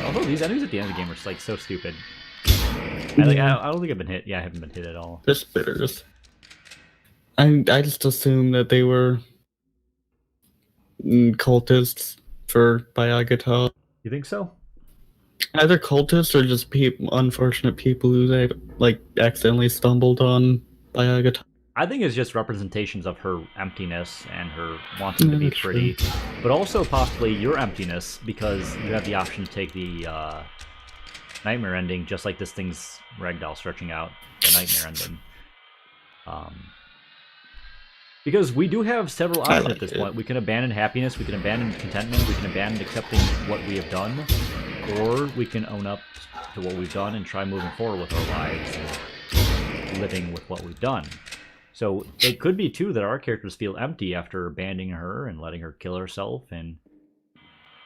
Although these enemies at the end of the game are, like, so stupid. I don't think I've been hit. Yeah, I haven't been hit at all. They're spitters. I just assumed that they were cultists for Bayagata. You think so? Either cultists or just unfortunate people who like accidentally stumbled on Bayagata. I think it's just representations of her emptiness and her wanting to be pretty, but also possibly your emptiness, because you have the option to take the nightmare ending, just like this thing's ragdoll stretching out the nightmare ending. Because we do have several options at this point. We can abandon happiness, we can abandon contentment, we can abandon accepting what we have done, or we can own up to what we've done and try moving forward with our lives and living with what we've done. So it could be, too, that our characters feel empty after abandoning her and letting her kill herself and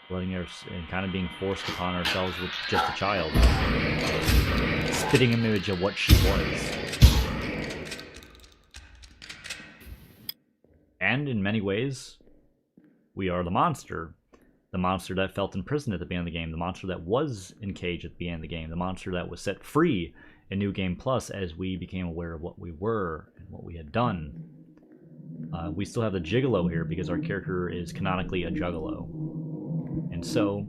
letting her and kind of being forced upon ourselves with just a child. Spitting image of what she was. And in many ways, we are the monster. The monster that felt imprisoned at the beginning of the game. The monster that was in cage at the beginning of the game. The monster that was set free in New Game Plus as we became aware of what we were and what we had done. We still have the gigolo here because our character is canonically a juggalo. And so,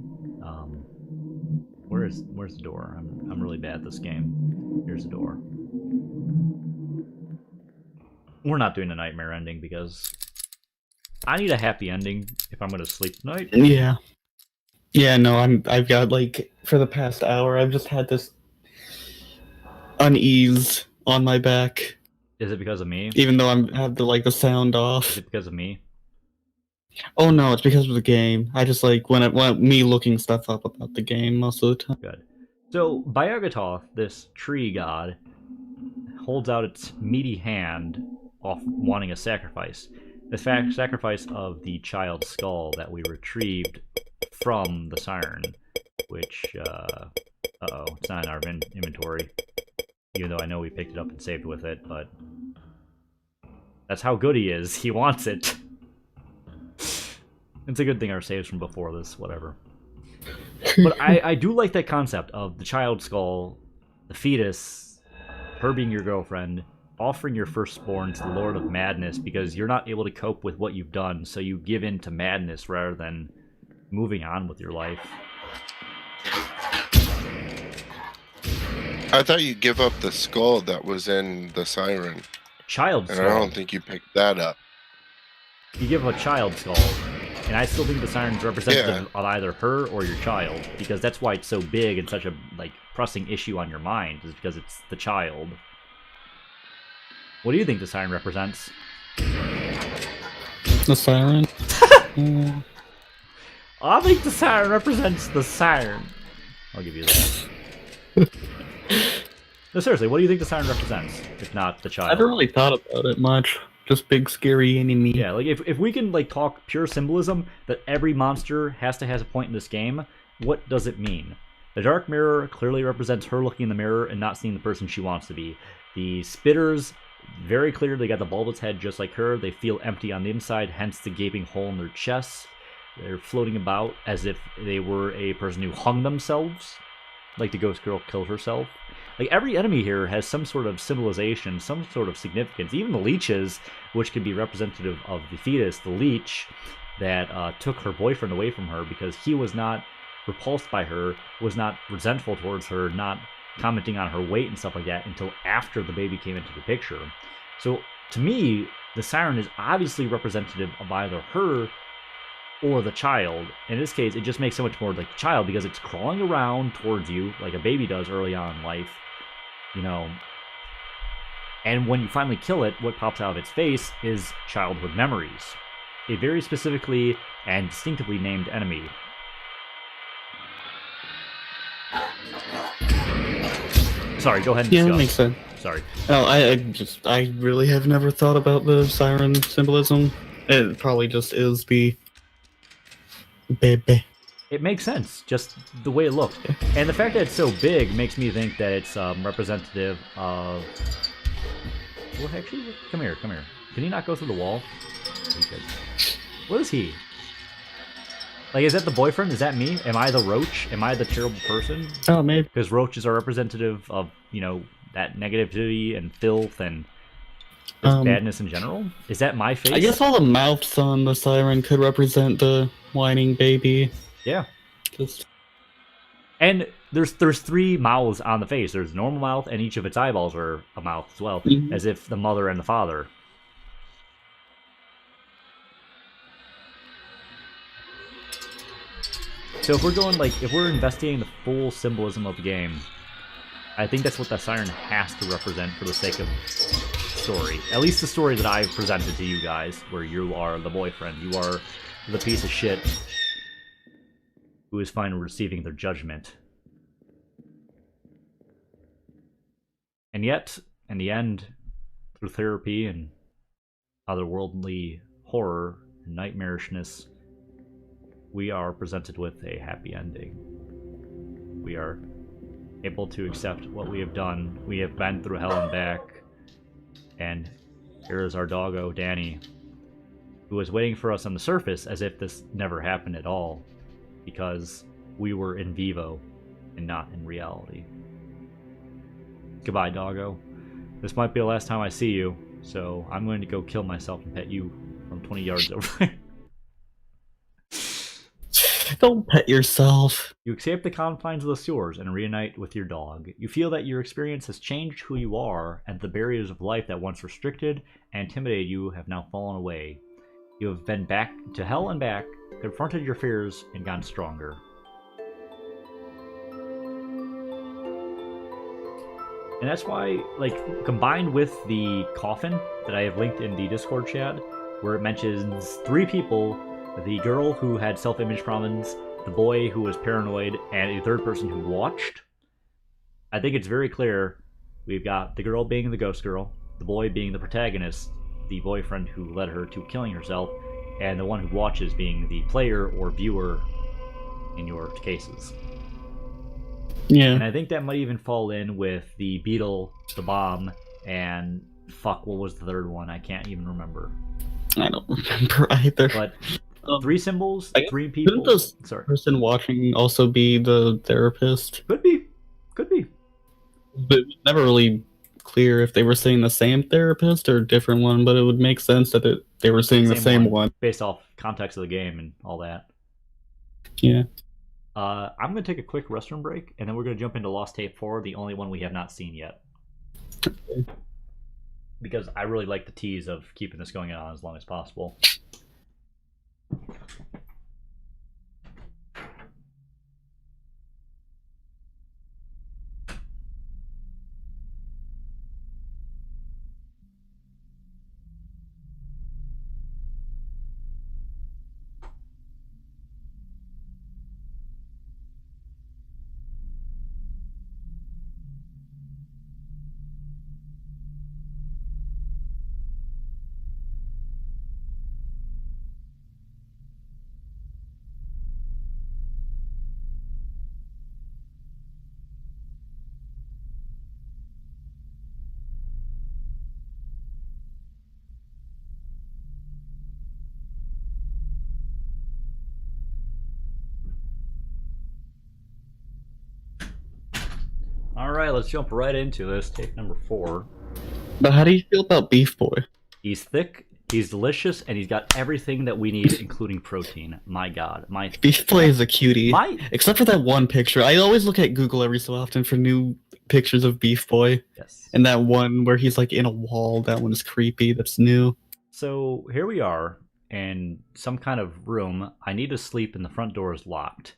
where's the door? I'm really bad at this game. Here's the door. We're not doing a nightmare ending because I need a happy ending if I'm going to sleep tonight. Yeah. Yeah, no, I've got, like, for the past hour, I've just had this unease on my back. Is it because of me? Even though I have the sound off. Is it because of me? Oh no, it's because of the game. I just like when me looking stuff up about the game most of the time. Good. So Bayagata, this tree god, holds out its meaty hand off wanting a sacrifice. The sacrifice of the child's skull that we retrieved from the siren, which, uh-oh, it's not in our inventory. Even though I know we picked it up and saved with it, but that's how good he is. He wants it. It's a good thing our saves from before this, whatever. But I do like that concept of the child skull, the fetus, her being your girlfriend, offering your firstborn to the Lord of Madness because you're not able to cope with what you've done, so you give in to madness rather than moving on with your life. I thought you'd give up the skull that was in the siren. Child skull. And I don't think you picked that up. You give up a child skull, and I still think the siren's representative of either her or your child, because that's why it's so big and such a pressing issue on your mind, is because it's the child. What do you think the siren represents? The siren? I think the siren represents the siren. I'll give you that. No, seriously, what do you think the siren represents, if not the child? I haven't really thought about it much. Just big, scary enemy. Yeah, like, if we can, talk pure symbolism, that every monster has to have a point in this game, what does it mean? The Dark Mirror clearly represents her looking in the mirror and not seeing the person she wants to be. The Spitters, very clear, they got the bulbous head just like her. They feel empty on the inside, hence the gaping hole in their chests. They're floating about as if they were a person who hung themselves, like the ghost girl killed herself. Like, every enemy here has some sort of symbolization, some sort of significance. Even the leeches, which could be representative of the fetus, the leech that took her boyfriend away from her because he was not repulsed by her, was not resentful towards her, not commenting on her weight and stuff like that until after the baby came into the picture. So to me, the siren is obviously representative of either her or the child. In this case, it just makes so much more like the child because it's crawling around towards you like a baby does early on in life, you know. And when you finally kill it, what pops out of its face is childhood memories. A very specifically and distinctively named enemy. Sorry, go ahead and Yeah, discuss. that makes sense. Sorry. Oh, I really have never thought about the siren symbolism. It probably just is the baby. It makes sense, just the way it looked. And the fact that it's so big makes me think that it's representative of... Well, actually, come here. Can he not go through the wall? What is he? Like, is that the boyfriend? Is that me? Am I the roach? Am I the terrible person? Oh, maybe. Because roaches are representative of, you know, that negativity and filth and just badness in general? Is that my face? I guess all the mouths on the siren could represent the whining baby. Yeah. Just... And there's 3 mouths on the face. There's a normal mouth, and each of its eyeballs are a mouth as well, as if the mother and the father. So if we're going, like, if we're investigating the full symbolism of the game, I think that's what the siren has to represent for the sake of story. At least the story that I've presented to you guys, where you are the boyfriend, you are the piece of shit who is finally receiving their judgment. And yet, in the end, through therapy and otherworldly horror and nightmarishness, we are presented with a happy ending. We are able to accept what we have done. We have been through hell and back. And here is our doggo, Danny, who was waiting for us on the surface as if this never happened at all, because we were in vivo and not in reality. Goodbye, doggo. This might be the last time I see you, so I'm going to go kill myself and pet you from 20 yards over there. Don't pet yourself. You escape the confines of the sewers and reunite with your dog. You feel that your experience has changed who you are, and the barriers of life that once restricted and intimidated you have now fallen away. You have been back to hell and back, confronted your fears, and gotten stronger. And that's why, like, combined with the coffin that I have linked in the Discord chat, where it mentions 3 people: the girl who had self-image problems, the boy who was paranoid, and a third person who watched. I think it's very clear we've got the girl being the ghost girl, the boy being the protagonist, the boyfriend who led her to killing herself, and the one who watches being the player or viewer in your cases. Yeah. And I think that might even fall in with the beetle, the bomb, and fuck, what was the third one? I can't even remember. I don't remember either. But 3 symbols, I guess 3 people. Couldn't the Sorry. person watching also be the therapist? Could be. Could be. But it was never really clear if they were seeing the same therapist or a different one, but it would make sense that they were seeing the same one. Based off context of the game and all that. Yeah. I'm going to take a quick restroom break, and then we're going to jump into Lost Tape 4, the only one we have not seen yet. Okay. Because I really like the tease of keeping this going on as long as possible. Alright, let's jump right into this. Tape number 4. But how do you feel about Beef Boy? He's thick, He's delicious, and he's got everything that we need, including protein. My God, Beef Boy is a cutie. My Except for that one picture. I always look at Google every so often for new pictures of Beef Boy. yes. And that one where he's like in a wall, that one is creepy. That's new. So here we are in some kind of room. I need to sleep, and the front door is locked.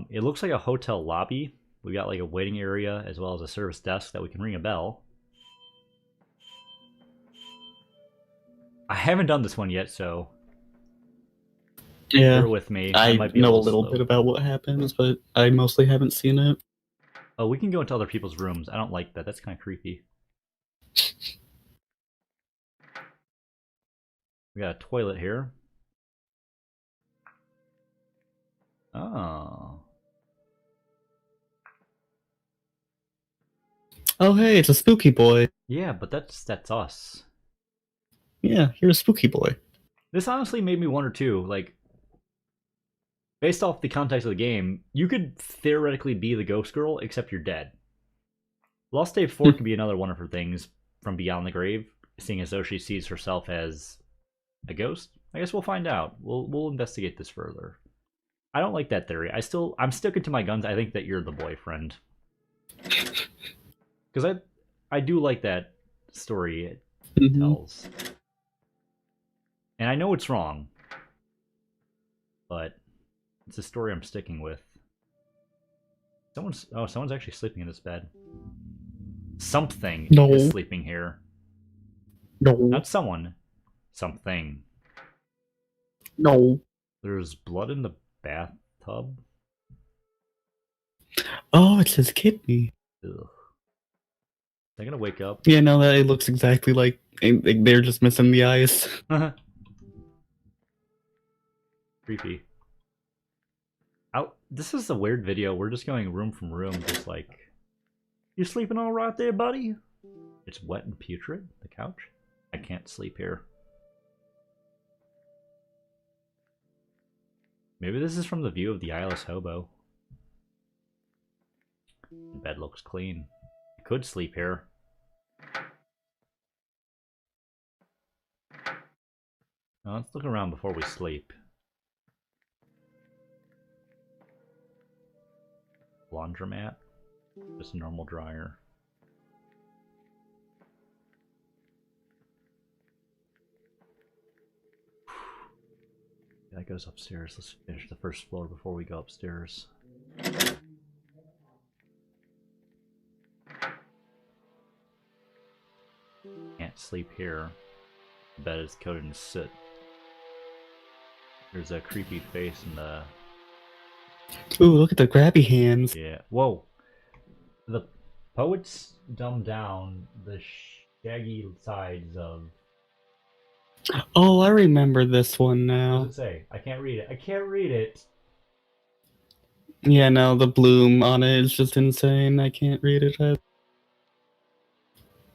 It looks like a hotel lobby. We got like a waiting area as well as a service desk that we can ring a bell. I haven't done this one yet, so Yeah. bear with me. I might be know a little slow. bit about what happens, but I mostly haven't seen it. Oh, we can go into other people's rooms. I don't like that. That's kind of creepy. We got a toilet here. Oh. Oh, hey, it's a spooky boy. Yeah, but that's us. Yeah, you're a spooky boy. This honestly made me wonder too, like, based off the context of the game, you could theoretically be the ghost girl, except you're dead. Lost Tape 4 could be another one of her things from Beyond the Grave, seeing as though she sees herself as a ghost. I guess we'll find out. We'll investigate this further. I don't like that theory. I'm sticking to my guns. I think that you're the boyfriend. Because I do like that story it tells. And I know it's wrong, but it's a story I'm sticking with. Someone's actually sleeping in this bed. Something is sleeping here. No. Not someone. Something. No. There's blood in the bathtub. Oh, it says kidney. Ugh. They're gonna wake up. Yeah, no, that it looks exactly like they're just missing the eyes. Creepy. This is a weird video. We're just going room from room, just like, you sleeping all right there, buddy? It's wet and putrid, the couch. I can't sleep here. Maybe this is from the view of the eyeless hobo. The bed looks clean. I could sleep here. Now let's look around before we sleep. Laundromat. Just a normal dryer. That goes upstairs. Let's finish the first floor before we go upstairs. Can't sleep here. The bed is coated in soot. There's a creepy face in the... Ooh, look at the grabby hands. Yeah. Whoa. The poets dumbed down the shaggy sides of... Oh, I remember this one now. What does it say? I can't read it. I can't read it. Yeah, no, the bloom on it is just insane. I can't read it.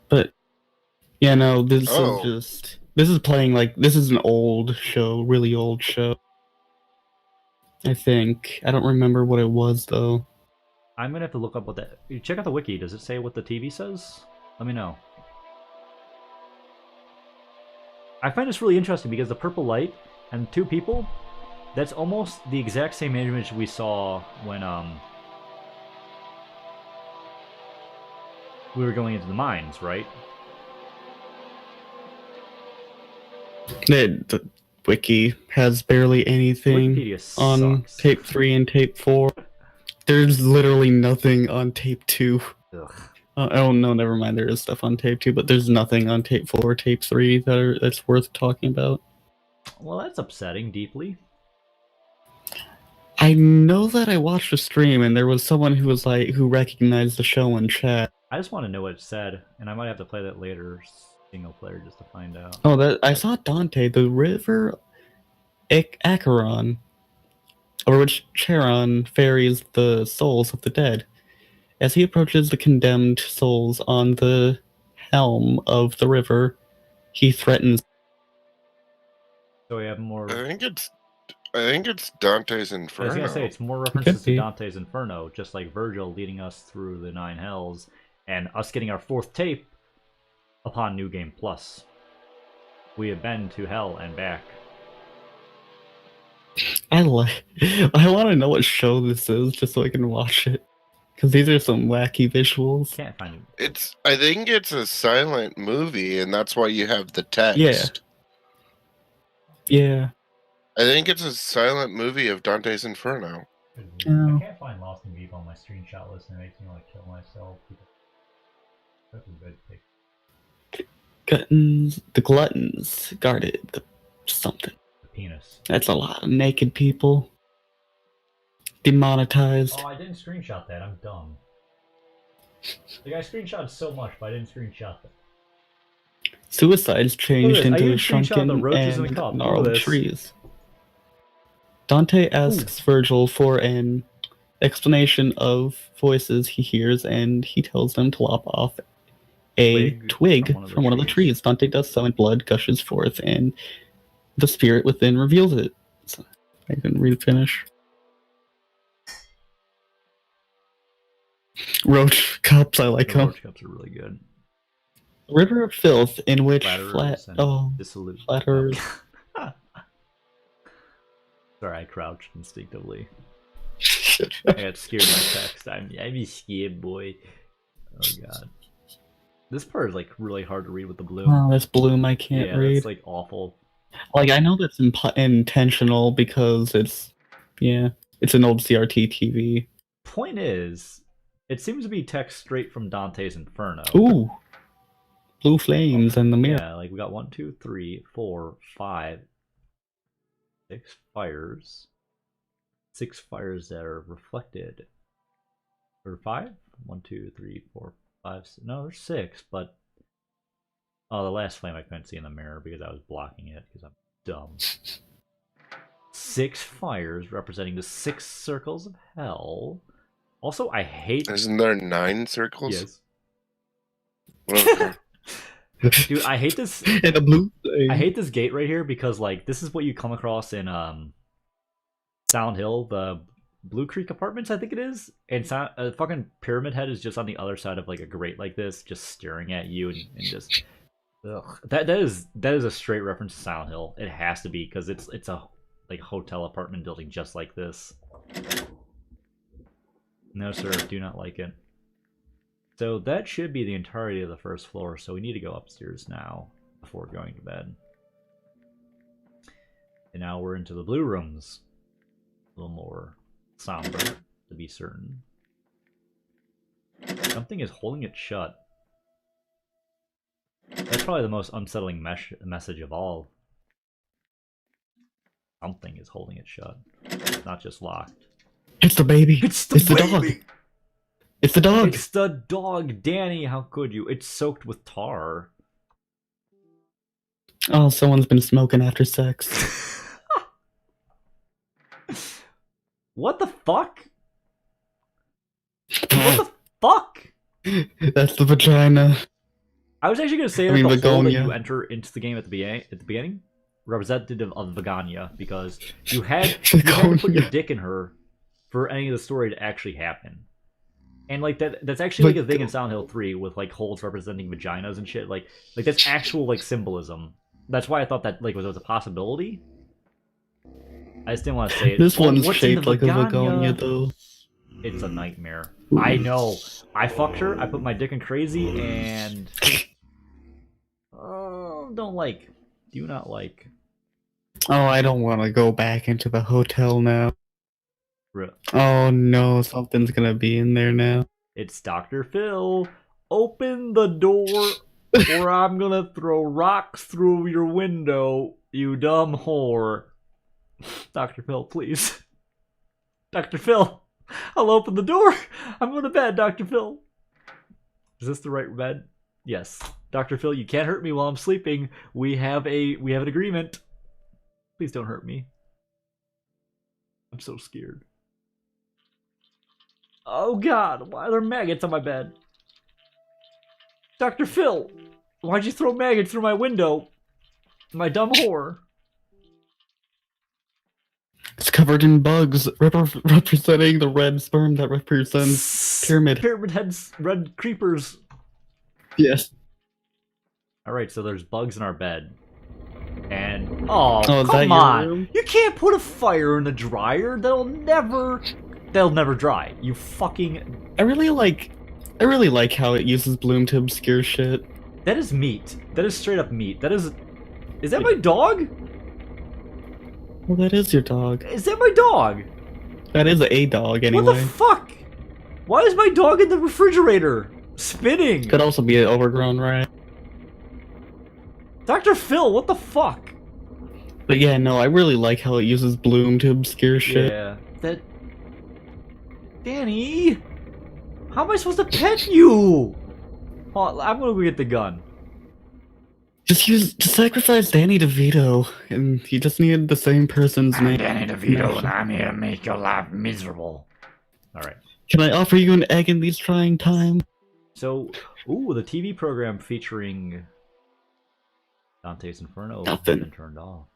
But, yeah, no, this is just... This is playing like... This is an old show, really old show. I think. I don't remember what it was, though. I'm gonna have to look up what that... Check out the wiki. Does it say what the TV says? Let me know. I find this really interesting because the purple light and two people, that's almost the exact same image we saw when we were going into the mines, right? The wiki has barely anything Wikipedia on sucks. tape 3 and tape 4. There's literally nothing on tape 2. Ugh. Oh no, never mind. There is stuff on tape 2, but there's nothing on tape 4 or tape 3 that's worth talking about. Well, that's upsetting deeply. I know that I watched a stream and there was someone who was like who recognized the show in chat. I just want to know what it said, and I might have to play that later, single player, just to find out. Oh, that I saw Dante, the river Acheron, over which Charon ferries the souls of the dead. As he approaches the condemned souls on the helm of the river, he threatens. So we have more... I think it's Dante's Inferno. I was gonna say, it's more references Could be. to Dante's Inferno, just like Virgil leading us through the 9 hells, and us getting our 4th tape upon New Game Plus. We have been to hell and back. I want to know what show this is just so I can watch it. Because these are some wacky visuals. Can't find it. I think it's a silent movie, and that's why you have the text. Yeah. Yeah. I think it's a silent movie of Dante's Inferno. Oh. I can't find Lost in Deep on my screenshot list, and it makes me want to kill myself. That's a good pick. The gluttons guarded something. The penis. That's a lot of naked people. Demonetized. Oh, I didn't screenshot that. I'm dumb. Like, I screenshot so much, but I didn't screenshot that. Suicides changed Look at this. I into even shrunken screenshot the roaches in the and cup. Look at gnarled this. trees. Dante asks Virgil for an explanation of voices he hears, and he tells them to lop off a twig from one of the trees. Dante does so, and blood gushes forth, and the spirit within reveals it. So I couldn't read finish. Roach cups, I like The them. roach cups are really good. River of filth in which Flatterers and dissolute. flatterers. Sorry, I crouched instinctively. I got scared by text. I'm a scared boy. Oh god. This part is like really hard to read with the bloom. Oh, this bloom I can't yeah, read. it's like awful. Like, I know that's intentional because it's an old CRT TV. Point is, it seems to be text straight from Dante's Inferno. Ooh, blue flames and the mirror. Yeah, like we got 1, 2, 3, 4, 5, 6 fires. 6 fires that are reflected. Or 5? 1, 2, 3, 4, 5. No, there's 6, but oh, the last flame I couldn't see in the mirror because I was blocking it because I'm dumb. 6 fires representing the 6 circles of hell. Also, I hate. Isn't there 9 circles? Yes. Okay. Dude, I hate this. And a blue thing. I hate this gate right here because like this is what you come across in Sound Hill, the Blue Creek Apartments, I think it is. And fucking Pyramid Head is just on the other side of like a grate like this, just staring at you and just. Ugh. That is a straight reference to Silent Hill. It has to be because it's a like hotel apartment building just like this. No sir, do not like it. So that should be the entirety of the first floor, so we need to go upstairs now before going to bed. And now we're into the blue rooms. A little more somber, to be certain. Something is holding it shut. That's probably the most unsettling message of all. Something is holding it shut. It's not just locked. It's the baby. It's the dog. It's the dog. It's the dog, Danny. How could you? It's soaked with tar. Oh, someone's been smoking after sex. What the fuck? What the fuck? That's the vagina. I was actually gonna say that the hole that you enter into the game at the beginning, representative of Vagania, because you had to put your dick in her for any of the story to actually happen. And like that's actually like a thing in Silent Hill 3 with like holes representing vaginas and shit. Like that's actual like symbolism. That's why I thought that like was a possibility. I just didn't want to say it. This one's shaped like a Vagania though. It's a nightmare. I know. I fucked her. I put my dick in crazy and don't like. Do not like. Oh, I don't want to go back into the hotel now. Rip. Oh no, something's gonna be in there now. It's Dr. Phil. Open the door or I'm gonna throw rocks through your window, you dumb whore. Dr. Phil, please. Dr. Phil, I'll open the door. I'm going to bed, Dr. Phil. Is this the right bed? Yes. Dr. Phil, you can't hurt me while I'm sleeping. We have an agreement. Please don't hurt me. I'm so scared. Oh god, why are there maggots on my bed? Dr. Phil, why'd you throw maggots through my window? My dumb whore. It's covered in bugs, representing the red sperm that represents Pyramid. Pyramid Head's red creepers. Yes. Alright, so there's bugs in our bed. Oh, is that come your on! room? You can't put a fire in the dryer. They'll never dry. You fucking. I really like how it uses Bloom to obscure shit. That is meat. That is straight up meat. That is. Is that my dog? Well, that is your dog. Is that my dog? That is a dog, anyway. What the fuck? Why is my dog in the refrigerator? Spinning! Could also be an overgrown rat. Dr. Phil, what the fuck? But yeah, no, I really like how it uses Bloom to obscure shit. Yeah, that... Danny! How am I supposed to pet you? Oh, I'm gonna go get the gun. Just sacrifice Danny DeVito, and you just needed the same person's name. Danny DeVito, and I'm here to make your life miserable. Alright. Can I offer you an egg in these trying times? So, ooh, the TV program featuring Dante's Inferno has Nothing. been turned off.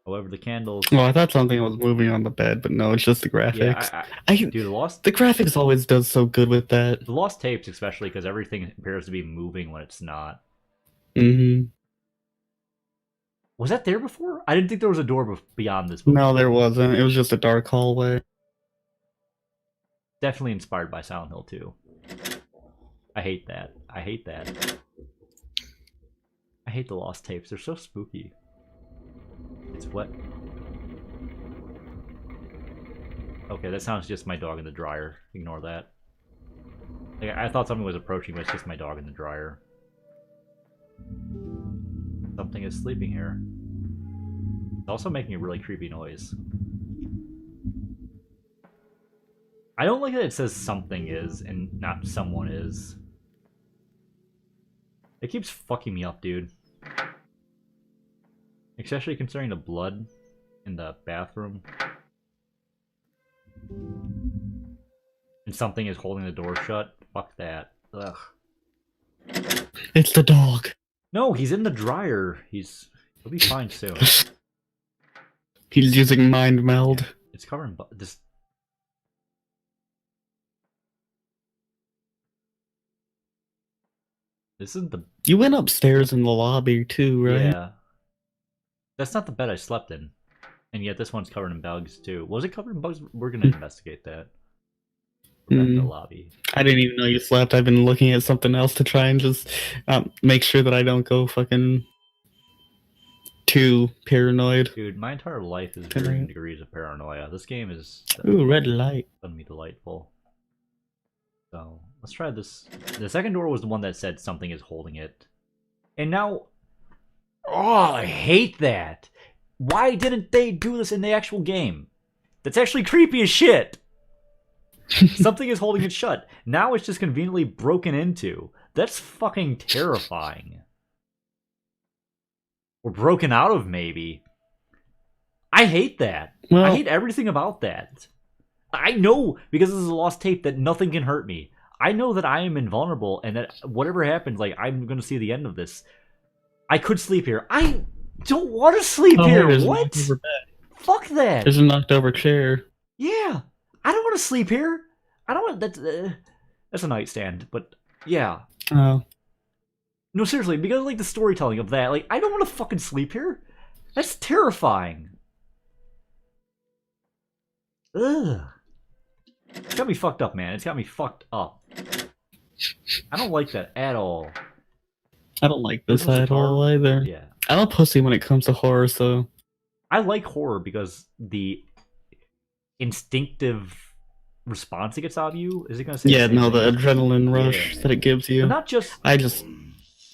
However, the candles... Well, I thought something was moving on the bed, but no, it's just the graphics. Yeah, dude, The graphics always does so good with that. the lost tapes, especially, because everything appears to be moving when it's not. Mm-hmm. Was that there before? I didn't think there was a door beyond this book. No, there wasn't. It was just a dark hallway. Definitely inspired by Silent Hill 2. I hate that. I hate that. I hate the lost tapes. They're so spooky. It's what? Okay, that sounds just my dog in the dryer. Ignore that. Like, I thought something was approaching, but it's just my dog in the dryer. Something is sleeping here. It's also making a really creepy noise. I don't like that it says something is and not someone is. It keeps fucking me up, dude. Especially considering the blood in the bathroom. And something is holding the door shut. Fuck that. Ugh. It's the dog. No, he's in the dryer. He'll be fine soon. He's using mind meld. It's covered in this. This isn't the. You went upstairs in the lobby too, right? Yeah. That's not the bed I slept in. And yet this one's covered in bugs too. Was it covered in bugs? We're gonna investigate that. We're back in the lobby. I didn't even know you slept. I've been looking at something else to try and just make sure that I don't go fucking too paranoid. Dude, my entire life is varying degrees of paranoia. This game is Ooh, red light. gonna be delightful. So let's try this. The second door was the one that said something is holding it. And now, oh, I hate that. Why didn't they do this in the actual game? That's actually creepy as shit. Something is holding it shut. Now it's just conveniently broken into. That's fucking terrifying. Or broken out of, maybe. I hate that. Well, I hate everything about that. I know, because this is a lost tape, that nothing can hurt me. I know that I am invulnerable, and that whatever happens, like, I'm going to see the end of this. I could sleep here. I don't want to sleep here. What? Fuck that. There's a knocked over chair. Yeah. I don't want to sleep here. I don't want... That's a nightstand, but yeah. Oh. No, seriously, because like the storytelling of that, like, I don't want to fucking sleep here. That's terrifying. Ugh. It's got me fucked up, man. It's got me fucked up. I don't like that at all. I don't like this at all either. Yeah. I'm a pussy when it comes to horror, so... I like horror because the instinctive response it gets out of you, is it going to say... Yeah, no, the adrenaline rush that it gives you. But not just...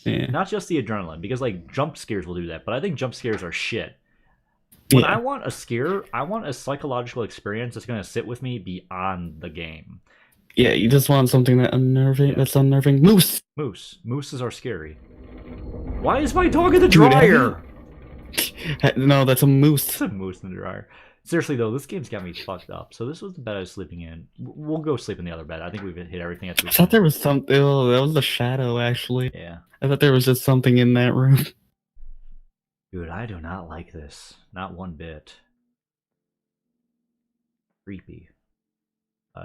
Yeah. Not just the adrenaline, because like jump scares will do that, but I think jump scares are shit. When I want a scare, I want a psychological experience that's going to sit with me beyond the game. Yeah, you just want something that's unnerving. Moose! Mooses are scary. Why is my dog in the dryer? No, that's a moose. It's a moose in the dryer. Seriously though, this game's got me fucked up. So this was the bed I was sleeping in. We'll go sleep in the other bed. I think we've hit everything. I thought there was something. Oh, that was the shadow, actually. Yeah. I thought there was just something in that room. Dude, I do not like this. Not one bit. Creepy.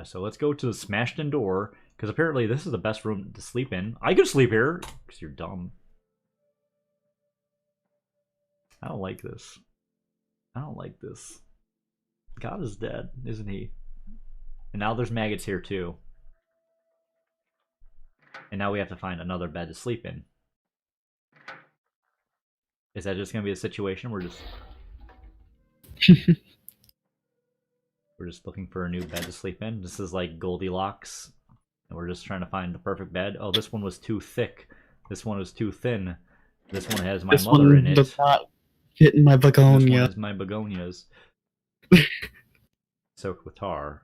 So let's go to the smashed in door, because apparently this is the best room to sleep in. I could sleep here, because you're dumb. I don't like this. I don't like this. God is dead, isn't he? And now there's maggots here too. And now we have to find another bed to sleep in. Is that just gonna be a situation where we're just looking for a new bed to sleep in? This is like Goldilocks, and we're just trying to find the perfect bed. Oh, this one was too thick. This one was too thin. This one has my mother in it. Does not fit in my This one begonia. is my begonias. Soaked with tar.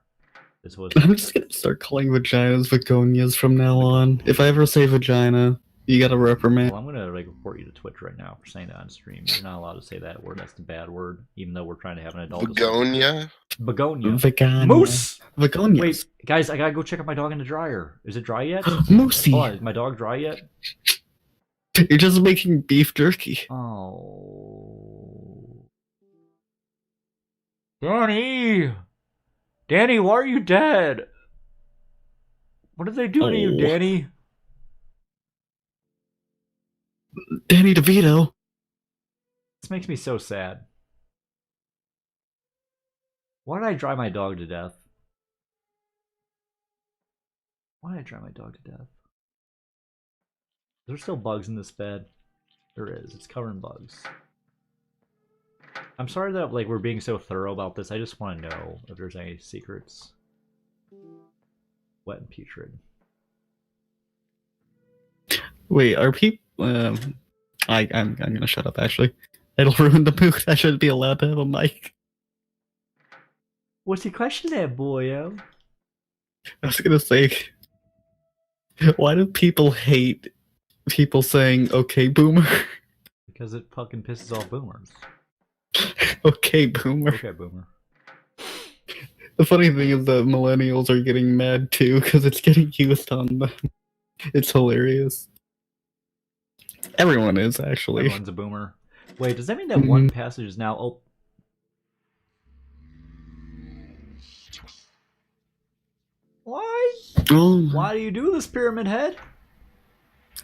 This was. I'm just gonna start calling vaginas begonias from now on. If I ever say vagina, you gotta reprimand. Well, I'm gonna like report you to Twitch right now for saying that on stream. You're not allowed to say that word. That's the bad word. Even though we're trying to have an adult. Begonia? Begonia. Vagina. Moose. Begonias. Wait, guys, I gotta go check out my dog in the dryer. Is it dry yet? Moosey. Hold on, is my dog dry yet? You're just making beef jerky. Oh. Danny! Danny, why are you dead? What did they do to you, Oh. Danny? Danny DeVito. This makes me so sad. Why did I dry my dog to death? Why did I dry my dog to death? There's still bugs in this bed. There is. It's covered in bugs. I'm sorry that like we're being so thorough about this. I just want to know if there's any secrets. Wet and putrid. Wait, are people? I'm gonna shut up. Actually, it'll ruin the mood. I shouldn't be allowed to have a mic. What's your question there, boyo? I was gonna say, why do people hate people saying "Okay, boomer"? Because it fucking pisses off boomers. Okay, boomer. Okay, boomer. The funny thing is that millennials are getting mad too because it's getting used on them. It's hilarious. Everyone is actually. Everyone's a boomer. Wait, does that mean that one passage is now? Oh. Why? Oh, Why do you do this, Pyramid Head?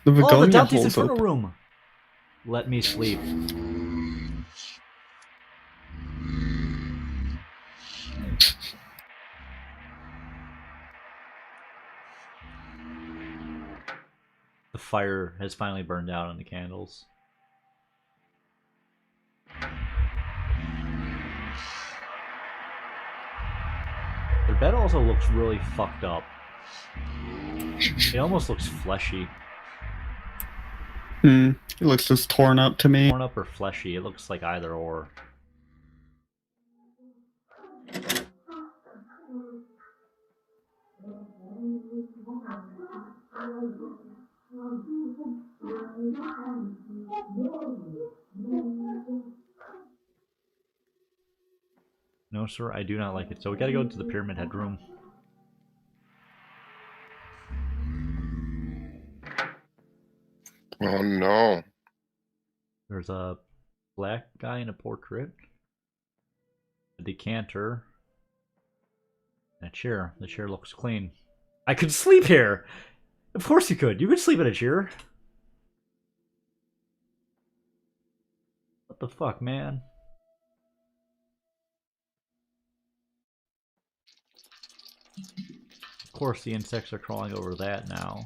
the Oh, the Begonia Dante's holds Inferno up. room. Let me sleep. The fire has finally burned out on the candles. Their bed also looks really fucked up. It almost looks fleshy. It looks just torn up to me. Torn up or fleshy, it looks like either or. No, sir, I do not like it. So we gotta go to the Pyramid Head room. Oh no. There's a black guy in a portrait, a decanter, and a chair. The chair looks clean. I could sleep here! Of course you could. You could sleep in a chair. What the fuck, man? Of course the insects are crawling over that now.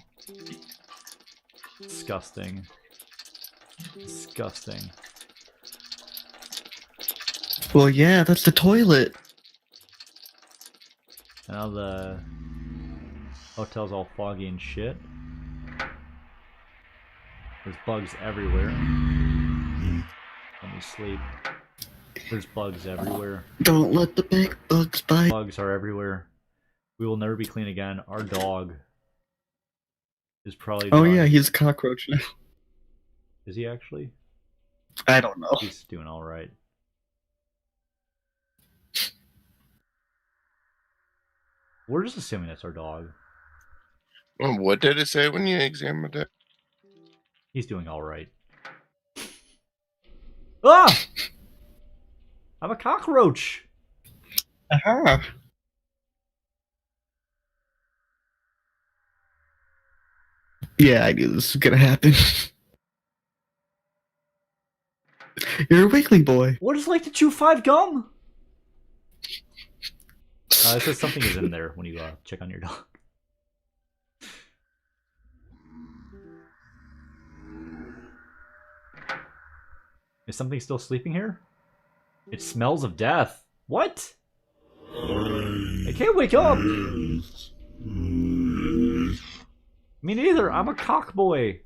Disgusting. Disgusting. Well, yeah, that's the toilet. Now the hotel's all foggy and shit. There's bugs everywhere. Let me sleep. There's bugs everywhere. Don't let the big bugs bite. Bugs are everywhere. We will never be clean again. Our dog is probably Oh dry. yeah, he's a cockroach now. Is he actually? I don't know. He's doing alright. We're just assuming that's our dog. Well, what did it say when you examined it? He's doing alright. Ah! I'm a cockroach! Aha. Yeah, I knew this was gonna happen. You're a weekly boy. What is it like to chew 5 gum? It says something is in there when you check on your dog. Is something still sleeping here? It smells of death. What? I can't wake up. Me neither. I'm a cock boy.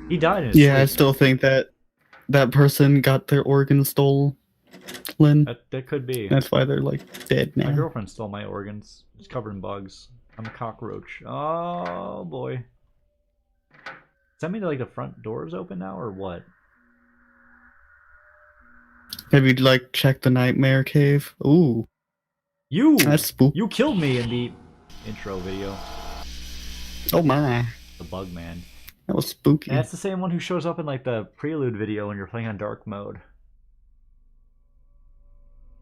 He died in his Yeah, I sleep. still think that person got their organs stolen. That could be. That's why they're like dead My now. girlfriend stole my organs. It's covered in bugs. I'm a cockroach. Oh boy. Does that mean like the front door is open now or what? Have you like checked the nightmare cave? Ooh, You! that's spooky. You killed me in the intro video. Oh my, The bug man. that was spooky. And that's the same one who shows up in like the prelude video when you're playing on dark mode.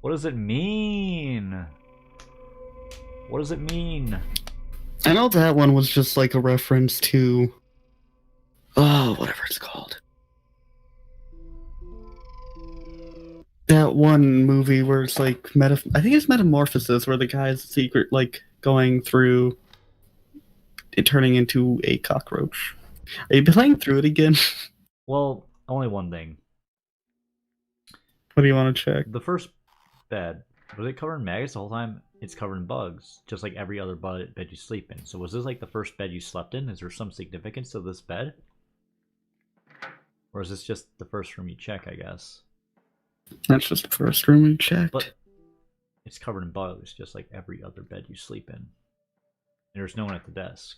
What does it mean? What does it mean? I know that one was just like a reference to, oh, whatever it's called. That one movie where it's like I think it's Metamorphosis, where the guy's secret like going through it, turning into a cockroach. Are you playing through it again? Well, only one thing. What do you want to check? The first bed, was it covered in maggots the whole time? It's covered in bugs, just like every other bed you sleep in. So was this like the first bed you slept in? Is there some significance to this bed? Or is this just the first room you check, I guess? That's just the first room we checked. But it's covered in bugs, just like every other bed you sleep in. And there's no one at the desk.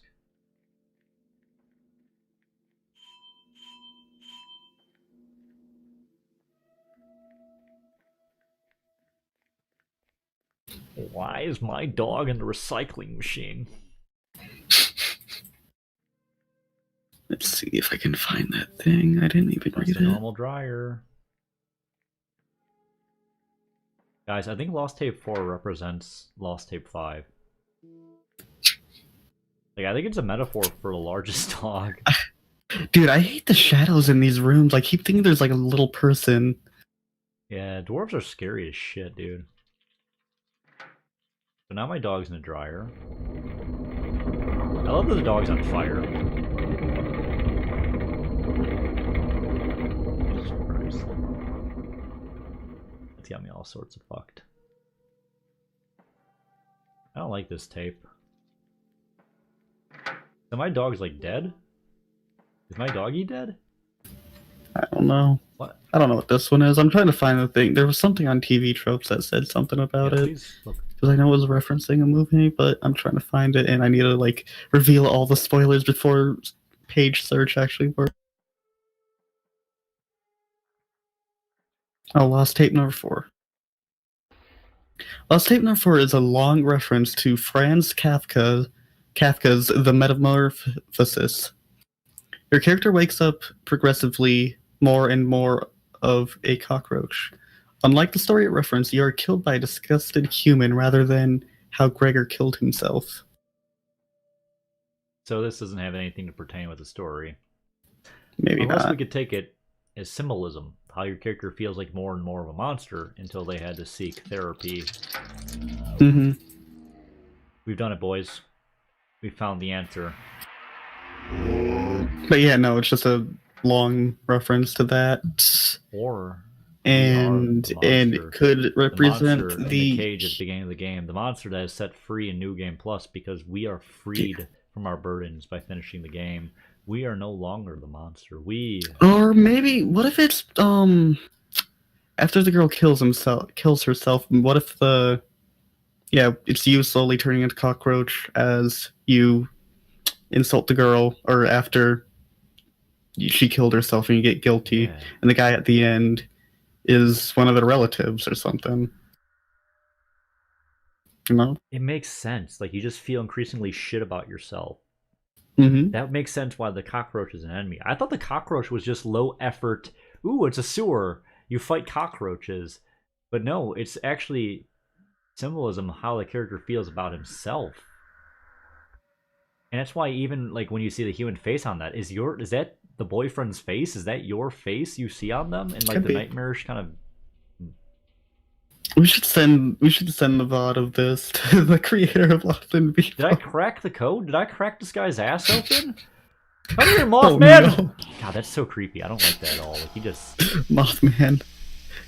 Why is my dog in the recycling machine? Let's see if I can find that thing. I didn't even That's read a it. normal dryer. Guys, I think Lost Tape 4 represents Lost Tape 5. Like, I think it's a metaphor for the largest dog. Dude, I hate the shadows in these rooms. I keep thinking there's like a little person. Yeah, dwarves are scary as shit, dude. So now my dog's in the dryer. I love that the dog's on fire. Jesus Christ. It's got me all sorts of fucked. I don't like this tape. So my dog's like dead? Is my doggy dead? I don't know. What? I don't know what this one is. I'm trying to find the thing. There was something on TV Tropes that said something about Yeah, it. please look. Because I know it was referencing a movie, but I'm trying to find it, and I need to like reveal all the spoilers before page search actually works. Oh, Lost Tape number 4. Lost Tape number 4 is a long reference to Franz Kafka's The Metamorphosis. Your character wakes up progressively more and more of a cockroach. Unlike the story it referenced, you are killed by a disgusted human rather than how Gregor killed himself. So this doesn't have anything to pertain with the story. Maybe Unless not. we could take it as symbolism. How your character feels like more and more of a monster until they had to seek therapy. Mm-hmm. We've done it, boys. We found the answer. But yeah, no, it's just a long reference to that. Or And the and monster. it could the represent monster in the cage at the beginning of the game. The monster that is set free in New Game Plus because we are freed from our burdens by finishing the game. We are no longer the monster. Or maybe what if it's after the girl kills herself, what if it's you slowly turning into cockroach as you insult the girl, or after she killed herself and you get guilty, Yeah. and the guy at the end is one of their relatives or something. You know? It makes sense. Like, you just feel increasingly shit about yourself. Mm-hmm. That makes sense why the cockroach is an enemy. I thought the cockroach was just low effort. Ooh, it's a sewer. You fight cockroaches. But no, it's actually symbolism of how the character feels about himself. And that's why even like when you see the human face on that, is that the boyfriend's face? Is that your face you see on them in like Could the be. nightmarish kind of? We should send the VOD of this to the creator of Lost in Vivo. Did I crack the code? Did I crack this guy's ass open? Come here, Mothman! Oh, no. God, that's so creepy. I don't like that at all. Like he just Mothman.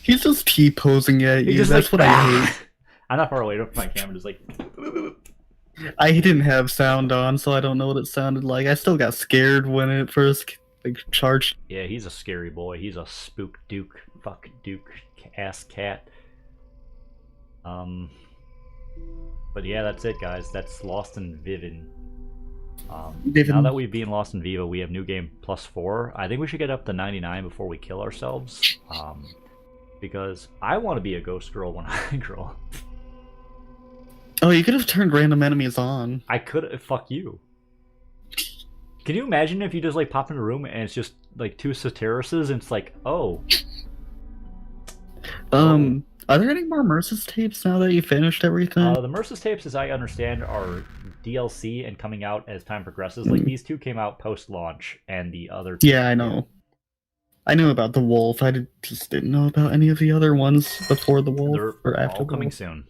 He's just T-posing at you. just That's like, what I hate. I'm not far away from my camera, just like I didn't have sound on, so I don't know what it sounded like. I still got scared when it first like charged. yeah, he's a scary boy. He's a spook duke, fuck duke ass cat. But yeah, that's it, guys. That's Lost in Vivin. Now that we've been Lost in Vivo, we have new game +4. I think we should get up to 99 before we kill ourselves. Because I want to be a ghost girl when I grow up. Oh, you could have turned random enemies on. I could. Fuck you. Can you imagine if you just like pop in a room and it's just like two Satirises and it's like, oh. Are there any more Merce's tapes now that you finished everything? The Merce's tapes, as I understand, are DLC and coming out as time progresses. Like these two came out post-launch, and the other. Yeah, I know. I knew about the wolf. Just didn't know about any of the other ones before the wolf They're or after all the coming wolf. soon.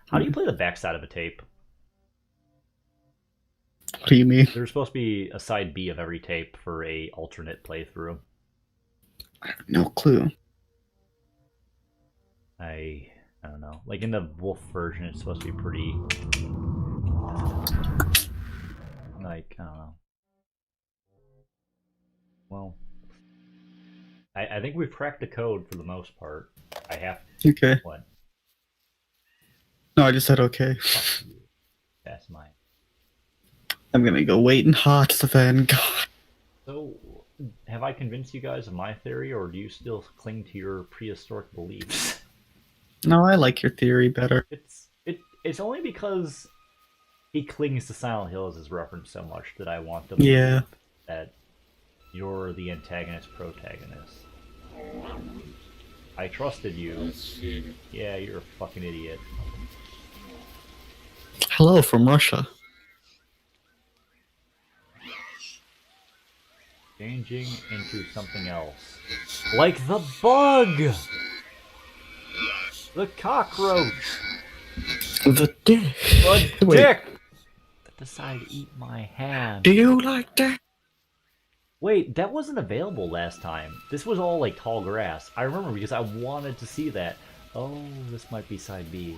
How do you play the backside of a tape? What do you mean? There's supposed to be a side B of every tape for a alternate playthrough. I have no clue. I don't know. Like in the wolf version, it's supposed to be pretty. Like I don't know. Well, I think we've cracked the code for the most part. I have. Okay. What? No, I just said okay. Fuck you. That's mine. I'm gonna go wait in hot then. God. So, have I convinced you guys of my theory, or do you still cling to your prehistoric beliefs? No, I like your theory better. It's only because he clings to Silent Hill as his reference so much that I want to Yeah. believe that you're the antagonist protagonist. I trusted you. Yeah, you're a fucking idiot. Hello from Russia. Changing into something else. Like the bug! The cockroach! The dick. The Wait. dick! That decided to eat my hand. Do you like that? Wait, that wasn't available last time. This was all like tall grass. I remember because I wanted to see that. Oh, this might be side B.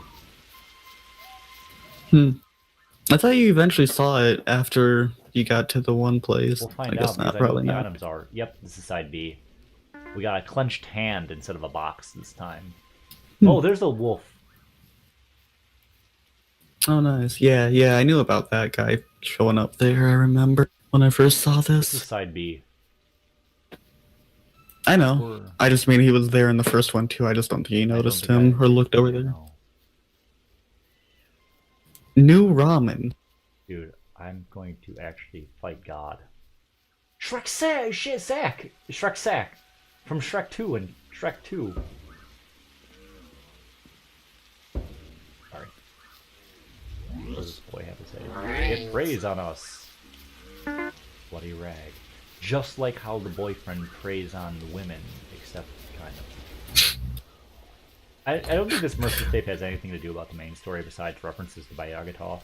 I thought you eventually saw it after you got to the one place. We'll find I guess out not, because I know what probably the not. items are. Yep, this is side B. We got a clenched hand instead of a box this time. Oh, there's a wolf. Oh, nice. Yeah, I knew about that guy showing up there, I remember, when I first saw This is this. side B. I know. Or- I just mean he was there in the first one, too. I just don't think you I don't noticed think him I- or looked over there. No. New ramen. Dude, I'm going to actually fight God. Shrek Sack! Shit, Sack! Shrek Sack! From Shrek 2 and Shrek 2. Sorry. What does this boy have to say? It preys on us. Bloody rag. Just like how the boyfriend preys on the women, except kind of. I don't think this Mercy tape has anything to do about the main story besides references to Bayagatoth.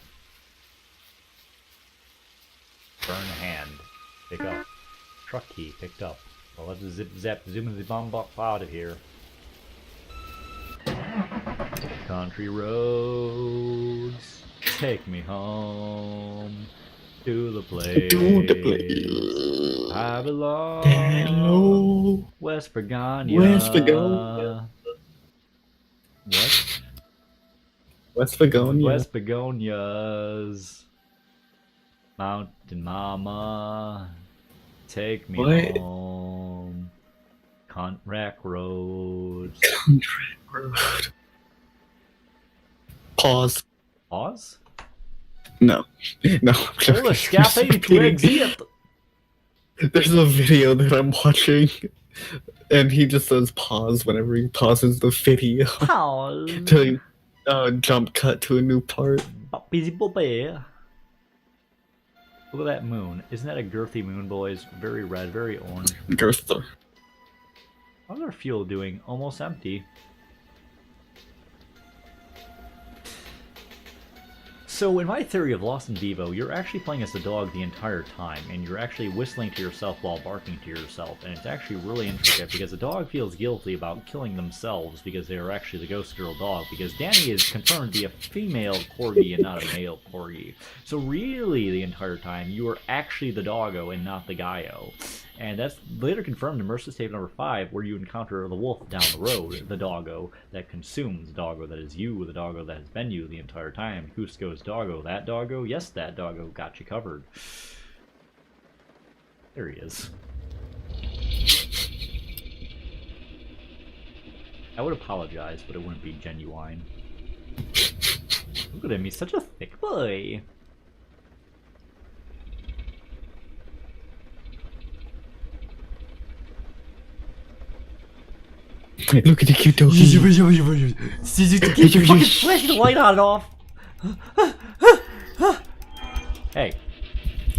Burn hand. Pick up. Truck key. Picked up. Well, let's zip zap zoom the bomb bop out of here. Country roads, take me home to the place I belong. Hello. West Virginia. West Virginia. What? West Virginia. West Begonias. Mountain Mama. Take me What? home. Contract roads. Contract road. Pause. Pause? No. No. Oh, escape to exit. There's a video that I'm watching, and he just says pause whenever he pauses the video. Pause. to jump cut to a new part. Busy Bobby. Look at that moon. Isn't that a girthy moon, boys? Very red, very orange. Girther. How's our fuel doing? Almost empty. So in my theory of Lost in Vivo, you're actually playing as the dog the entire time, and you're actually whistling to yourself while barking to yourself, and it's actually really intricate because the dog feels guilty about killing themselves because they are actually the ghost girl dog, because Danny is confirmed to be a female corgi and not a male corgi. So really, the entire time, you are actually the doggo and not the guyo. And that's later confirmed in Merciless Tape number 5, where you encounter the wolf down the road, the doggo that consumes, the doggo that is you, the doggo that has been you the entire time. Cusco's doggo, that doggo? Yes, that doggo got you covered. There he is. I would apologize, but it wouldn't be genuine. Look at him, he's such a thick boy. Look at the cute dog. Fucking flash the light on and off! Hey.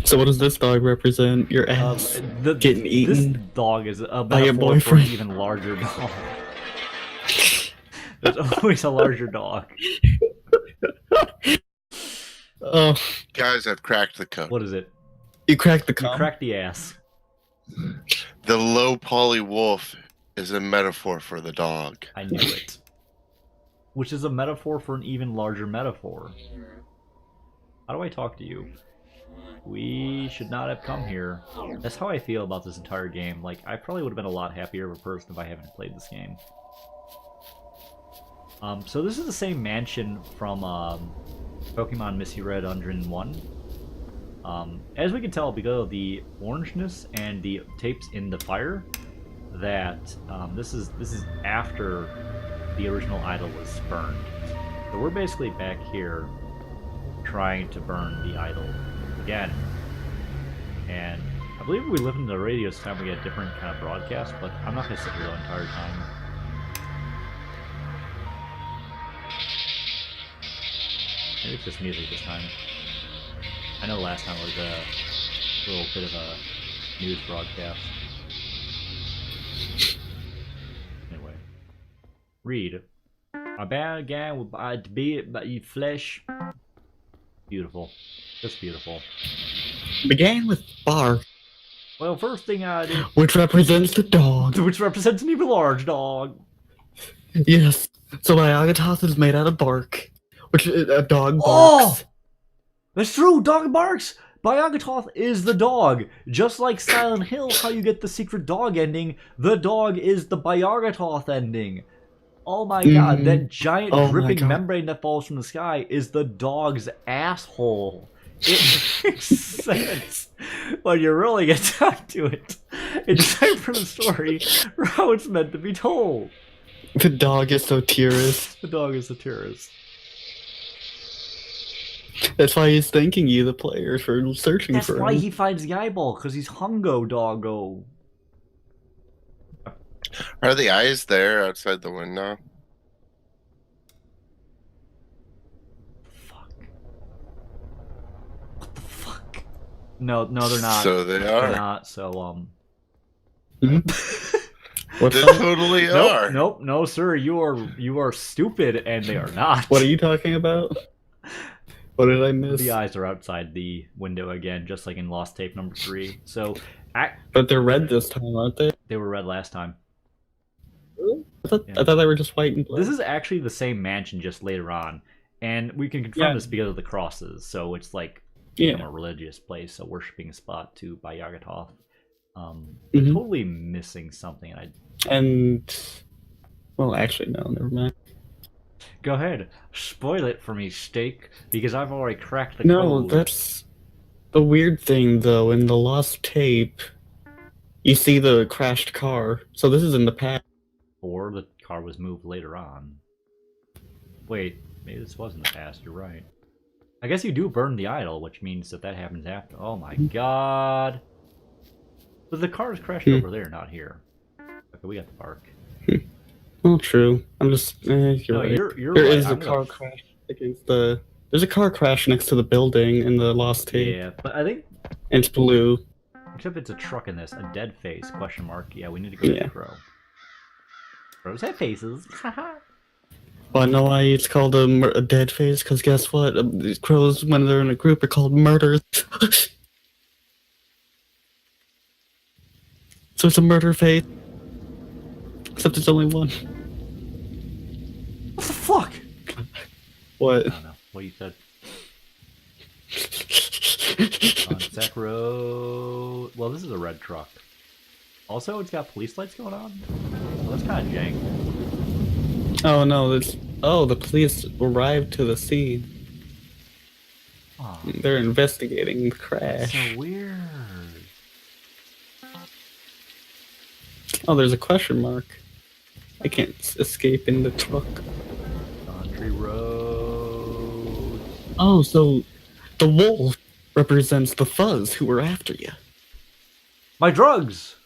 So what does this dog represent? Your ass getting eaten? This dog is a by your metaphor for an boyfriend. even larger dog. There's always a larger dog. Oh, Guys, I've cracked the code. What is it? you cracked the You com. crack the ass. The low poly wolf is a metaphor for the dog. I knew it. Which is a metaphor for an even larger metaphor. How do I talk to you? We should not have come here. That's how I feel about this entire game. Like, I probably would have been a lot happier of a person if I haven't played this game. So this is the same mansion from Pokemon Misty Red 101. As we can tell, because of the orangeness and the tapes in the fire, that this is after the original idol was burned. So we're basically back here trying to burn the idol again. And I believe if we live in the radio time we get a different kind of broadcast, but I'm not going to sit here the entire time. Maybe it's just music this time. I know last time was a little bit of a news broadcast. Anyway. Read. A bad guy will be by flesh. Beautiful. Just beautiful. Began with bar, Well, first thing I did, which represents the dog. which represents an even large dog. Yes. So my Agatas is made out of bark, which a dog barks. Oh! That's true, dog barks! Bayagatoth is the dog. Just like Silent Hill, how you get the secret dog ending, the dog is the Bayagatoth ending. Oh my god, that giant Oh my dripping God. membrane that falls from the sky is the dog's asshole. It makes sense when you really get down to it. It's time for the story for how it's meant to be told. The dog is so terrorist. The dog is the terrorist. That's why he's thanking you, the player, for searching That's for why him. he finds the eyeball, because he's hungo doggo. Are the eyes there outside the window? Fuck. What the fuck? No, they're not. So they They're are. not, so, What's They up? totally are. Nope, no, sir, you are stupid, and they are not. What are you talking about? What did I miss? The eyes are outside the window again, just like in Lost Tape number 3. So, But they're red this time, aren't they? they were red last time. I thought Yeah. they were just white and black. This is actually the same mansion, just later on. And we can confirm Yeah. this because of the crosses. So it's like Yeah. a religious place, a worshipping spot to by Yagatoth. Mhm. Totally missing something. And well, actually, no, never mind. Go ahead, spoil it for me, Steak, because I've already cracked the No, code. that's the weird thing, though. In the lost tape, you see the crashed car. So this is in the past. Or the car was moved later on. Wait, maybe this was in the past, you're right. I guess you do burn the idol, which means that happens after. Oh my god. But the car is crashed over there, not here. Okay, we got the bark. Well, true. I'm just. You're No, right. you're There right. is a I'm car gonna- crash against the There's a car crash next to the building in the Lost Tape. Yeah, but I think... And it's blue. Except it's a truck in this. A dead face, question mark. Yeah, we need to go to the crow. Crows have faces. Haha. Well, I know why it's called a dead face, because guess what? These crows, when they're in a group, are called murders. So it's a murder face. Except it's only one. What the fuck? What? I don't know. What you said. On Zach Road. Well, this is a red truck. Also, it's got police lights going on. Well, that's kind of jank. Oh no, it's... Oh, the police arrived to the scene. Oh, They're investigating the crash. so weird. Oh, there's a question mark. I can't escape in the truck. Country road. Oh, so the wolf represents the fuzz who were after you. My drugs!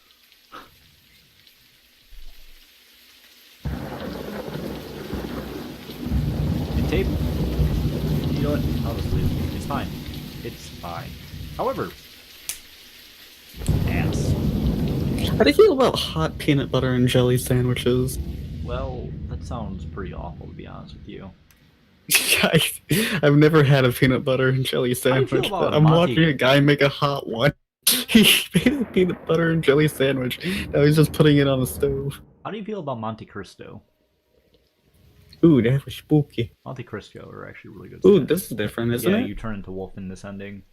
The tape. You know what? I'll just leave it. It's fine. It's fine. However, ass. How do you feel about hot peanut butter and jelly sandwiches? Well, that sounds pretty awful, to be honest with you. I've never had a peanut butter and jelly do you feel sandwich. about I'm Monty? watching a guy make a hot one. He made a peanut butter and jelly sandwich. Now he's just putting it on the stove. How do you feel about Monte Cristo? Ooh, that was spooky. Monte Cristo are actually really good. Ooh, snacks. this is different, isn't Yeah, it? you turn into wolf in this ending.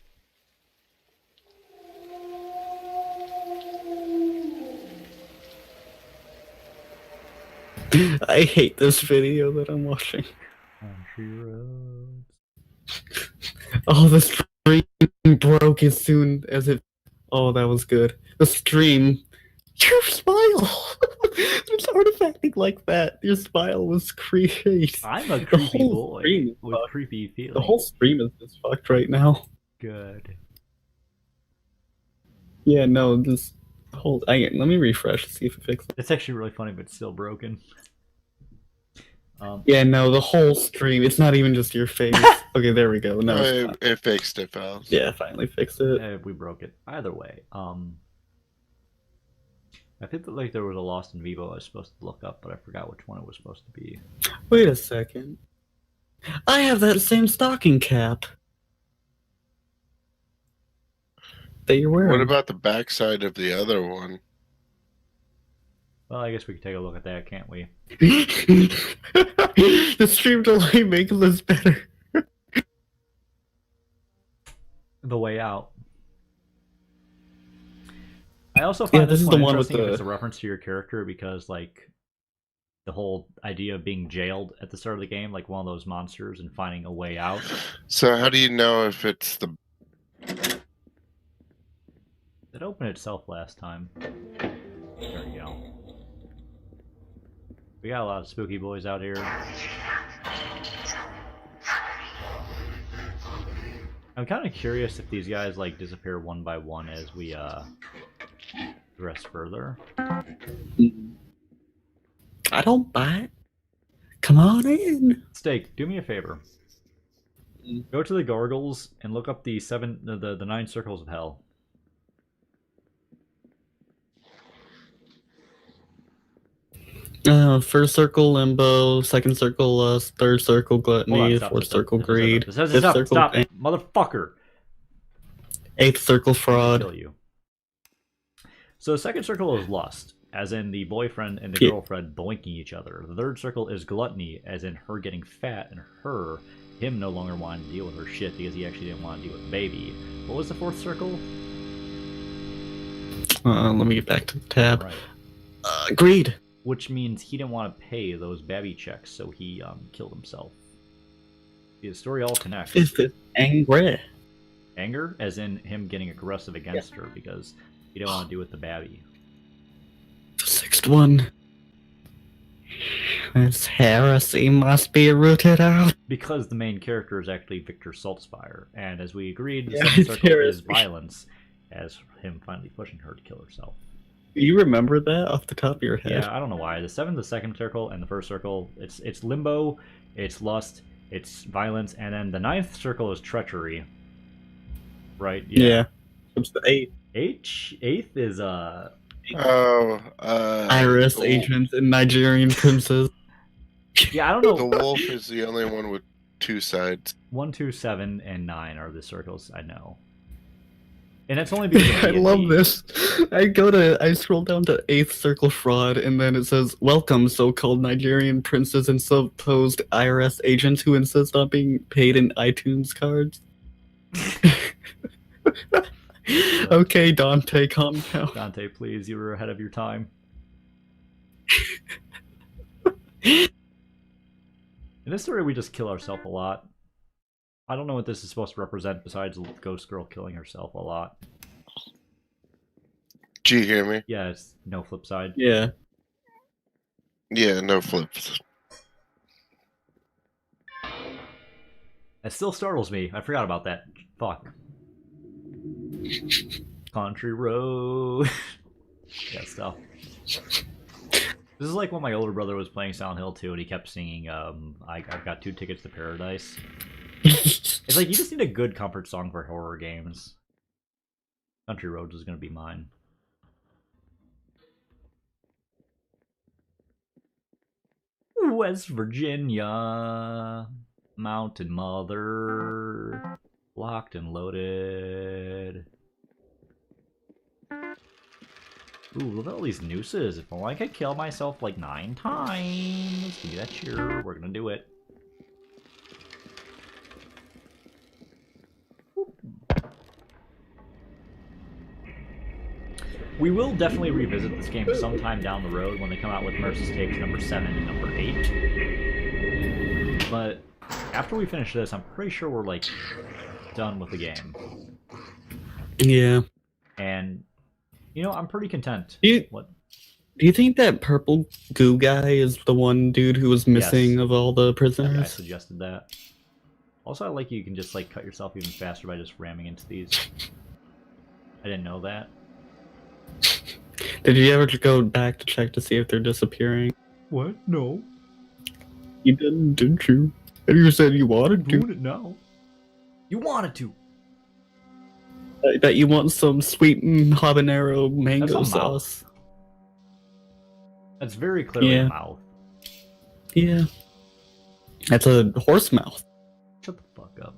I hate this video that I'm watching. Country roads. Oh, the stream broke as soon as it... Oh, that was good. The stream... Your smile! It's artifacting like that. Your smile was creepy. I'm a The creepy whole boy stream is with fucked. creepy feelings. The whole stream is just fucked right now. Good. Yeah, no, this whole... let me refresh to see if it fixes it. It's actually really funny, but still broken. Yeah, no, the whole stream. It's not even just your face. Okay, there we go. No, it's fine. It fixed it, pals. Yeah, finally fixed it. We broke it. Either way, I think that like there was a Lost in Vivo I was supposed to look up, but I forgot which one it was supposed to be. Wait a second. I have that same stocking cap that you're wearing. What about the backside of the other one? Well, I guess we could take a look at that, can't we? The stream delay makes this better. The Way Out. I also find this is the one with interesting if the... it's a reference to your character because, like, the whole idea of being jailed at the start of the game, like one of those monsters, and finding a way out. So how do you know if it's the... It opened itself last time. There we go. We got a lot of spooky boys out here. I'm kind of curious if these guys like disappear one by one as we progress further. I don't buy it. Come on in. Steak, do me a favor. Go to the gargles and look up the 9 circles of hell. First circle limbo, second circle lust, third circle gluttony, fourth circle greed, fifth circle Stop, motherfucker! Eighth circle fraud. Kill you. So the second circle is lust, as in the boyfriend and the girlfriend boinking each other. The third circle is gluttony, as in her getting fat and him no longer wanting to deal with her shit because he actually didn't want to deal with baby. What was the fourth circle? Let me get back to the tab. Right. Greed. Which means he didn't want to pay those babby checks, so he killed himself. The story all connects. Fifth is angry. Anger, as in him getting aggressive against her because he didn't want to deal with the babby. The sixth one. This heresy must be rooted out. Because the main character is actually Victor Saltzfire, and as we agreed, the Yeah, second it's circle is heresy. violence, as him finally pushing her to kill herself. You remember that off the top of your head? Yeah, I don't know why. The second circle and the first circle, it's limbo, it's lust, It's violence, and then the 9th circle is treachery. Right? Yeah. It's the 8th. Eighth is Iris, the agent, and Nigerian princess. yeah, I don't The know. wolf is the only one with 2 sides. 1, 2, 7, and 9 are the circles I know. And that's only because of I D&D. love this. I scroll down to 8th circle fraud, and then it says, "Welcome, so-called Nigerian princes and supposed IRS agents who insist on being paid in iTunes cards." Okay, Dante, calm down. Dante, please, you were ahead of your time. In this story, we just kill ourselves a lot. I don't know what this is supposed to represent besides Ghost Girl killing herself a lot. Do you hear me? Yeah, it's no flip side. Yeah. Yeah, no flips. It still startles me. I forgot about that. Fuck. Country road. Yeah, stuff. This is like when my older brother was playing Silent Hill 2 and he kept singing, I've got 2 tickets to paradise. It's like, you just need a good comfort song for horror games. Country Roads is gonna be mine. West Virginia, Mountain Mother, locked and loaded. Ooh, look at all these nooses. If only I could kill myself like 9 times. Give me that cheer. We're gonna do it. We will definitely revisit this game sometime down the road when they come out with Mercy's Takes number 7 and number 8. But after we finish this, I'm pretty sure we're like done with the game. Yeah. And you know, I'm pretty content. What? Do you think that purple goo guy is the one dude who was missing Yes. of all the That prisoners? guy suggested that. Also, I like you can just like cut yourself even faster by just ramming into these. I didn't know that. Did you ever go back to check to see if they're disappearing? What? No. You didn't you? And you said you wanted to. Doing it now. You wanted to. That you want some sweet habanero mango That's a mouth. sauce. That's very clearly Yeah. a mouth. Yeah. That's a horse mouth. Shut the fuck up.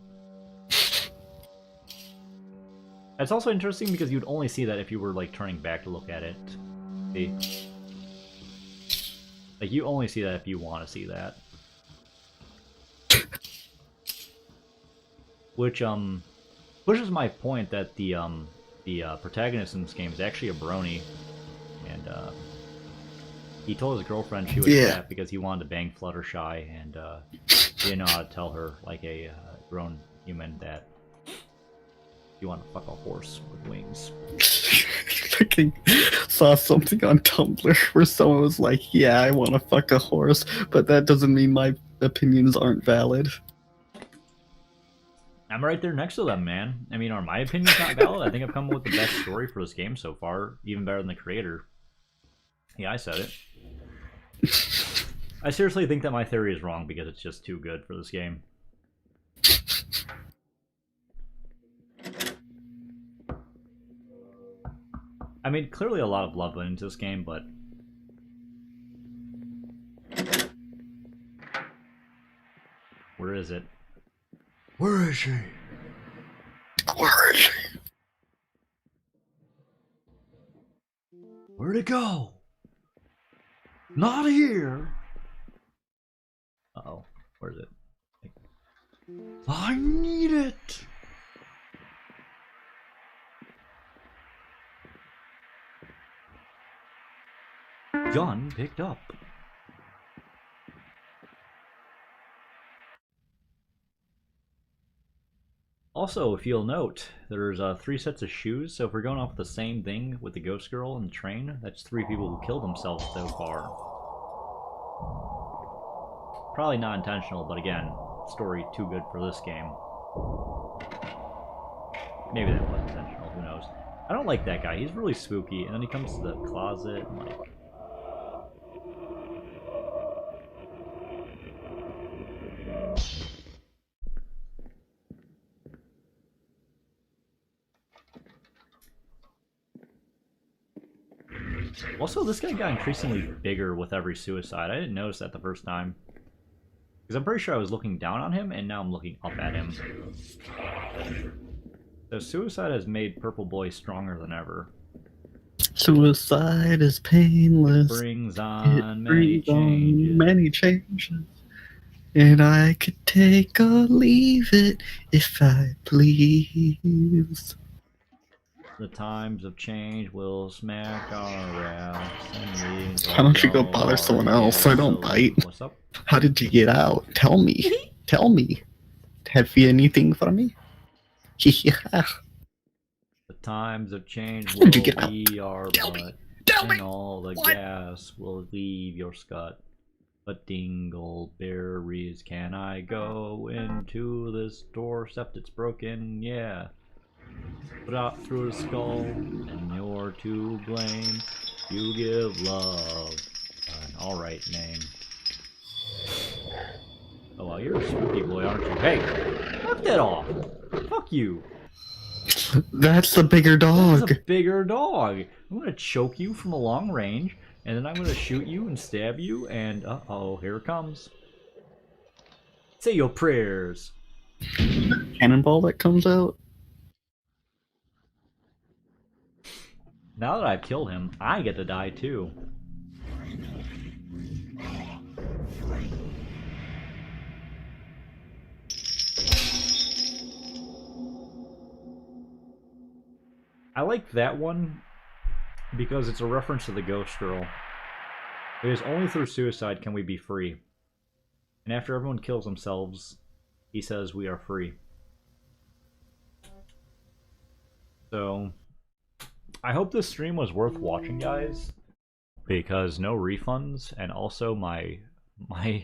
It's also interesting because you'd only see that if you were like turning back to look at it. See? Like you only see that if you want to see that. Which pushes my point that the protagonist in this game is actually a brony, and he told his girlfriend she was fat because he wanted to bang Fluttershy, and he didn't know how to tell her like a grown human that you want to fuck a horse with wings. Fucking saw something on Tumblr where someone was like, "Yeah, I want to fuck a horse, but that doesn't mean my opinions aren't valid." I'm right there next to them, man. I mean, are my opinions not valid? I think I've come up with the best story for this game so far, even better than the creator. Yeah, I said it. I seriously think that my theory is wrong because it's just too good for this game. I mean, clearly a lot of love went into this game, but... Where is it? Where is she? Where is she? Where'd it go? Not here! Uh-oh. Where is it? I need it! Gun picked up. Also, if you'll note, there's 3 sets of shoes, so if we're going off the same thing with the ghost girl and the train, that's 3 people who killed themselves so far. Probably not intentional, but again, story too good for this game. Maybe that was intentional, who knows. I don't like that guy, he's really spooky, and then he comes to the closet and like... Also, this guy got increasingly bigger with every suicide. I didn't notice that the first time. Because I'm pretty sure I was looking down on him, and now I'm looking up at him. So suicide has made Purple Boy stronger than ever. Suicide is painless. It brings on many brings on changes. many changes. And I could take or leave it if I please. The times of change will smack our ass. And Why don't you go bother someone else? I don't bite. What's up? How did you get out? Tell me. Tell me. Have you anything for me? Yeah. The times of change How will did you get out? be our Tell me. butt. Tell And me. all the What? gas will leave your scut. But dingleberries, can I go into this doorstep that's broken? Yeah. Put out through the skull, and you're to blame. You give love an alright name. Oh well, you're a spooky boy, aren't you? Hey! Knock that off! Fuck you! That's the bigger dog. That's a bigger dog! I'm gonna choke you from a long range, and then I'm gonna shoot you and stab you, and uh-oh, here it comes. Say your prayers! Cannonball that comes out. Now that I've killed him, I get to die too. I like that one because it's a reference to the Ghost Girl. It is only through suicide can we be free. And after everyone kills themselves, he says we are free. So, I hope this stream was worth watching, guys. Because no refunds, and also my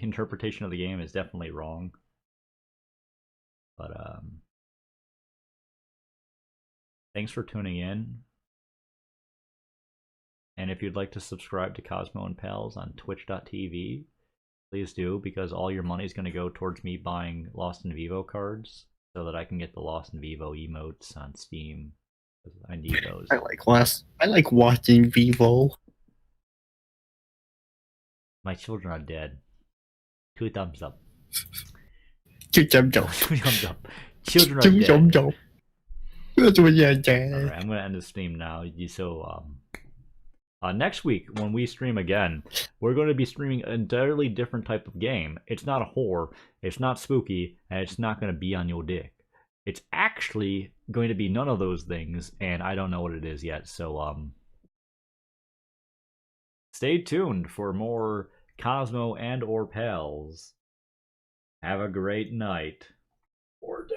interpretation of the game is definitely wrong. But, thanks for tuning in. And if you'd like to subscribe to Cosmo and Pals on twitch.tv, please do, because all your money is going to go towards me buying Lost in Vivo cards so that I can get the Lost in Vivo emotes on Steam. I need those. I like watching Vivo. My children are dead. 2 thumbs up. Jump. 2 thumbs up. Children are dead. Alright, I'm gonna end the stream now. So, next week when we stream again, we're going to be streaming an entirely different type of game. It's not a horror, it's not spooky, and it's not going to be on your dick. It's actually going to be none of those things, and I don't know what it is yet. So, stay tuned for more Cosmo and or Pals. Have a great night. Or down.